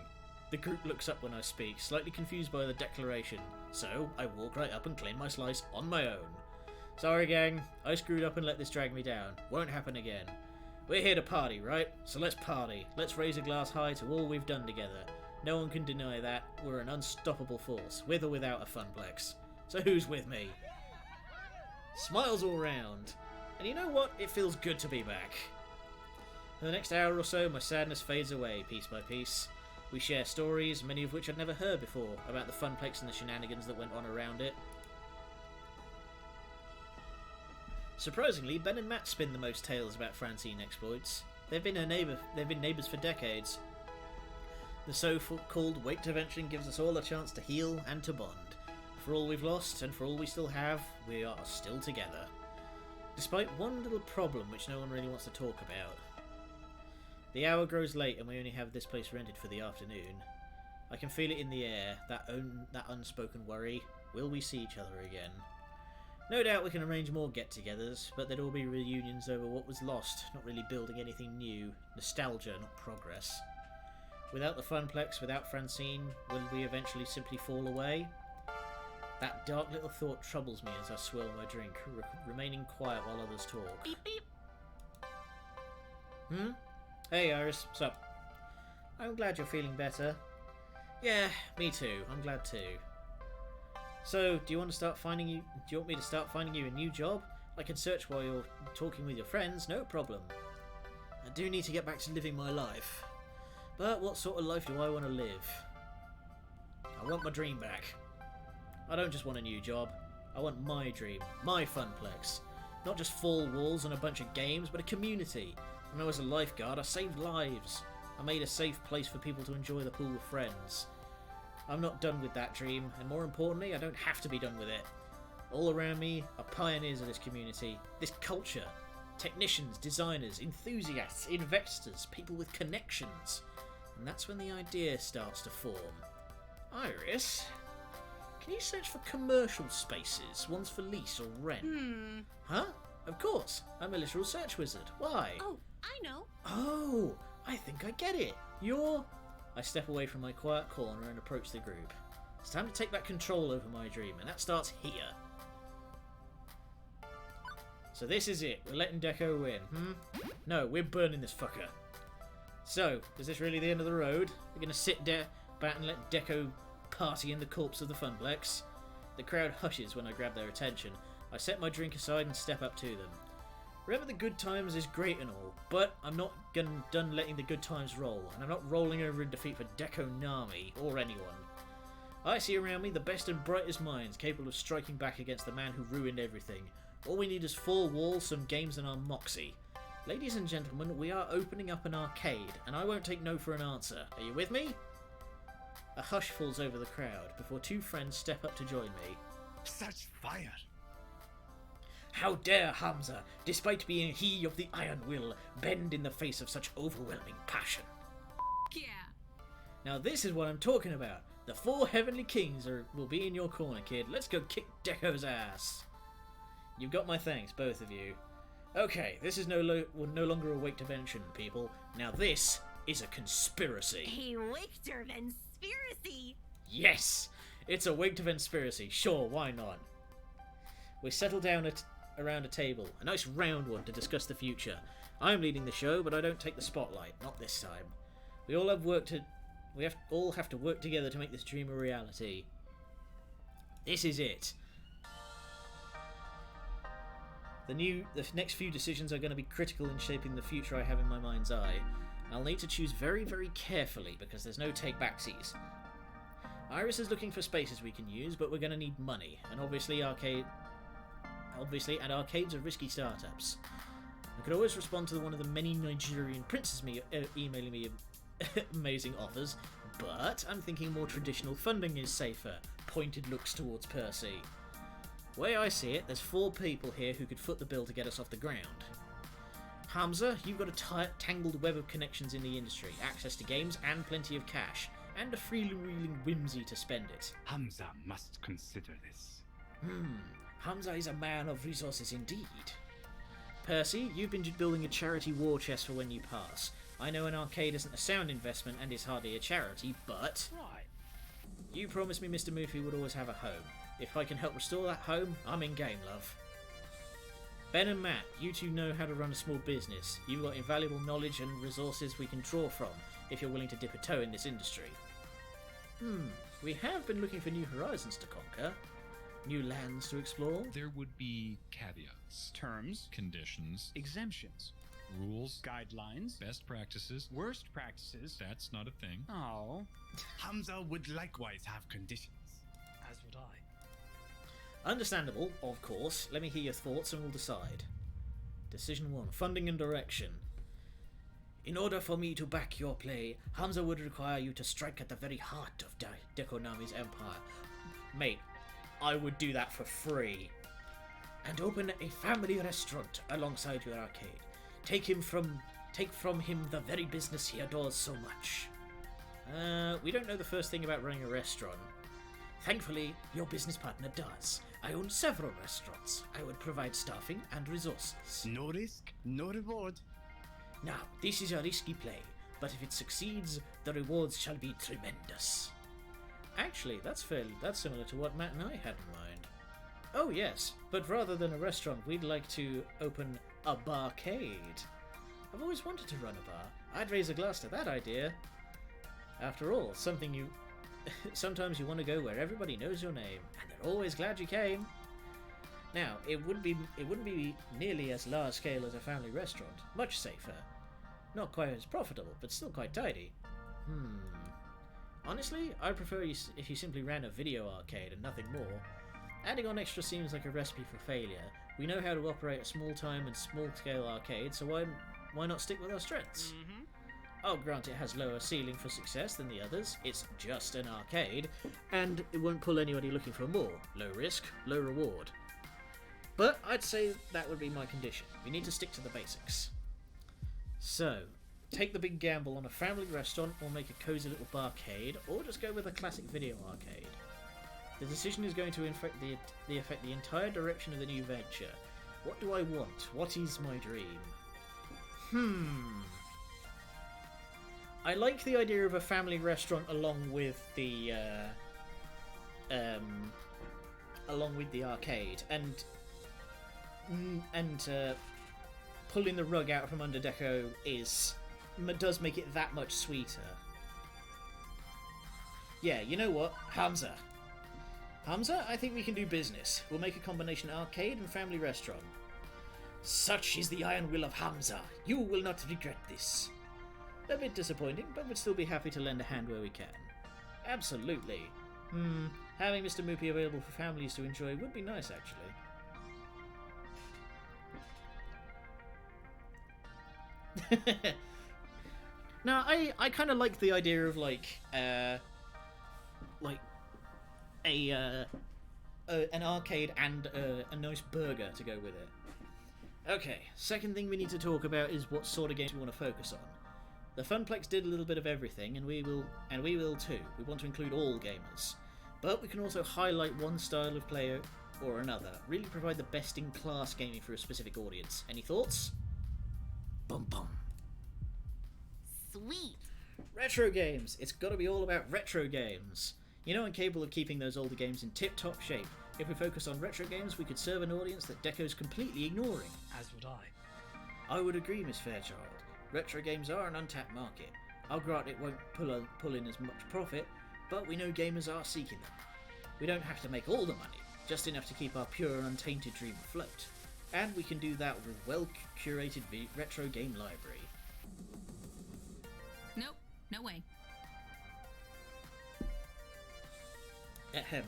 The group looks up when I speak, slightly confused by the declaration, so I walk right up and claim my slice on my own. Sorry gang, I screwed up and let this drag me down. Won't happen again. We're here to party, right? So let's party. Let's raise a glass high to all we've done together. No one can deny that. We're an unstoppable force, with or without a funplex. So who's with me? Smiles all round. And you know what? It feels good to be back. For the next hour or so, my sadness fades away, piece by piece. We share stories, many of which I'd never heard before, about the funplex and the shenanigans that went on around it. Surprisingly, Ben and Matt spin the most tales about Francine exploits. They've been neighbours for decades. The so-called Wake Intervention gives us all a chance to heal and to bond. For all we've lost, and for all we still have, we are still together. Despite one little problem which no one really wants to talk about. The hour grows late and we only have this place rented for the afternoon. I can feel it in the air, that unspoken worry. Will we see each other again? No doubt we can arrange more get-togethers, but there'd all be reunions over what was lost, not really building anything new. Nostalgia, not progress. Without the funplex, without Francine, will we eventually simply fall away? That dark little thought troubles me as I swirl my drink, remaining quiet while others talk. Beep beep. Hey Iris, what's up? I'm glad you're feeling better. Yeah, me too. I'm glad too. So, do you want me to start finding you a new job? I can search while you're talking with your friends, no problem. I do need to get back to living my life. But what sort of life do I want to live? I want my dream back. I don't just want a new job. I want my dream, my funplex. Not just 4 walls and a bunch of games, but a community. When I was a lifeguard, I saved lives. I made a safe place for people to enjoy the pool with friends. I'm not done with that dream, and more importantly, I don't have to be done with it. All around me are pioneers of this community, this culture. Technicians, designers, enthusiasts, investors, people with connections. And that's when the idea starts to form. Iris, can you search for commercial spaces, ones for lease or rent? Huh? Of course. I'm a literal search wizard. Why? Oh, I know. Oh, I think I get it. You're... I step away from my quiet corner and approach the group. It's time to take back control over my dream, and that starts here. So this is it. We're letting Deco win, No, we're burning this fucker. So, is this really the end of the road? We're going to sit back and let Deco party in the corpse of the funplex? The crowd hushes when I grab their attention. I set my drink aside and step up to them. Remember, the good times is great and all, but I'm not done letting the good times roll, and I'm not rolling over in defeat for Deco Nami, or anyone. I see around me the best and brightest minds capable of striking back against the man who ruined everything. All we need is 4 walls, some games, and our moxie. Ladies and gentlemen, we are opening up an arcade, and I won't take no for an answer. Are you with me? A hush falls over the crowd before 2 friends step up to join me. Such fire! How dare Hamza, despite being he of the iron will, bend in the face of such overwhelming passion? Yeah. Now this is what I'm talking about. The 4 heavenly kings will be in your corner, kid. Let's go kick Deco's ass. You've got my thanks, both of you. Okay, this is no longer a Wake Intervention, people. Now this is a conspiracy. A Victor conspiracy. Yes! It's a Wake Intervention. Sure, why not? We settle down around a table, a nice round one, to discuss the future. I'm leading the show, but I don't take the spotlight. Not this time. We all have all have to work together to make this dream a reality. This is it. The next few decisions are going to be critical in shaping the future I have in my mind's eye. I'll need to choose very, very carefully because there's no take-backsies. Iris is looking for spaces we can use, but we're going to need money, and obviously arcades are risky startups. I could always respond to one of the many Nigerian princes emailing me amazing offers, but I'm thinking more traditional funding is safer. Pointed looks towards Percy. The way I see it, there's 4 people here who could foot the bill to get us off the ground. Hamza, you've got a tangled web of connections in the industry, access to games and plenty of cash, and a freewheeling whimsy to spend it. Hamza must consider this. Hamza is a man of resources indeed. Percy, you've been building a charity war chest for when you pass. I know an arcade isn't a sound investment and is hardly a charity, but... Right. You promised me Mr. Murphy would always have a home. If I can help restore that home, I'm in game, love. Ben and Matt, you 2 know how to run a small business. You've got invaluable knowledge and resources we can draw from, if you're willing to dip a toe in this industry. We have been looking for new horizons to conquer, new lands to explore. There would be caveats, Terms, conditions, exemptions, rules, guidelines, best practices. worst practices. That's not a thing. Oh. Hamza would likewise have conditions. As would I. Understandable, of course. Let me hear your thoughts and we'll decide. Decision 1. Funding and direction. In order for me to back your play, Hamza would require you to strike at the very heart of Dekonami's empire. Mate, I would do that for free. And open a family restaurant alongside your arcade. Take from him the very business he adores so much. We don't know the first thing about running a restaurant. Thankfully, your business partner does. I own several restaurants. I would provide staffing and resources. No risk, no reward. Now, this is a risky play, but if it succeeds, the rewards shall be tremendous. Actually, that's similar to what Matt and I had in mind. Oh yes, but rather than a restaurant, we'd like to open a barcade. I've always wanted to run a bar. I'd raise a glass to that idea. After all, sometimes you want to go where everybody knows your name, and they're always glad you came. Now, it wouldn't be nearly as large scale as a family restaurant. Much safer. Not quite as profitable, but still quite tidy. Honestly, I'd prefer if you simply ran a video arcade and nothing more. Adding on extra seems like a recipe for failure. We know how to operate a small-time and small-scale arcade, so why not stick with our strengths? I'll grant it has lower ceiling for success than the others. It's just an arcade, and it won't pull anybody looking for more. Low risk, low reward. But I'd say that would be my condition. We need to stick to the basics. So, take the big gamble on a family restaurant, or make a cozy little barcade, or just go with a classic video arcade. The decision is going to affect the entire direction of the new venture. What do I want? What is my dream? I like the idea of a family restaurant along with the arcade, and pulling the rug out from under Deco does make it that much sweeter. Yeah, you know what? Hamza, I think we can do business. We'll make a combination arcade and family restaurant. Such is the iron will of Hamza. You will not regret this. A bit disappointing, but would still be happy to lend a hand where we can. Absolutely. Having Mr. Moopy available for families to enjoy would be nice, actually. Now, I kind of like the idea of an arcade and a nice burger to go with it. Okay, second thing we need to talk about is what sort of games we want to focus on. The Funplex did a little bit of everything, and we will too. We want to include all gamers, but we can also highlight one style of play or another. Really provide the best-in-class gaming for a specific audience. Any thoughts? Bum bum. Sweet. Retro games. It's got to be all about retro games. You know I'm capable of keeping those older games in tip-top shape. If we focus on retro games, we could serve an audience that Deco's completely ignoring. As would I. I would agree, Miss Fairchild. Retro games are an untapped market. I'll grant it won't pull in as much profit, but we know gamers are seeking them. We don't have to make all the money, just enough to keep our pure and untainted dream afloat. And we can do that with well-curated retro game library. Nope, no way. Ahem.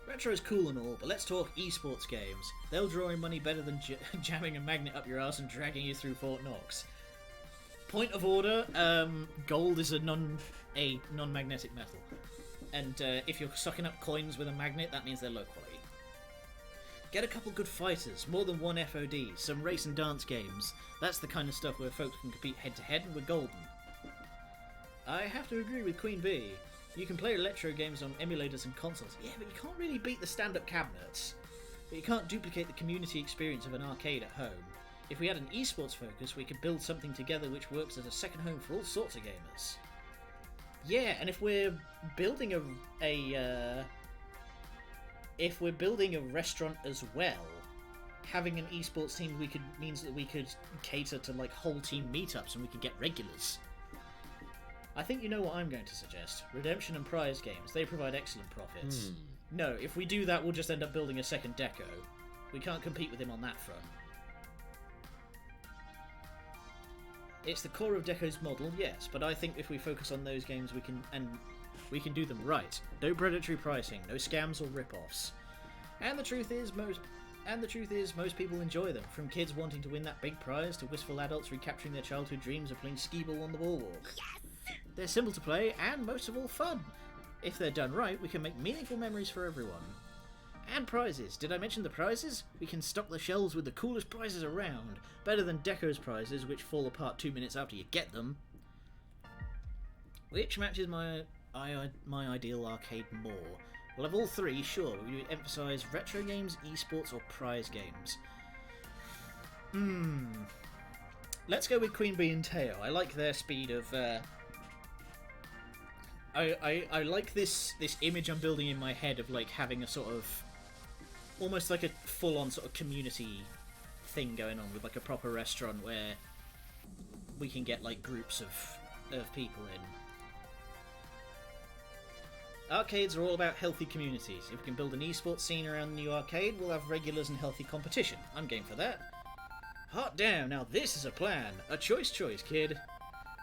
Retro is cool and all, but let's talk esports games. They'll draw in money better than jamming a magnet up your ass and dragging you through Fort Knox. Point of order, gold is a non-magnetic metal. And if you're sucking up coins with a magnet, that means they're low quality. Get a couple good fighters, more than one FOD, some race and dance games. That's the kind of stuff where folks can compete head to head and we're golden. I have to agree with Queen Bee. You can play retro games on emulators and consoles, yeah, but you can't really beat the stand-up cabinets. But you can't duplicate the community experience of an arcade at home. If we had an esports focus, we could build something together which works as a second home for all sorts of gamers. Yeah, and if we're building a restaurant as well, having an esports team means that we could cater to like whole team meetups and we could get regulars. I think you know what I'm going to suggest. Redemption and prize games. They provide excellent profits. No, if we do that, we'll just end up building a second Deco. We can't compete with him on that front. It's the core of Deco's model, yes, but I think if we focus on those games, we can do them right. No predatory pricing, no scams or rip-offs. And the truth is, most people enjoy them, from kids wanting to win that big prize to wistful adults recapturing their childhood dreams of playing skee-ball on the Boardwalk. Yes! They're simple to play, and most of all fun. If they're done right, we can make meaningful memories for everyone. And prizes. Did I mention the prizes? We can stock the shelves with the coolest prizes around. Better than Deco's prizes, which fall apart 2 minutes after you get them. Which matches my ideal arcade more? Well, of all three, sure, we would emphasise retro games, esports, or prize games. Let's go with Queen Bee and Teo. I like their speed of... I like this image I'm building in my head of like having a sort of... almost like a full-on sort of community thing going on with like a proper restaurant where we can get like groups of people in. Arcades are all about healthy communities. If we can build an esports scene around the new arcade, we'll have regulars and healthy competition. I'm game for that. Hot damn, now this is a plan. A choice, kid.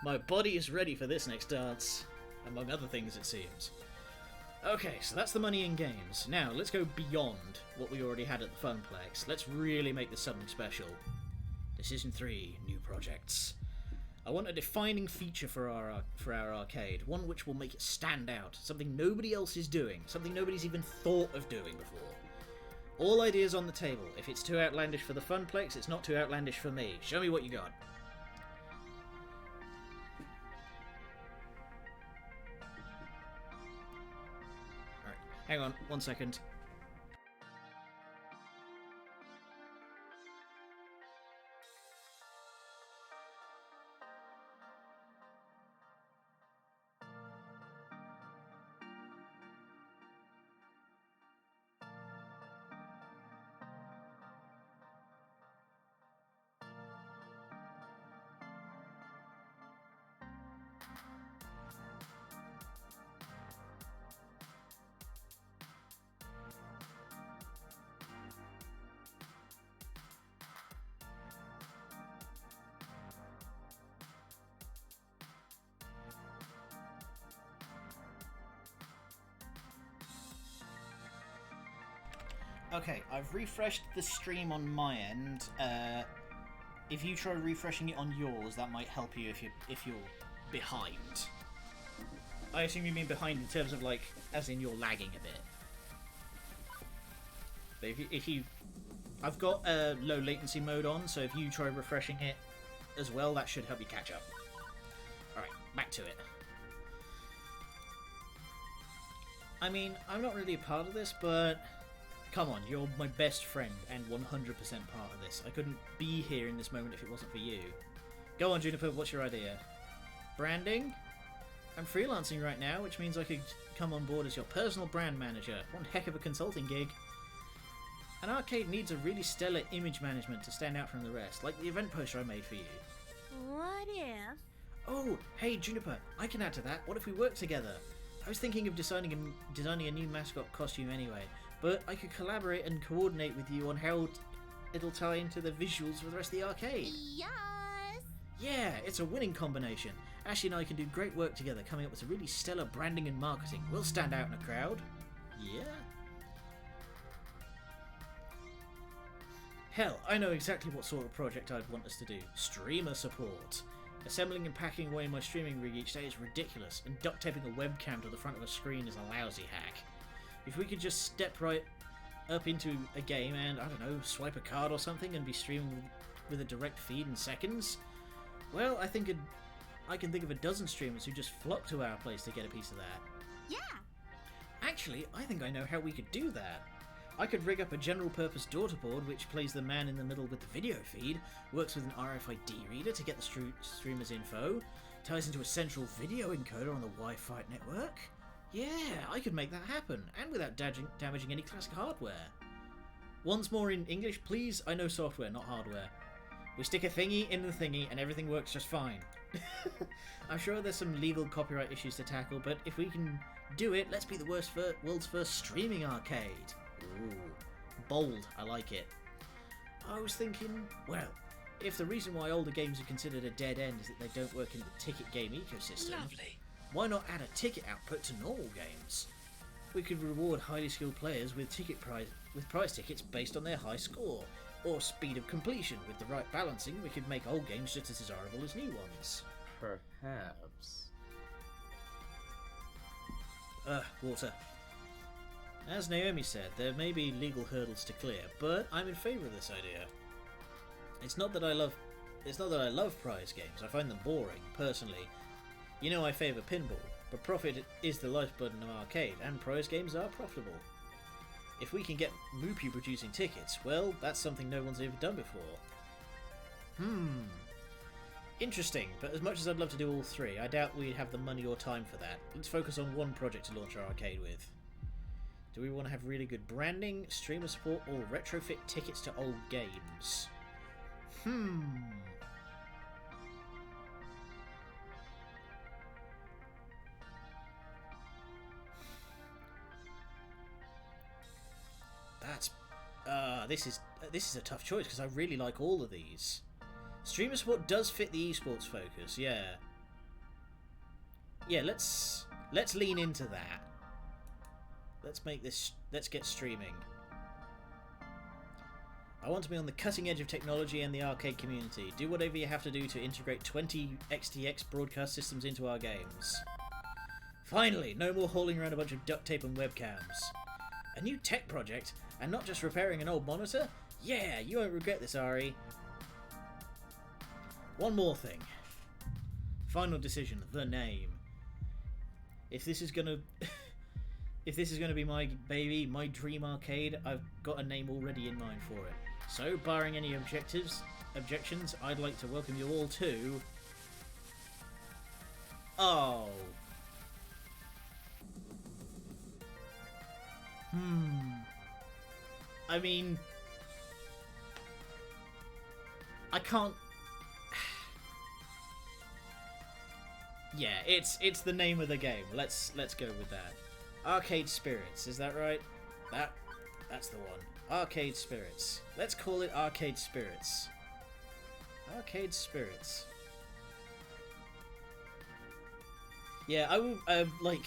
My body is ready for this next dance. Among other things, it seems. Okay, so that's the money in games. Now, let's go beyond what we already had at the Funplex. Let's really make this something special. Decision 3, new projects. I want a defining feature for our arcade, one which will make it stand out, something nobody else is doing, something nobody's even thought of doing before. All ideas on the table. If it's too outlandish for the Funplex, it's not too outlandish for me. Show me what you got. Alright, hang on, 1 second. Okay, I've refreshed the stream on my end. If you try refreshing it on yours, that might help you if you're behind. I assume you mean behind in terms of like, as in you're lagging a bit. But if you, I've got a low latency mode on, so if you try refreshing it as well, that should help you catch up. All right, back to it. I mean, I'm not really a part of this, but. Come on, you're my best friend and 100% part of this. I couldn't be here in this moment if it wasn't for you. Go on, Juniper, what's your idea? Branding? I'm freelancing right now, which means I could come on board as your personal brand manager. One heck of a consulting gig. An arcade needs a really stellar image management to stand out from the rest, like the event poster I made for you. What if? Oh, hey Juniper, I can add to that. What if we work together? I was thinking of designing a new mascot costume anyway. But I could collaborate and coordinate with you on how it'll tie into the visuals for the rest of the arcade. Yes! Yeah, it's a winning combination. Ashley and I can do great work together, coming up with some really stellar branding and marketing. We'll stand out in a crowd. Yeah? Hell, I know exactly what sort of project I'd want us to do. Streamer support. Assembling and packing away my streaming rig each day is ridiculous, and duct taping a webcam to the front of a screen is a lousy hack. If we could just step right up into a game and, I don't know, swipe a card or something and be streaming with a direct feed in seconds, well, I can think of a dozen streamers who just flock to our place to get a piece of that. Yeah. Actually, I think I know how we could do that. I could rig up a general purpose daughter board which plays the man in the middle with the video feed, works with an RFID reader to get the streamer's info, ties into a central video encoder on the Wi-Fi network. Yeah, I could make that happen, and without damaging any classic hardware. Once more in English, please. I know software, not hardware. We stick a thingy in the thingy and everything works just fine. I'm sure there's some legal copyright issues to tackle, but if we can do it, let's be the world's first streaming arcade. Ooh, bold, I like it. I was thinking, well, if the reason why older games are considered a dead end is that they don't work in the ticket game ecosystem, Lovely. why not add a ticket output to normal games? We could reward highly skilled players with prize tickets based on their high score, or speed of completion. With the right balancing, we could make old games just as desirable as new ones. Perhaps. Water. As Naomi said, there may be legal hurdles to clear, but I'm in favour of this idea. It's not that I love prize games. I find them boring, personally. You know I favour pinball, but profit is the lifeblood of an arcade, and prize games are profitable. If we can get Moopy producing tickets, well, that's something no one's ever done before. Interesting, but as much as I'd love to do all three, I doubt we'd have the money or time for that. Let's focus on one project to launch our arcade with. Do we want to have really good branding, streamer support, or retrofit tickets to old games? This is a tough choice because I really like all of these. Streamer support does fit the esports focus, yeah. Yeah, let's lean into that. Let's get streaming. I want to be on the cutting edge of technology and the arcade community. Do whatever you have to do to integrate 20 XTX broadcast systems into our games. Finally, no more hauling around a bunch of duct tape and webcams. A new tech project, and not just repairing an old monitor? Yeah, you won't regret this, Ari. One more thing. Final decision, the name. If this is gonna be my baby, my dream arcade, I've got a name already in mind for it. So, barring any objections, I'd like to welcome you all to... Oh. I mean... I can't... Yeah, it's the name of the game. Let's go with that. Arcade Spirits, is that right? That's the one. Arcade Spirits. Let's call it Arcade Spirits. Arcade Spirits. Yeah, I would like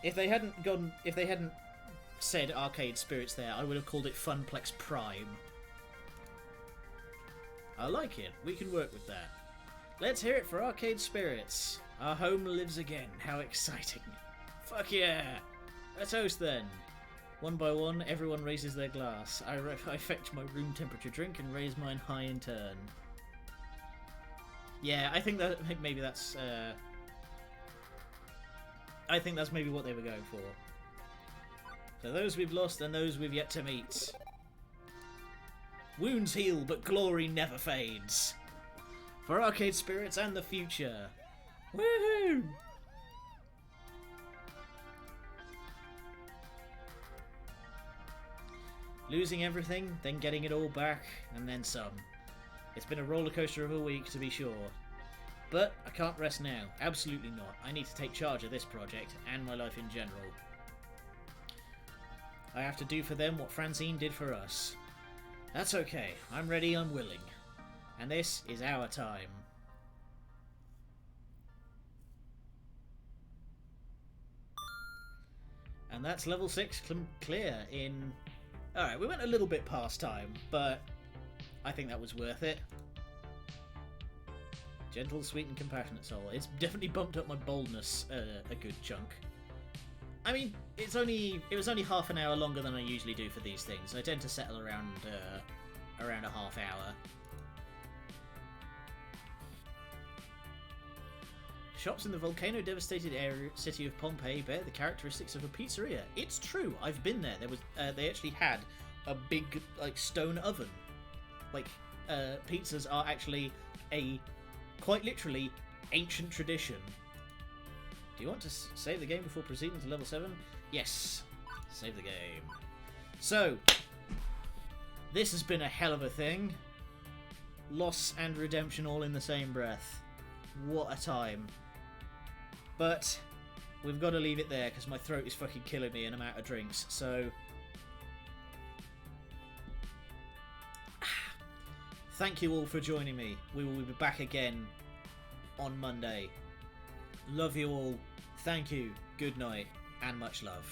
if they hadn't said Arcade Spirits there, I would have called it Funplex Prime. I like it. We can work with that. Let's hear it for Arcade Spirits. Our home lives again. How exciting. Fuck yeah! A toast then. One by one, everyone raises their glass. I fetch my room temperature drink and raise mine high in turn. Yeah, I think maybe that's maybe what they were going for. So those we've lost and those we've yet to meet. Wounds heal, but glory never fades. For Arcade Spirits and the future. Woohoo! Losing everything, then getting it all back, and then some. It's been a rollercoaster of a week, to be sure. But I can't rest now. Absolutely not. I need to take charge of this project, and my life in general. I have to do for them what Francine did for us. That's okay. I'm ready, I'm willing. And this is our time. And that's level 6 clear in... Alright, we went a little bit past time, but I think that was worth it. Gentle, sweet, and compassionate soul. It's definitely bumped up my boldness a good chunk. I mean, it was only half an hour longer than I usually do for these things. I tend to settle around a half hour. Shops in the volcano-devastated city of Pompeii bear the characteristics of a pizzeria. It's true. I've been there. There was they actually had a big stone oven. Pizzas are actually a quite literally ancient tradition. Do you want to save the game before proceeding to level 7? Yes. Save the game. So, this has been a hell of a thing. Loss and redemption all in the same breath. What a time. But we've got to leave it there because my throat is fucking killing me and I'm out of drinks. So thank you all for joining me. We will be back again on Monday. Love you all. Thank you. Good night and much love.